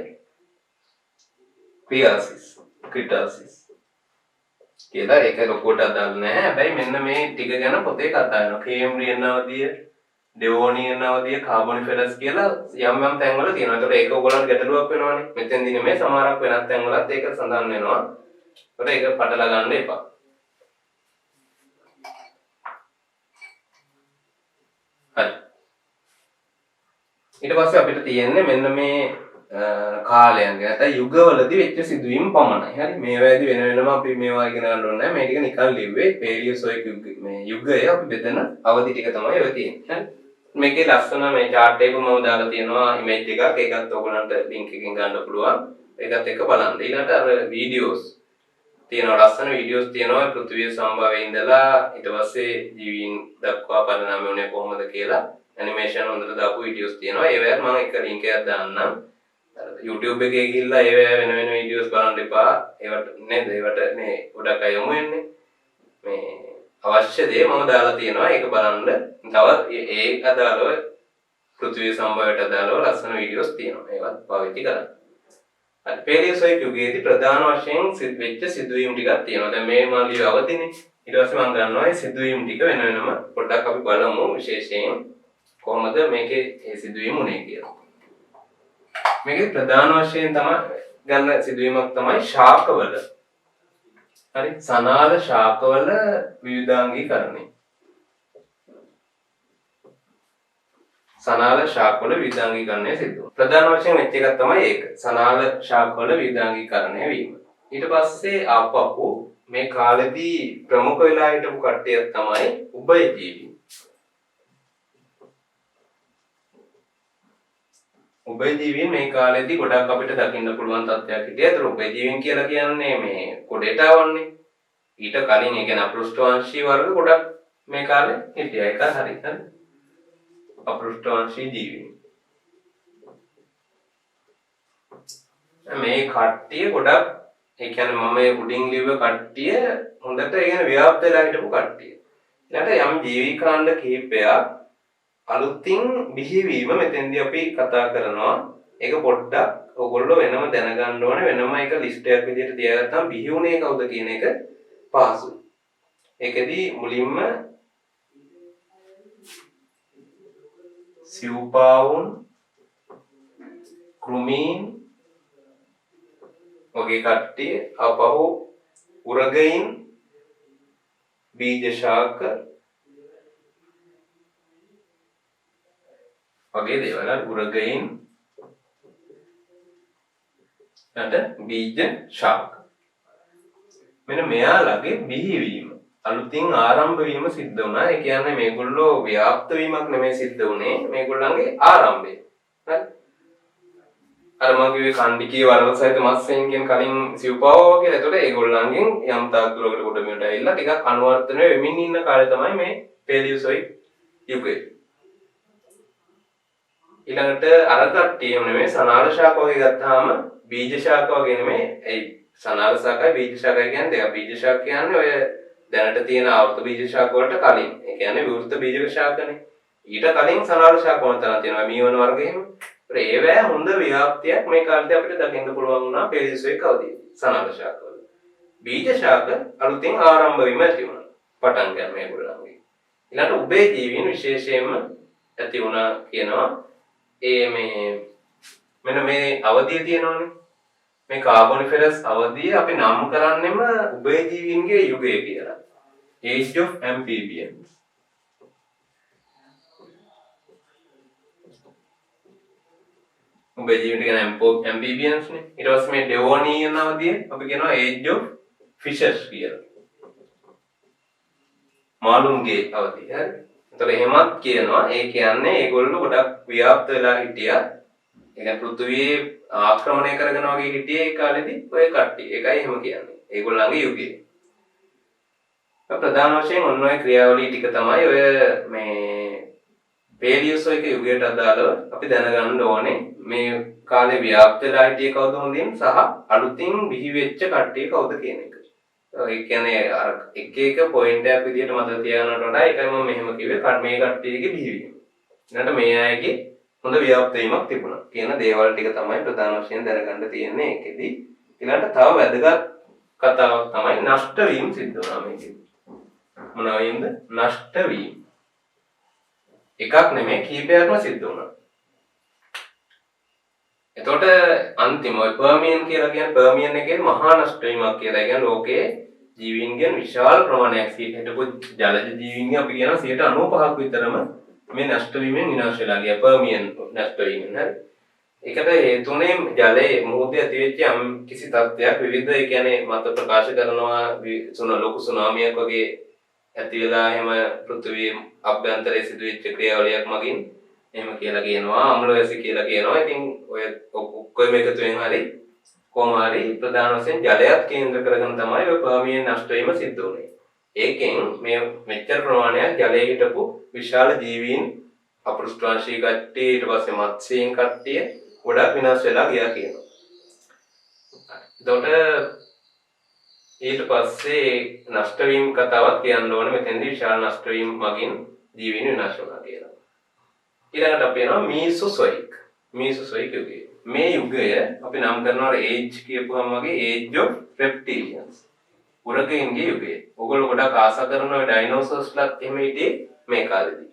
ක්‍රිටාසිස් කියලා ඒක ලොකුවට අදාළ නැහැ. හැබැයි මෙන්න මේ ටික ගැන පොතේ කතා වෙනවා. කේම්බ්‍රියන් අවධිය, ඩෙවෝනියන් අවධිය, කාබොනිෆෙරස් කියලා යම් යම් තැන්වල තියෙනවා. ඒකට ඒක ඔයගොල්ලන්ට ගැටලුවක් වෙනවනේ. මෙතෙන්දී නෙමෙයි සමහරක් වෙනත් තැන්වලත් ඒක සඳහන් වෙනවා. ඒකට ඒක පටලවා ගන්න එපා. හරි. ඊට පස්සේ අපිට තියෙන්නේ මෙන්න මේ කාලයන් ගැන නැත්නම් යුගවලදී වෙච්ච සිදුවීම් පමණයි. හරි. මේවාදී වෙන වෙනම අපි මේවා ඉගෙන ගන්න ඕනේ නැහැ. මේ ටික නිකන් ලිව්වේ පේලියොසොයික් මේ යුගය අපි බෙදන අවධි ටික තමයි ඔය තියෙන්නේ. හරි. මේකේ ලස්සන මේ chart එක මම දාලා තියෙනවා image එකක්. ඒකත් ඔයගොල්ලන්ට link එකකින් ගන්න පුළුවන්. ඒකත් එක්ක බලන්න. ඊළඟට අර videos තියෙනවා, ලස්සන videos තියෙනවා පෘථිවිය සම්භවයේ ඉඳලා ඊට පස්සේ ජීවීන් දක්වා පරිණාමය වුණේ කොහොමද කියලා animation හොඳට දාපු videos තියෙනවා. ඒවැය මම එක link එකක් දාන්නම්. YouTube එකේ ගිහිල්ලා ඒවා වෙන වෙන වීඩියෝස් බලන්න එපා. ඒවට නේද? ඒවට මේ ගොඩක් අය යොමු වෙන්නේ. මේ අවශ්‍ය දේ මම දාලා තියෙනවා. ඒක බලන්න. තව ඒක අදාළව පෘථිවි සම්භවයට අදාළව ලස්සන වීඩියෝස් තියෙනවා. ඒවත් පාවිච්චි කරන්න. හරි. පේලියෝසොයික් යුගයේදී ප්‍රධාන වශයෙන් වෙච්ච සිදුවීම් ටිකක් තියෙනවා. දැන් මේ මාළිය අවදිනේ. ඊට පස්සේ මම ගන්නවා මේ සිදුවීම් ටික වෙන වෙනම පොඩ්ඩක් අපි බලමු විශේෂයෙන් කොහොමද මේකේ මේ සිදුවීම් උනේ කියලා. මේකේ ප්‍රධාන වශයෙන් තමයි ගන්න සිදුවීමක් තමයි ශාකවල. හරි සනාල ශාකවල විවිධාංගීකරණය. සනාල ශාකවල විවිධාංගීකරණය සිදු වෙනවා. ප්‍රධාන වශයෙන් වෙච්ච එකක් තමයි ඒක. සනාල ශාකවල විවිධාංගීකරණය වීම. ඊට පස්සේ ආපහු මේ කාලෙදී ප්‍රමුඛ වෙලා හිටපු කට්ටියක් තමයි උභයජීවී. උභයජීවීන් මේ කාලෙදී ගොඩක් අපිට දකින්න පුළුවන් තත්ත්වයක් හිටියා. ඒතර උභයජීවීන් කියලා කියන්නේ මේ කොඩේට આવන්නේ. ඊට කලින් ඒ කියන්නේ අපෘෂ්ඨවංශී වර්ග ගොඩක් මේ කාලේ හිටියා. ඒක හරි. අපෘෂ්ඨවංශී ජීවීන්. මේ කට්ටිය ගොඩක් ඒ කියන්නේ මම මේ උඩින් ලිව්ව කට්ටිය හොඳට ඒ කියන්නේ ව්‍යාප්ත වෙලා හිටපු කට්ටිය. ඊළඟට යම් ජීවිකාණ්ඩ කිහිපයක් අලුතින් බිහිවීම මෙතෙන්දී අපි කතා කරනවා. ඒක පොඩ්ඩක් ඔයගොල්ලෝ වෙනම දැනගන්න ඕනේ. වෙනම එක ලිස්ට් එකක් විදිහට තියාගත්තාම බිහි වුණේ කවුද කියන එක පහසුයි. ඒකෙදී මුලින්ම සිව්පාවුන්, කෘමීන් වගේ කට්ටිය අපහු උරගයින්, බීජ ශාක වගේ දේවල් උරගයින් ඊට බීජ ශාක මෙන්න මෙයාලගේ බිහිවීම අලුතින් ආරම්භ වීම සිද්ධ වුණා. ඒ කියන්නේ මේගොල්ලෝ ව්‍යාප්ත වීමක් නෙමෙයි සිද්ධ වුණේ මේගොල්ලන්ගේ ආරම්භය. හරි. අර මම කිව්වේ කණ්ඩිකී වරල සහිත මත්ස්‍යයන් කියන කලින් සිව්පාවෝ කියලා. ඒතකොට ඒගොල්ලන්ගෙන් යම් තාක් දුරකට කොට මෙවට ඇවිල්ලා ටිකක් අනුවර්තන වෙමින් ඉන්න කාලේ තමයි මේ පේලියෝසොයික් යුගය. ඊළඟට අර කට්ටියම නෙමෙයි සනාල ශාක වගේ ගත්තාම බීජ ශාක වගේ නෙමෙයි. ඒ සනාල ශාකයි බීජ ශාකයි කියන්නේ දෙක. බීජ ශාක කියන්නේ ඔය දැනට තියෙන ආවෘත බීජ ශාක වලට කලින්. ඒ කියන්නේ විවෘත බීජක ශාකනේ. ඊට කලින් සනාල ශාක වුණ තරම් තියෙනවා. මීවන වර්ගෙම. ඒවැ හොඳ ව්‍යාප්තියක් මේ කාලේ අපිට දකින්න පුළුවන් වුණා පේලියෝසොයික් අවධියේ. සනාල ශාක වල. බීජ ශාක අලුතින් ආරම්භ වීම ඇති වුණා. පටන් ගන්න මේගොල්ලන්ගේ. ඊළඟට උභයජීවීන් විශේෂයෙන්ම ඇති වුණා කියනවා. මෙන්න මේ අවධිය තියෙනවානේ. මේ කාබොනිෆෙරස් අවධිය අපි නම් කරන්නෙම උභයජීවීන්ගේ යුගය කියලා. Age of Amphibians. උභයජීවීන් කියන Amphibians නේ. ඊට පස්සේ මේ ඩෙවෝනියන් අවධිය අපි කියනවා Age of Fishes කියලා. මාළුන්ගේ අවධිය. හරි. ඒතර එහෙමත් කියනවා. ඒ කියන්නේ ඒගොල්ලෝ ගොඩක් ව්‍යාප්ත වෙලා හිටියා. ඒ කියන්නේ පෘථිවියේ ආක්‍රමණය කරගෙන වගේ හිටියේ ඒ කාලෙදී ඔය කට්ටිය. ඒකයි එහෙම කියන්නේ. ඒගොල්ලන්ගේ යුගය. ප්‍රධාන වශයෙන් ඔන්න ඔය ක්‍රියාවලිය ටික තමයි ඔය මේ පේලියෝසොයික යුගයට අදාළව අපි දැනගන්න ඕනේ. මේ කාලේ ව්‍යාප්ත වෙලා හිටියේ කවුද හොඳින් සහ අලුතින් බිහි වෙච්ච කට්ටිය කවුද කියන එක. ඒ කියන්නේ අර එක එක පොයින්ට් එකක් විදිහට මතක තියාගන්නට වඩා ඒකයි මම මෙහෙම කිව්වේ මේ කට්ටියගේ බිහිවීම. ඊළඟට මේ අයගේ හොඳ ව්‍යාප්ත වීමක් තිබුණා කියන දේවල් ටික තමයි ප්‍රධාන වශයෙන් දැනගන්න තියෙන්නේ ඒකෙදි. ඊළඟට තව වැදගත් කතාවක් තමයි නෂ්ට වීම සිද්ධ වුණා මේකෙදි. මොනවා වීමද? නෂ්ට වීම. එකක් නෙමෙයි කීපයක්ම සිද්ධ වුණා. එතකොට අන්තිම පර්මියන් කියලා කියන්නේ පර්මියන් එකේ මහා නෂ්ට වීමක් කියලා. ඒ කියන්නේ ලෝකයේ ජීවීන්ගෙන් විශාල ප්‍රමාණයක් හිටපු ජලජ ජීවීන්ගෙන් අපි කියනවා 95ක් විතරම මේ නෂ්ට වීමෙන් විනාශ වෙලා ගියා. පර්මියන් නෂ්ට වීමෙන්. හරි. ඒකට හේතුනේ ජලයේ මුහුදේ ඇතිවෙච්ච යම් කිසි තත්ත්වයක් විවිධ ඒ කියන්නේ මත ප්‍රකාශ කරනවා ලොකු සුනාමියක් වගේ ඇති වෙලා එහෙම පෘථිවියේ අභ්‍යන්තරයේ සිදුවෙච්ච ක්‍රියාවලියක් මගින් එහෙම කියලා කියනවා. අම්ලවැසි කියලා කියනවා. ඉතින් ඔය ඔක්කොම එකතුවෙන් හරි කොහොම හරි ප්‍රධාන වශයෙන් ජලයත් කේන්ද්‍ර කරගෙන තමයි ඔය පර්මියන් නෂ්ට වීම සිද්ධ වුනේ. ඒකෙන් මේ මෙච්චර ප්‍රමාණයක් ජලයේ හිටපු විශාල ජීවීන් අපෘෂ්ඨවංශී කට්ටිය ඊට පස්සේ මත්ස්‍යයන් කට්ටිය ගොඩක් විනාශ වෙලා ගියා කියනවා. එතකොට ඊට පස්සේ නෂ්ට වීම කතාවක් කියන්න ඕනේ. මෙතෙන්දී විශාල නෂ්ට වීම මගින් ජීවීන් විනාශ වුණා කියලා. ඊළඟට අපි යනවා මීසොසොයික් යුගය. මේ යුගය අපි නම් කරනවා ඒජ් කියපුවම වගේ ඒජ් ඔෆ් රෙප්ටිලියන්ස්. උරගයන්ගේ යුගය. ඔයගොල්ලෝ ගොඩක් ආසා කරන ඔය ඩයිනෝසර්ස්ලාත් එහෙම හිටියේ මේ කාලෙදී.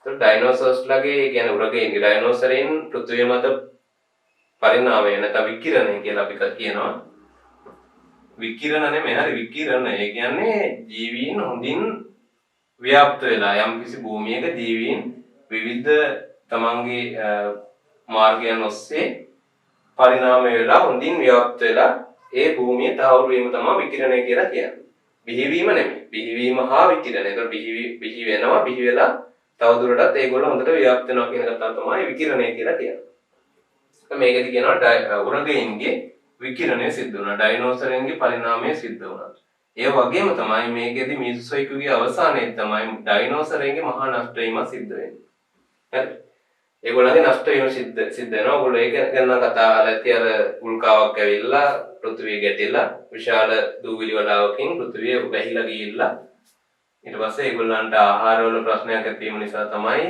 ඒත් ඩයිනෝසර්ස්ලාගේ කියන්නේ උරගයන්ගේ ඩයිනෝසරෙන් පෘථිවිය මත පරිණාමය නැත්නම් විකිරණය කියලා අපි කියනවා. විකිරණ නෙමෙයි හරි විකිරණ. ඒ කියන්නේ ජීවීන් හොඳින් ව්‍යාප්ත වෙලා යම්කිසි භූමියක ජීවීන් විවිධ තමන්ගේ මාර්ගයන් ඔස්සේ පරිණාමය වෙලා හොඳින් ව්‍යාප්ත වෙලා ඒ භූමිය තහවුරු වීම තමයි විකිරණය කියලා කියන්නේ. බිහිවීම නෙමෙයි. බිහිවීම හා විකිරණය. ඒතකොට බිහි වෙනවා බිහි වෙලා තවදුරටත් ඒගොල්ලෝ හොඳට ව්‍යාප්ත වෙනවා කියන කතාව තමයි විකිරණය කියලා කියන්නේ. මේකදී කියනවා උරගයන්ගේ විකිරණය සිද්ධ වුණා. ඩයිනෝසරයන්ගේ පරිණාමය සිද්ධ වුණා. ඒ වගේම තමයි මේකෙදී මීසොසොයිකුගේ අවසානයේ තමයි ඩයිනෝසරයන්ගේ මහා නෂ්ට වීම සිද්ධ වෙන්නේ. හරි. ඒගොල්ලන්ගේ නෂ්ට වීම සිද්ධ වෙනවා. ඔයගොල්ලෝ ඒක ගැන කතා අහලා ඇති. අර උල්කාවක් ඇවිල්ලා පෘථිවිය ගැටිලා විශාල දූවිලි වලාවකින් පෘථිවිය වැහිලා ගිහිල්ලා ඊට පස්සේ ඒගොල්ලන්ට ආහාර වල ප්‍රශ්නයක් ඇති වීම නිසා තමයි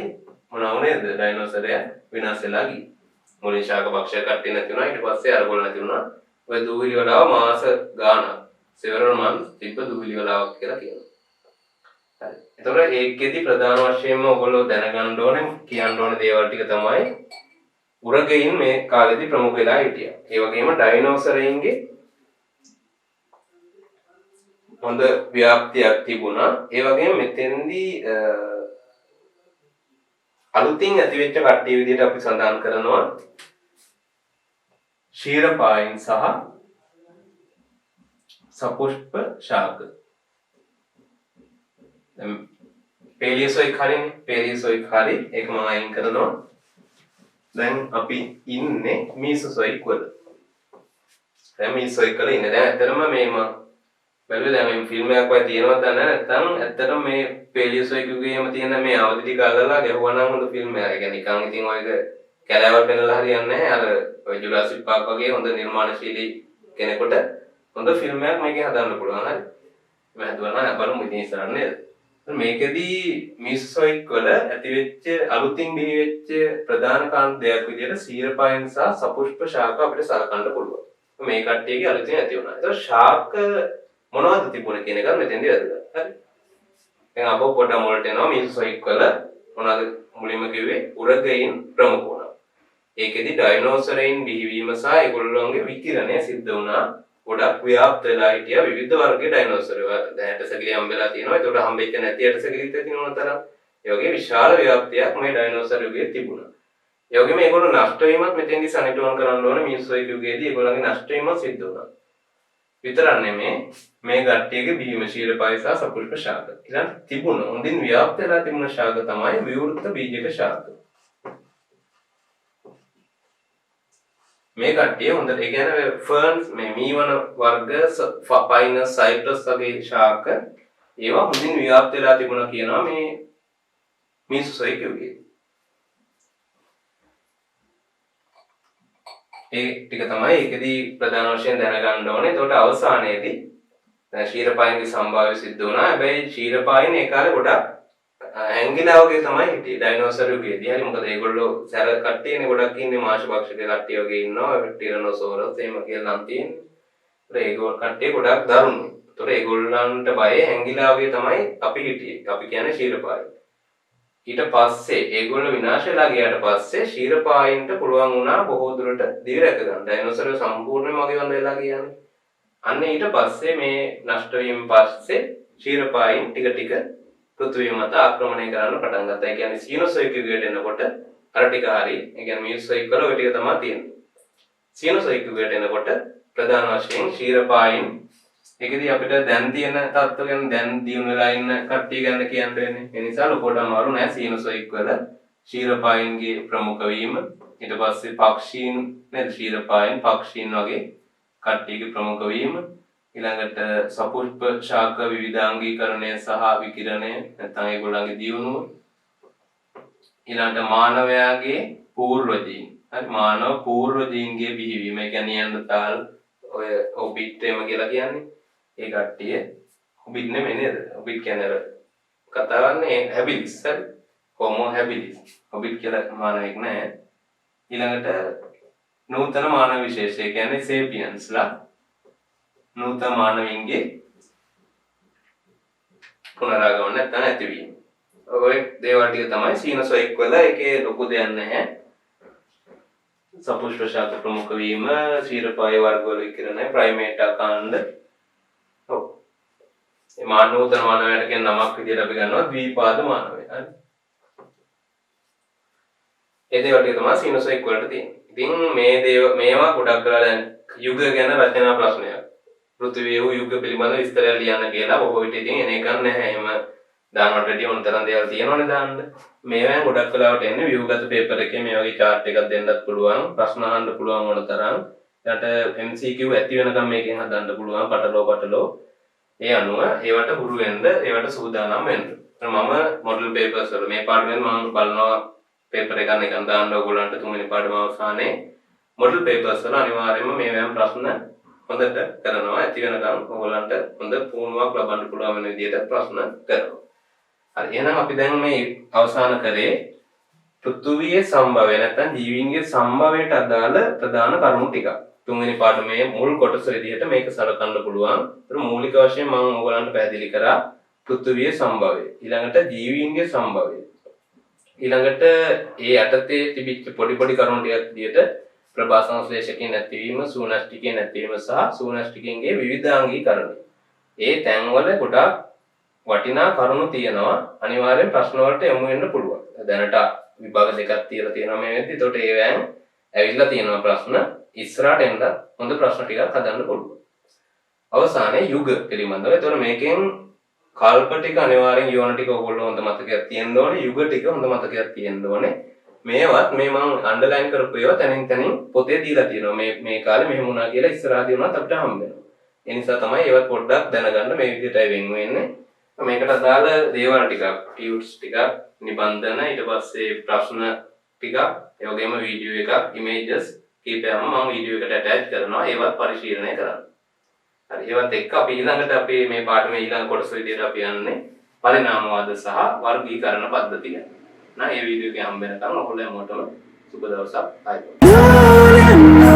මොනවා වුනේද? ඩයිනෝසරයා විනාශ වෙලා ගියේ. මුලින් ශාක භක්ෂක කට්ටිය නැති වුණා. ඊට පස්සේ අරගොල්ලෝ නැති වුණා. ඔය දූවිලි වලාව මාස ගාණක් several months තිබ්බ දූවිලි වලාවක් කියලා කියනවා. හරි. එතකොට ඒකෙදි ප්‍රධාන වශයෙන්ම ඔයගොල්ලෝ දැනගන්න ඕනේ කියන්න ඕනේ දේවල් ටික තමයි උරගයින් මේ කාලෙදි ප්‍රමුඛ වෙලා හිටියා. ඒ වගේම ඩයිනෝසරයින්ගේ හොඳ ව්‍යාප්තියක් තිබුණා. ඒ වගේම මෙතෙන්දී අලුතින් ඇතිවෙච්ච කට්ටිය විදිහට අපි සඳහන් කරනවා ශීරපායින් සහ සපුෂ්ප ශාක. දැන් පේලියසොයික් හරිනේ. පේලියසොයික් හරි ඒක මම අයින් කරනවා. දැන් අපි ඉන්නේ මීසොසොයික් වල. දැන් මීසොසොයික් වල ඉන්නේ. දැන් ඇත්තටම මේ බැලුවේ දැන් මේ ෆිල්ම් එකක් වගේ තියෙනවද දන්නේ නැත්නම් ඇත්තටම මේ පේලියසොයික් යුගයේම තියෙන මේ අවදි ටික අල්ලලා ගැහුවා නම් හොඳ ෆිල්ම් එකක්. ඒ කියන්නේ නිකන් ඉතින් ඔයක කැලෑවල් පෙන්නලා හරියන්නේ නැහැ. අර ඔය ජුරාසික් පාක් වගේ හොඳ නිර්මාණශීලී කෙනෙකුට හොඳ ෆිල්ම් එකක් මේකේ හදන්න පුළුවන්. හරි. මම හදුවා නම් බලමු ඉතින් ඉස්සරහ නේද? මේකෙදී මීසොසොයික් වල ඇතිවෙච්ච අලුතින් බිහිවෙච්ච ප්‍රධාන කාණ්ඩ දෙයක් විදිහට සීරපායන් සහ සපුෂ්ප ශාක අපිට සලකන්න පුළුවන්. මේ කට්ටියගේ අලුතින් ඇති වුණා. ඒක ශාක මොනවද තිබුණේ කියන එක මෙතෙන්දී වැදගත්. හරි. දැන් අපෝ පොඩ්ඩක් මොලට එනවා මීසොසොයික් වල මොනවද මුලින්ම කිව්වේ උරගයින් ප්‍රමුඛ වුණා. ඒකෙදි ඩයිනෝසරයින් බිහිවීම සහ ඒගොල්ලෝගේ විකිරණය සිද්ධ වුණා. ගොඩක් ව්‍යාප්ත වෙලා හිටියා විවිධ වර්ගයේ ඩයිනෝසරයෝ. දැන් ඇටසැකිලි හම්බෙලා තියෙනවා. ඒකට හම්බෙච්ච නැති ඇටසැකිලිත් තියෙනවා තරම්. ඒ වගේ විශාල ව්‍යාප්තියක් මේ ඩයිනෝසර් යුගයේ තිබුණා. ඒ වගේම ඒගොල්ලෝ නෂ්ට වීමත් මෙතෙන්දී සනිටුවම් කරන්න ඕනේ. මීසොසොයික් යුගයේදී ඒගොල්ලන්ගේ නෂ්ට වීම සිද්ධ වුණා. විතරක් නෙමේ මේ ගට්ටියගේ බීම ශීරපාය සහ සපුෂ්ප ශාක. ඊළඟ තිබුණ හොඳින් ව්‍යාප්ත වෙලා තිබුණ ශාක තමයි විවෘත බීජක ශාක. මේ කට්ටිය හොඳට ඒ කියන්නේ ෆර්න්ස් මේ මීවන වර්ග පයිනස් සයිප්‍රස් වගේ ශාක ඒවා හොඳින් ව්‍යාප්ත වෙලා තිබුණා කියනවා මේ මීසොසොයික් යුගයේ. ඒ ටික තමයි ඒකෙදී ප්‍රධාන වශයෙන් දැනගන්න ඕනේ. ඒකට අවසානයේදී දැන් ශීරපායන්ගේ සම්භාව්‍ය සිද්ධ වුණා. හැබැයි ශීරපායන් ඒ කාලේ ගොඩක් ඇංගිලා වගේ තමයි හිටියේ ඩයිනෝසර් යුගයේදී. හරි මොකද ඒගොල්ලෝ සැර කට්ටියනේ ගොඩක් ඉන්නේ මාංශ භක්ෂක කට්ටිය වගේ ඉන්නවා. ටිරනොසෝරස් එහෙම කියලා නම් තියෙන්නේ. ඒගොල්ලෝ කට්ටිය ගොඩක් දරුණු. ඒතකොට ඒගොල්ලන්ට බය ඇංගිලා වගේ තමයි අපි හිටියේ. අපි කියන්නේ ශීරපායන්. ඊට පස්සේ ඒගොල්ලෝ විනාශ වෙලා ගියාට පස්සේ ශීරපායින්ට පුළුවන් වුණා බොහෝ දුරට දිවි රැක ගන්න. ඩයිනෝසර් සම්පූර්ණයෙන්ම වගේවන්න වෙලා ගියානේ. අන්න ඊට පස්සේ මේ නෂ්ට වීම පස්සේ ශීරපායින් ටික ටික පෘථිවිය මත ආක්‍රමණය කරන්න පටන් ගත්තා. ඒ කියන්නේ සීනොසොයික් යුගයට එනකොට අර ටික හරි. ඒ කියන්නේ මීසොසොයික් වල ඔය ටික තමයි තියෙන්නේ. සීනොසොයික් යුගයට එනකොට ප්‍රධාන වශයෙන් ශීරපායින් ඒකදී අපිට දැන් තියෙන තත්ත්ව ගැන දැන් දියුණු වෙලා ඉන්න කට්ටිය ගැන කියන්න වෙන්නේ. ඒ නිසා ලොකෝට අමාරු නෑ සීනොසොයික් වල ශීරපායින්ගේ ප්‍රමුඛ වීම. ඊට පස්සේ පක්ෂීන් නේද ශීරපායින් පක්ෂීන් වගේ කට්ටියගේ ප්‍රමුඛ වීම. ඊළඟට සපුෂ්ප ශාක විවිධාංගීකරණය සහ විකිරණය නැත්නම් ඒගොල්ලන්ගේ දියුණුව. ඊළඟට මානවයාගේ පූර්වජීන් හරි මානව පූර්ව ජීන්ගේ බිහිවීම. ඒ කියන්නේ නියන්ඩර්තාල් ඔය හොබිට් එහෙම කියලා කියන්නේ. ඒ කට්ටිය හොබිට් නෙමෙයි නේද? හොබිට් කියන්නේ කතාවන්නේ හැබිලිස් හරි. හෝමෝ හැබිලිස්. හොබිට් කියලා මානවෙක් නෑ. ඊළඟට නූතන මානව විශේෂය කියන්නේ සේපියන්ස්ලා නූතන මානවයින්ගේ පුනරාගමන නැත්නම් ඇතිවීම. ඔය දේවල් ටික තමයි සීනොසොයික් වල එකේ ලොකු දෙයක් නැහැ. සපුෂ්ප ශාක ප්‍රමුඛ වීම, ශීරපාය වර්ග වල විකිරණය, ප්‍රයිමේට් අකාණ්ඩ. ඔව්. මේ නූතන මානවයට කියන නමක් විදිහට අපි ගන්නවා ද්විපාද මානවය. හරි. ඒ දේවල් ටික තමයි සීනොසොයික් වලට තියෙන්නේ. ඉතින් මේවා ගොඩක් කරලා දැන් යුග ගැන රචනා ප්‍රශ්නයක්. පෘථිවිය වූ යුග පිළිබඳ විස්තරයක් ලියන්න කියලා බොහෝ විට ඉතින් එන එකක් නැහැ. එහෙම දානවට වැඩි ඕන තරම් දේවල් තියෙනවනේ දාන්න. මේවෙන් ගොඩක් වෙලාවට එන්නේ ව්‍යුගත පේපර් එකේ මේ වගේ chart එකක් දෙන්නත් පුළුවන්. ප්‍රශ්න අහන්න පුළුවන් වුණ තරම්. ඊට MCQ ඇති වෙනකම් මේකෙන් හදන්න පුළුවන් පටලෝ. ඒ අනුව ඒවට හුරු වෙන්න, ඒවට සූදානම් වෙන්න. මම මොඩල් පේපර්ස් වල මේ පාඩමෙන් මම බලනවා පේපර් එක නිකන් දාන්න ඕගොල්ලන්ට තුන්වෙනි පාඩම අවසානයේ මොඩල් පේපර්ස් වල අනිවාර්යයෙන්ම මේවෙන් ප්‍රශ්න හොඳට කරනවා. ඇති වෙනකම් ඕගොල්ලන්ට හොඳ පුහුණුවක් ලබන්න පුළුවන් වෙන විදිහට ප්‍රශ්න කරනවා. හරි එහෙනම් අපි දැන් මේ අවසාන කරේ පෘථුවියේ සම්භවය නැත්නම් ජීවීන්ගේ සම්භවයට අදාළ ප්‍රධාන කරුණු ටික. තුන්වෙනි පාඩමේ මුල් කොටස විදිහට මේක සලකන්න පුළුවන්. ඒතර මූලික වශයෙන් මම ඕගොල්ලන්ට පැහැදිලි කරා පෘථුවියේ සම්භවය. ඊළඟට ජීවීන්ගේ සම්භවය. ඊළඟට ඒ යටතේ තිබිච්ච පොඩි කරුණු ටිකක් විදිහට ප්‍රභා සංශ්ලේෂකයන් නැතිවීම, සූනෂ්ටිකයන් නැතිවීම සහ සූනෂ්ටිකයන්ගේ විවිධාංගීකරණය. ඒ තැන්වල ගොඩක් වටිනා කරුණු තියෙනවා. අනිවාර්යෙන් ප්‍රශ්න වලට යොමු වෙන්න පුළුවන්. දැනට විභාග දෙකක් තියලා තියෙනවා මේ වෙද්දි. ඒතකොට ඒවෙන් ඇවිල්ලා තියෙනවා ප්‍රශ්න. ඉස්සරහට එන්න හොඳ ප්‍රශ්න ටිකක් හදන්න පුළුවන්. අවසානයේ යුග පිළිබඳව. ඒතකොට මේකෙන් කල්ප ටික අනිවාර්යෙන් යෝන ටික ඔයගොල්ලෝ හොඳ මතකයක් තියෙන්න ඕනේ. යුග ටික හොඳ මතකයක් තියෙන්න ඕනේ. මේවත් මේ මම අන්ඩර්ලයින් කරපු ඒවා තනින් පොතේ දීලා තියෙනවා. මේ කාලේ මෙහෙම වුණා කියලා ඉස්සරහදී වුණත් අපිට හම්බ වෙනවා. ඒ නිසා තමයි ඒවත් පොඩ්ඩක් දැනගන්න මේ විදිහටයි වෙන් වෙන්නේ. මේකට අදාළ දේවල් ටිකක්, ටියුට්ස් ටිකක්, නිබන්ධන, ඊට පස්සේ ප්‍රශ්න ටිකක්, ඒ වගේම වීඩියෝ එකක්, ඉමේජස් කීපයක්ම මම වීඩියෝ එකට ඇටච් කරනවා. ඒවත් පරිශීලනය කරන්න. හරි. ඒවත් එක්ක අපි ඊළඟට අපි මේ පාඩමේ ඊළඟ කොටස විදිහට අපි යන්නේ පරිණාමවාද සහ වර්ගීකරණ පද්ධතිය. නා මේ වීඩියෝ එක හම්බ වෙනකම් ඔයගොල්ලෝ හැමෝටම සුබ දවසක්. ආයිබෝවන්.